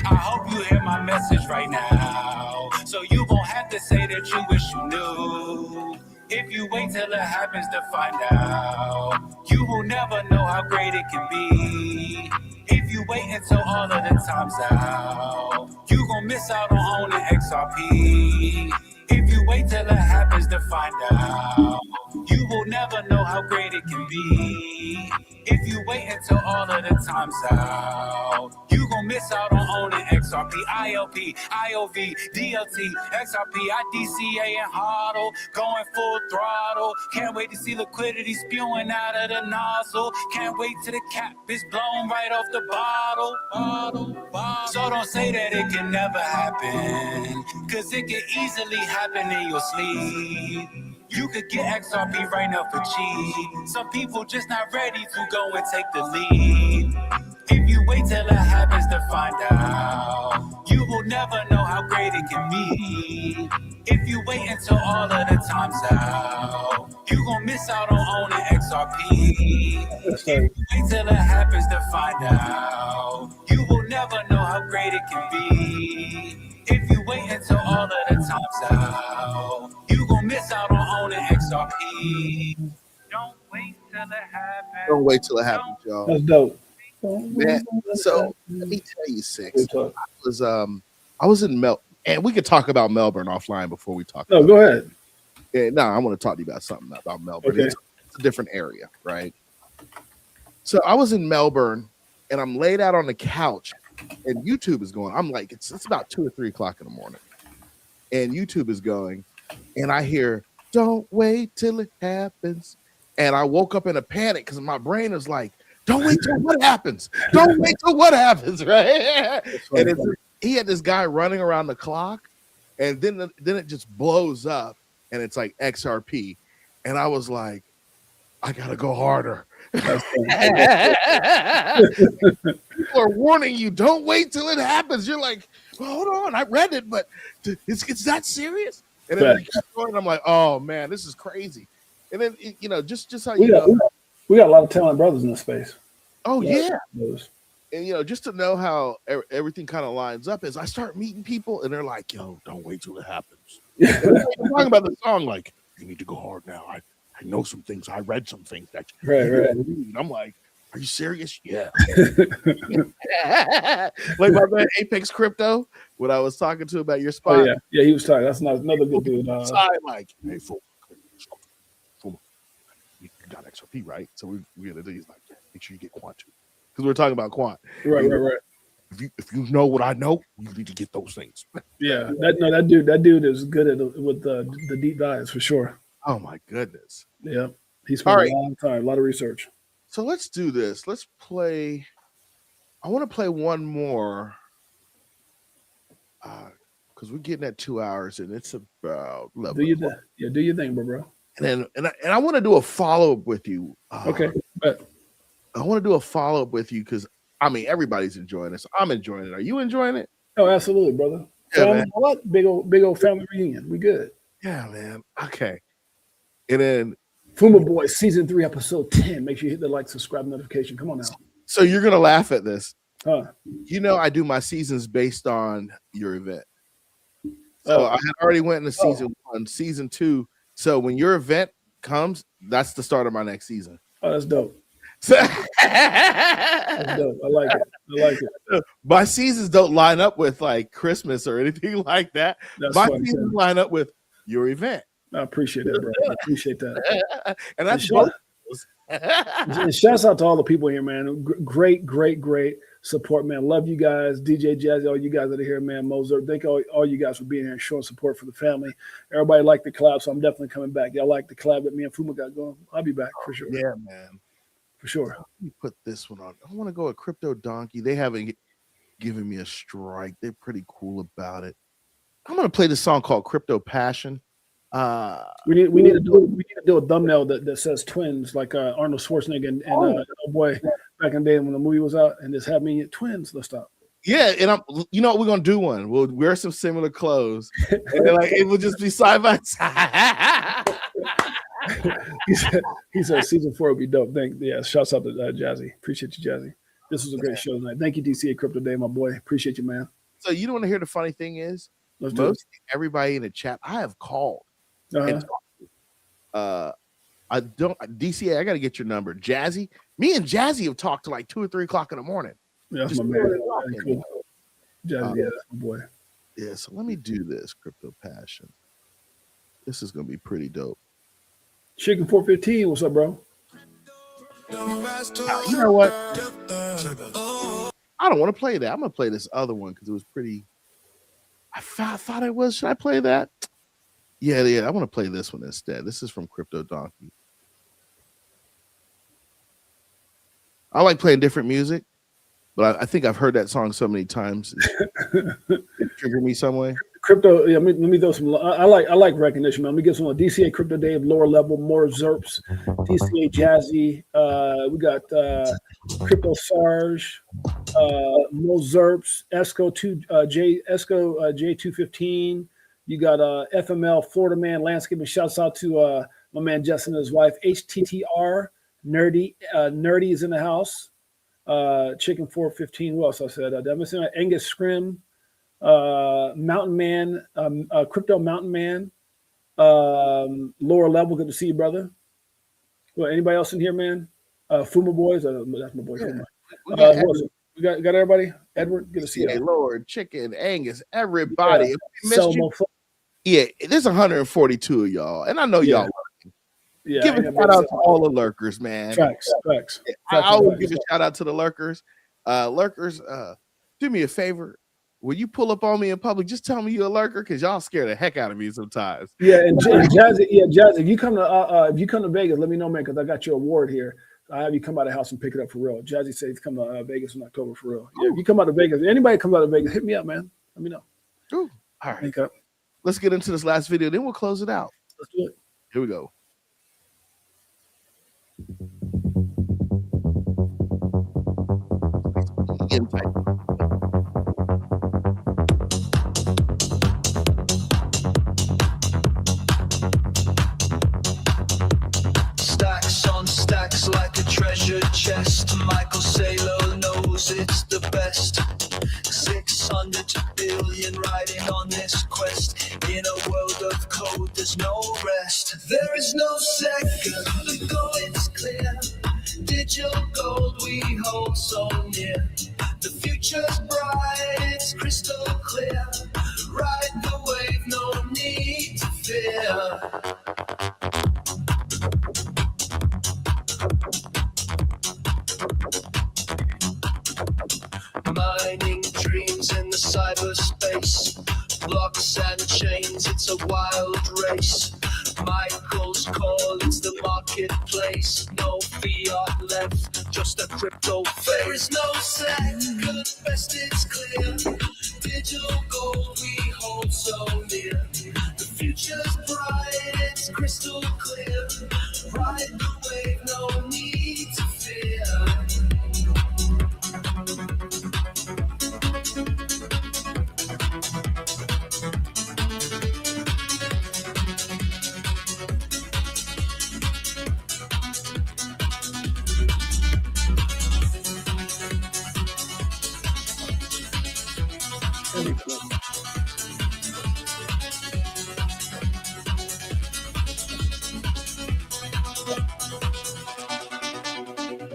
I hope you hear my message right now, so you won't have to say that you wish you knew. If you wait till it happens to find out, you will never know how great it can be. If you wait until all of the time's out, you gon' miss out on owning XRP. If you wait till it happens to find out, you will never know how great it can be. If you wait until all of the time's out, you gon' miss out on owning XRP, ILP, IOV, DLT, XRP, IDCA, and HODL. Going full throttle. Can't wait to see liquidity spewing out of the nozzle. Can't wait till the cap is blown right off the bottle. So don't say that it can never happen, cause it can easily happen in your sleep. You could get XRP right now for cheap. Some people just not ready to go and take the lead. If you wait till it happens to find out, you will never know how great it can be. If you wait until all of the time's out, you gon' miss out on owning XRP. If you wait till it happens to find out, you will never know how great it can be. If you wait until all of the time's out, you gon' miss out on owning XRP. Don't wait till it happens. Don't wait till it happens, y'all. That's dope. Man, so let me tell you, Six. I was in Melbourne, and we could talk about Melbourne offline before we talk. No, go ahead. Yeah, no, I want to talk to you about something about Melbourne. Okay. It's a different area, right? So I was in Melbourne, and I'm laid out on the couch, and YouTube is going. I'm like, it's about 2 or 3 o'clock in the morning, and YouTube is going, and I hear, "Don't wait till it happens," and I woke up in a panic because my brain is like, "Don't wait till what happens. Don't wait till what happens," right? And he had this guy running around the clock, and then it just blows up, and it's like XRP, and I was like, I gotta go harder. People are warning you, don't wait till it happens. You're like, well, hold on, I read it, but it's that serious? And then I'm like, oh man, this is crazy. And then just how we got a lot of talented brothers in this space. Oh yeah. And just to know how everything kind of lines up is I start meeting people and they're like, yo, don't wait till it happens. I'm talking about the song, like, you need to go hard now. I know some things. I read some things that right. I'm like, are you serious? Yeah. Like my man Apex Crypto, when I was talking to about your spot. Oh, yeah, he was talking. That's another good dude. Like, hey, Fuma, you got XRP, right? So we're gonna do. He's like, make sure you get quant too, because we're talking about quant. Right. If you know what I know, you need to get those things. Yeah, that dude is good at with the deep dives for sure. Oh my goodness. Yeah, he spent a long time, a lot of research. So let's do this. Let's play. I want to play one more because we're getting at 2 hours and it's about 11. Do your thing, bro. And I want to do a follow up with you. Okay, but I want to do a follow up with you because I mean everybody's enjoying this. I'm enjoying it. Are you enjoying it? Oh, absolutely, brother. Yeah, what big old family reunion. We good. Yeah, man. Okay. And then Fuma BOYZ season 3 episode 10. Make sure you hit the like, subscribe, notification. Come on now. So you're gonna laugh at this. Huh? I do my seasons based on your event. So I had already went into season 1, season 2. So when your event comes, that's the start of my next season. Oh, that's dope. That's dope. I like it. My seasons don't line up with like Christmas or anything like that. My seasons line up with your event. I appreciate that, bro. I appreciate that. And that's both. And shouts out to all the people here, man. Great support, man. Love you guys. DJ Jazzy, all you guys that are here, man. Mozart, thank all you guys for being here and showing support for the family. Everybody liked the collab, so I'm definitely coming back. Y'all like the collab that me and Fuma got going. I'll be back for sure. Yeah, man. For sure. Let me put this one on. I want to go with Crypto Donkey. They haven't giving me a strike. They're pretty cool about it. I'm gonna play this song called Crypto Passion. We need to do a thumbnail that says twins, like Arnold Schwarzenegger and oh boy, back in the day when the movie was out, and just have me twins. Let's stop. Yeah, and you know what, we're gonna do one. We'll wear some similar clothes, and then like it will just be side by side. he said season 4 would be dope. Shouts out to Jazzy. Appreciate you, Jazzy. This was a great show tonight. Thank you, DCA Crypto Day, my boy. Appreciate you, man. So you don't want to hear the funny thing is, everybody in the chat I have called. And, I don't DCA. I got to get your number, Jazzy. Me and Jazzy have talked to like 2 or 3 o'clock in the morning. Yeah, that's my man. Cool. Jazzy, that's my boy. Yeah, so let me do this. Crypto Passion. This is gonna be pretty dope. Chicken 415, what's up, bro? You know what? I don't want to play that. I'm gonna play this other one because it was pretty. I thought it was. Should I play that? Yeah. I want to play this one instead. This is from Crypto Donkey. I like playing different music, but I think I've heard that song so many times. It triggered me some way. Crypto, yeah, let me throw some. I like recognition, man. Let me give some DCA Crypto Dave, lower level, more Zerps, DCA Jazzy. We got Crypto Sarge, Mo Zerps, Esco J215. You got FML Florida Man Landscaping. Shouts out to my man Justin and his wife. HTTR Nerdy is in the house. Chicken 415. Who else I said? Did I miss anyone? Angus Scrim. Mountain Man, Crypto Mountain Man, lower level. Good to see you, brother. Well, anybody else in here, man? Fuma Boys. That's my boy. Yeah. Fuma. We got everybody. Edward, good to see you. Lord, Chicken, Angus, everybody. Yeah, there's 142 of y'all, and I know y'all. Yeah, give a shout out to all the lurkers, man. Facts. I always give a shout out to the lurkers. Lurkers, do me a favor. When you pull up on me in public, just tell me you're a lurker because y'all scare the heck out of me sometimes. Yeah, and Jazzy, if you come to Vegas, let me know, man, because I got your award here. I have you come out of the house and pick it up for real. Jazzy says come to Vegas in October for real. Yeah, if you come out of Vegas, anybody comes out of Vegas, hit me up, man. Let me know. Ooh. All right. Let's get into this last video, then we'll close it out. Let's do it. Here we go. Stacks on stacks like a treasure chest. Michael Saylor knows it's the best. 600 billion riding on this quest. In a world of code, there's no rest. There is no second, the going's clear. Digital gold we hold so near. The future's bright, it's crystal clear. Ride the wave, no need to fear. Mining dreams in the cyberspace. Blocks and chains, it's a wild race. Michael's call, it's the marketplace. No fiat left, just a crypto face. There is no second, best it's clear. Digital gold we hold so near. The future's bright, it's crystal clear. Ride the wave, no need to fear.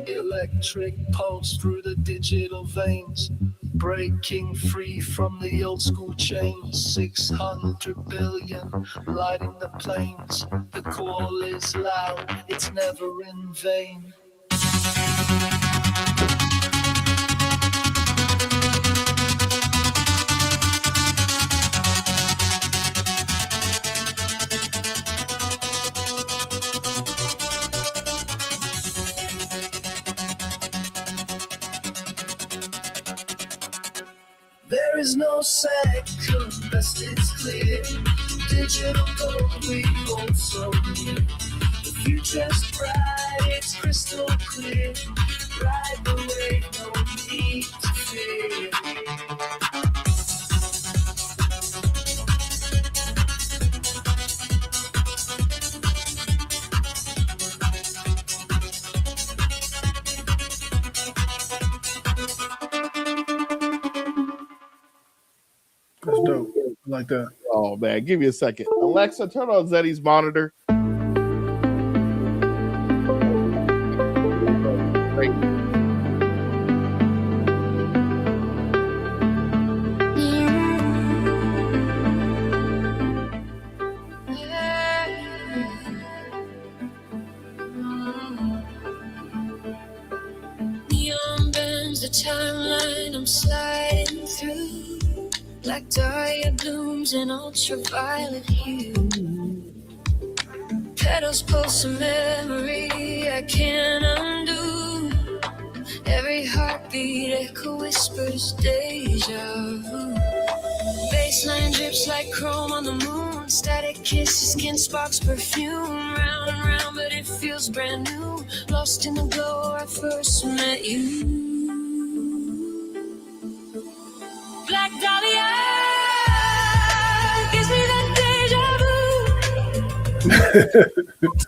Electric pulse through the digital veins, breaking free from the old school chains. 600 billion lighting the plains. The call is loud, it's never in vain. is no second best, it's clear. Digital gold we hold so near. The future's bright, it's crystal clear. Ride the wave, no need to fear. That's dope. I like that. Oh man, give me a second. Alexa, turn on Zeddie's monitor. Neon bends the timeline I'm sliding through. Black dahlia blooms in ultraviolet hue. Petals pulse a memory I can't undo. Every heartbeat echo whispers deja vu. Baseline drips like chrome on the moon. Static kisses, skin sparks perfume. Round and round, but it feels brand new. Lost in the glow I first met you. Black dahlia gives me that deja vu.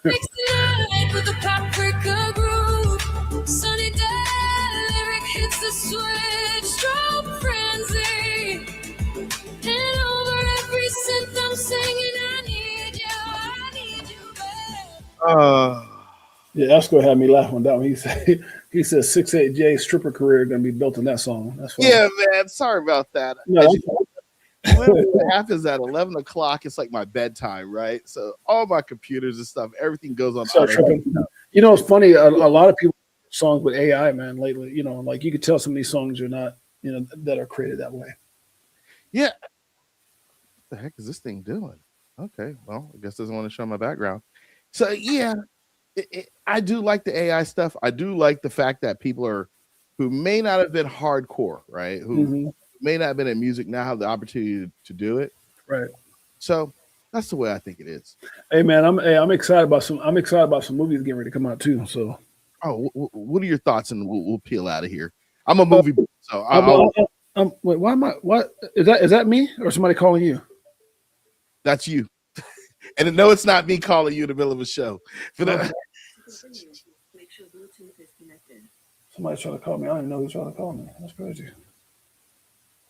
Mix the night with a paprika groove. Sunny day, lyric hits the switch. Strobe frenzy. And over every synth I'm singing, I need you, babe. Yeah, Esco had me laughing on that one. He said 6-8Jay stripper career gonna be built on that song. That's funny. Yeah, man. Sorry about that. No, What happens at 11 o'clock? It's like my bedtime, right? So all my computers and stuff, everything goes on. start tripping. You know, it's funny. A lot of people songs with AI, man. Lately, you know, like you could tell some of these songs are not, you know, that are created that way. Yeah. What the heck is this thing doing? Okay, well, I guess it doesn't want to show my background. So yeah, I do like the AI stuff. I do like the fact that people who may not have been hardcore, right? Who may not have been in music now have the opportunity to do it. Right. So that's the way I think it is. Hey man, I'm excited about some movies getting ready to come out too. So what are your thoughts? And we'll peel out of here. I'm a movie, so wait, why am I? What is that me or somebody calling you? That's you. And no, it's not me calling you in the middle of a show. Make sure Bluetooth is connected. Somebody's trying to call me. I don't even know who's trying to call me. That's crazy.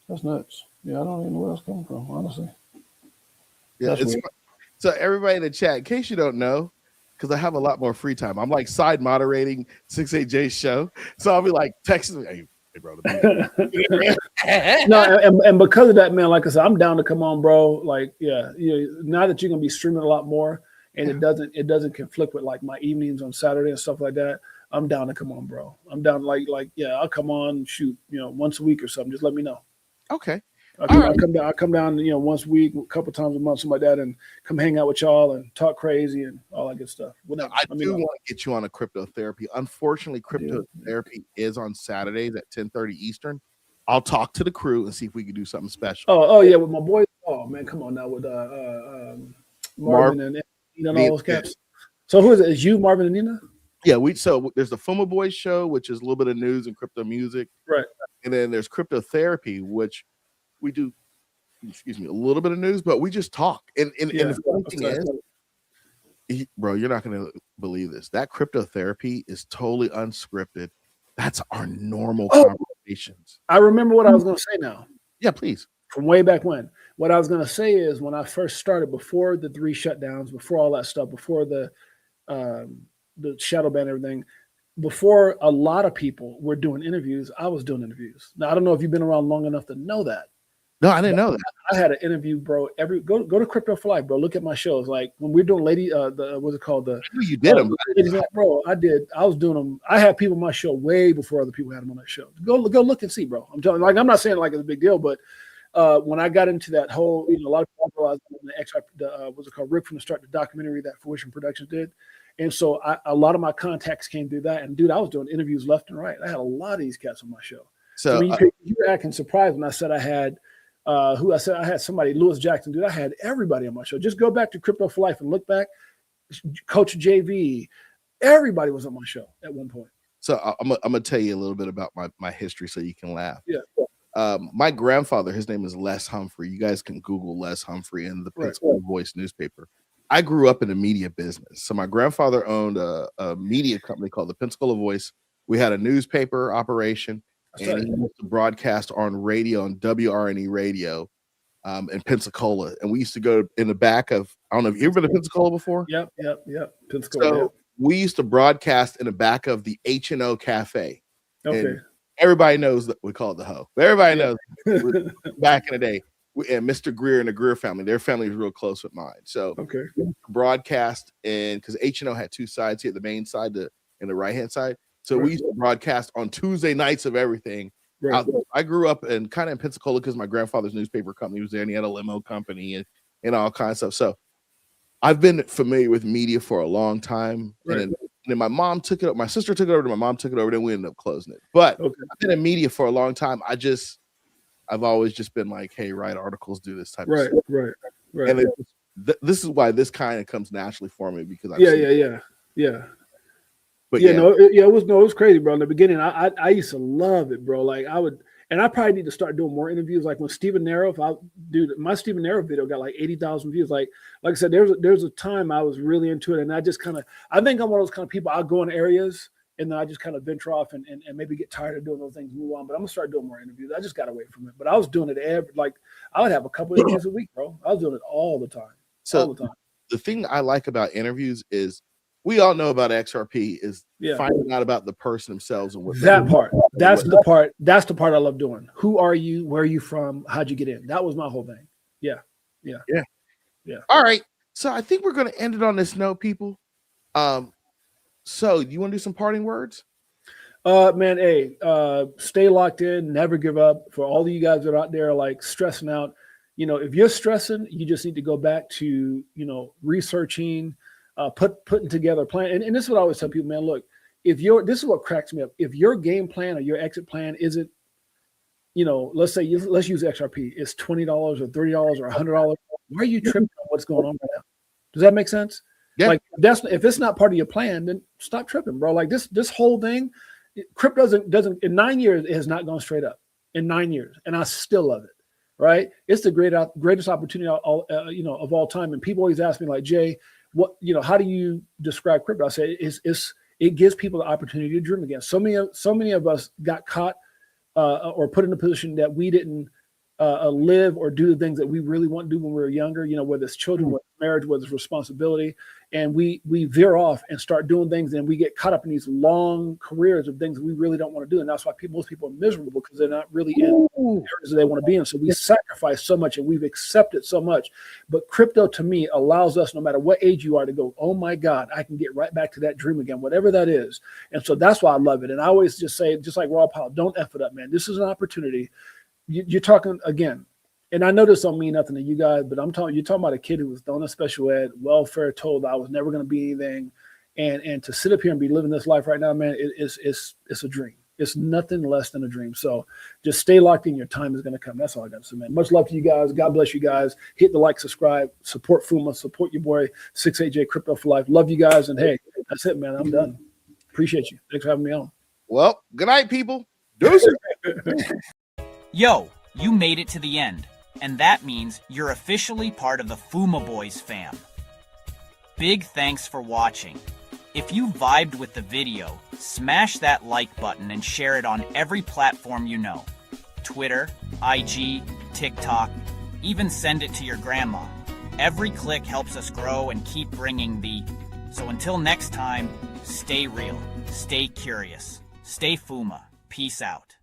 That's nuts. Yeah, I don't even know where that's coming from, honestly. Yeah, so everybody in the chat, in case you don't know, because I have a lot more free time, I'm like side moderating 6-8Jay's show. So I'll be like texting me, hey bro. No, and because of that, man, like I said, I'm down to come on, bro. Like, yeah, now that you're gonna be streaming a lot more, and it doesn't conflict with like my evenings on Saturday and stuff like that. I'm down to come on, bro. I'm down like yeah, I'll come on, shoot, once a week or something. Just let me know. Okay. I'll come down, once a week, a couple times a month, something like that, and come hang out with y'all and talk crazy and all that good stuff. Whatever. I do want to get you on a crypto therapy. Unfortunately, crypto therapy is on Saturdays at 10:30 Eastern. I'll talk to the crew and see if we can do something special. Oh yeah, with my boys. Oh man, come on now with Marvin and all those cats. So who is it? Is you Marvin and Nina? Yeah, so there's the Fuma BOYZ show, which is a little bit of news and crypto music, right? And then there's crypto therapy, which we do, a little bit of news, but we just talk. And the funny thing is, bro, you're not going to believe this. That crypto therapy is totally unscripted. That's our normal conversations. I remember what I was going to say now. Yeah, please. From way back when. What I was going to say is when I first started, before the 3 shutdowns, before all that stuff, before the shadow ban, everything, before a lot of people were doing interviews, I was doing interviews. Now, I don't know if you've been around long enough to know that. No, I didn't know that. I had an interview, bro. Go to Crypto for Life, bro. Look at my shows. Like when we're doing what's it called? You did them, bro. I did. I was doing them. I had people on my show way before other people had them on that show. Go look and see, bro. I'm telling you, like, I'm not saying like it's a big deal, but when I got into that whole, a lot of people realized what's it called? Rick from the Start, the documentary that Fruition Productions did. And so a lot of my contacts came through that. And dude, I was doing interviews left and right. I had a lot of these cats on my show. So you were acting surprised when I said I had who I said I had somebody, Lewis Jackson, dude. I had everybody on my show. Just go back to Crypto for Life and look back. Coach JV, everybody was on my show at one point. So I'm gonna tell you a little bit about my history so you can laugh. Yeah. My grandfather, his name is Les Humphrey. You guys can Google Les Humphrey in the Pensacola Voice newspaper. I grew up in the media business. So my grandfather owned a media company called the Pensacola Voice. We had a newspaper operation, and he used to broadcast on radio, on WRNE radio in Pensacola. And we used to go in the back of, I don't know, have you ever been to Pensacola before? Yep. Pensacola. So we used to broadcast in the back of the H&O Cafe. Okay. And everybody knows that we call it the Ho. Everybody knows back in the day. And Mr. Greer and the Greer family, their family was real close with mine. So we broadcast, and because H&O had two sides here, the main side and the right-hand side. So we used to broadcast on Tuesday nights of everything. Right. I grew up in Pensacola because my grandfather's newspaper company was there, and he had a limo company and all kinds of stuff. So I've been familiar with media for a long time. Right. And then my mom took it up. My sister took it over, and my mom took it over. Then we ended up closing it. But I've been in media for a long time. I've always just been like, hey, write articles, do this type of stuff. Right. And this is why this kind of comes naturally for me, because yeah. But it was crazy, bro. In the beginning, I used to love it, bro. Like I probably need to start doing more interviews. Like when Stephen Nero, my Stephen Nero video got like 80,000 views. Like I said, there's a time I was really into it, and I just I think I'm one of those kind of people. I'll go in areas and then I just kind of venture off and maybe get tired of doing those things, move on. But I'm gonna start doing more interviews. I just got away from it. But I was doing it I would have a couple of interviews a week, bro. I was doing it all the time. So the thing I like about interviews is we all know about XRP is finding out about the person themselves and what that part. That's the part. That's the part I love doing. Who are you? Where are you from? How'd you get in? That was my whole thing. Yeah. All right. So I think we're gonna end it on this note, people. So you want to do some parting words? Man, hey, stay locked in, never give up. For all of you guys that are out there like stressing out, if you're stressing, you just need to go back to, researching, putting together a plan. And this is what I always tell people, man, look, this is what cracks me up. If your game plan or your exit plan isn't, let's use XRP, it's $20 or $30 or $100. Why are you tripping on what's going on right now? Does that make sense? Yeah. Like if it's not part of your plan, then stop tripping, bro. Like this whole thing, crypto doesn't in 9 years, it has not gone straight up in 9 years. And I still love it. Right. It's the greatest opportunity, of all time. And people always ask me like, Jay, how do you describe crypto? I say it gives people the opportunity to dream again. So many of us got caught or put in a position that we didn't live or do the things that we really want to do when we were younger, whether it's children, whether it's marriage, whether it's responsibility. And we veer off and start doing things, and we get caught up in these long careers of things we really don't want to do. And that's why most people are miserable, because they're not really in areas that they want to be in. So we sacrifice so much and we've accepted so much. But crypto to me allows us, no matter what age you are, to go, oh my God, I can get right back to that dream again, whatever that is. And so that's why I love it. And I always just say, just like Raw Powell, don't F it up, man. This is an opportunity. You're talking again, and I know this don't mean nothing to you guys, but you're talking about a kid who was thrown in special ed, welfare, told that I was never going to be anything, and to sit up here and be living this life right now, man, it's a dream. It's nothing less than a dream. So just stay locked in. Your time is going to come. That's all I got to say, man. Much love to you guys. God bless you guys. Hit the like, subscribe, support Fuma, support your boy Six8Jay Crypto for Life. Love you guys, and hey, that's it, man. I'm done. Appreciate you. Thanks for having me on. Well, good night, people. Deuces. Yo, you made it to the end, and that means you're officially part of the Fuma BOYZ fam. Big thanks for watching. If you vibed with the video, smash that like button and share it on every platform you know. Twitter, IG, TikTok, even send it to your grandma. Every click helps us grow and keep bringing the... So until next time, stay real, stay curious, stay Fuma. Peace out.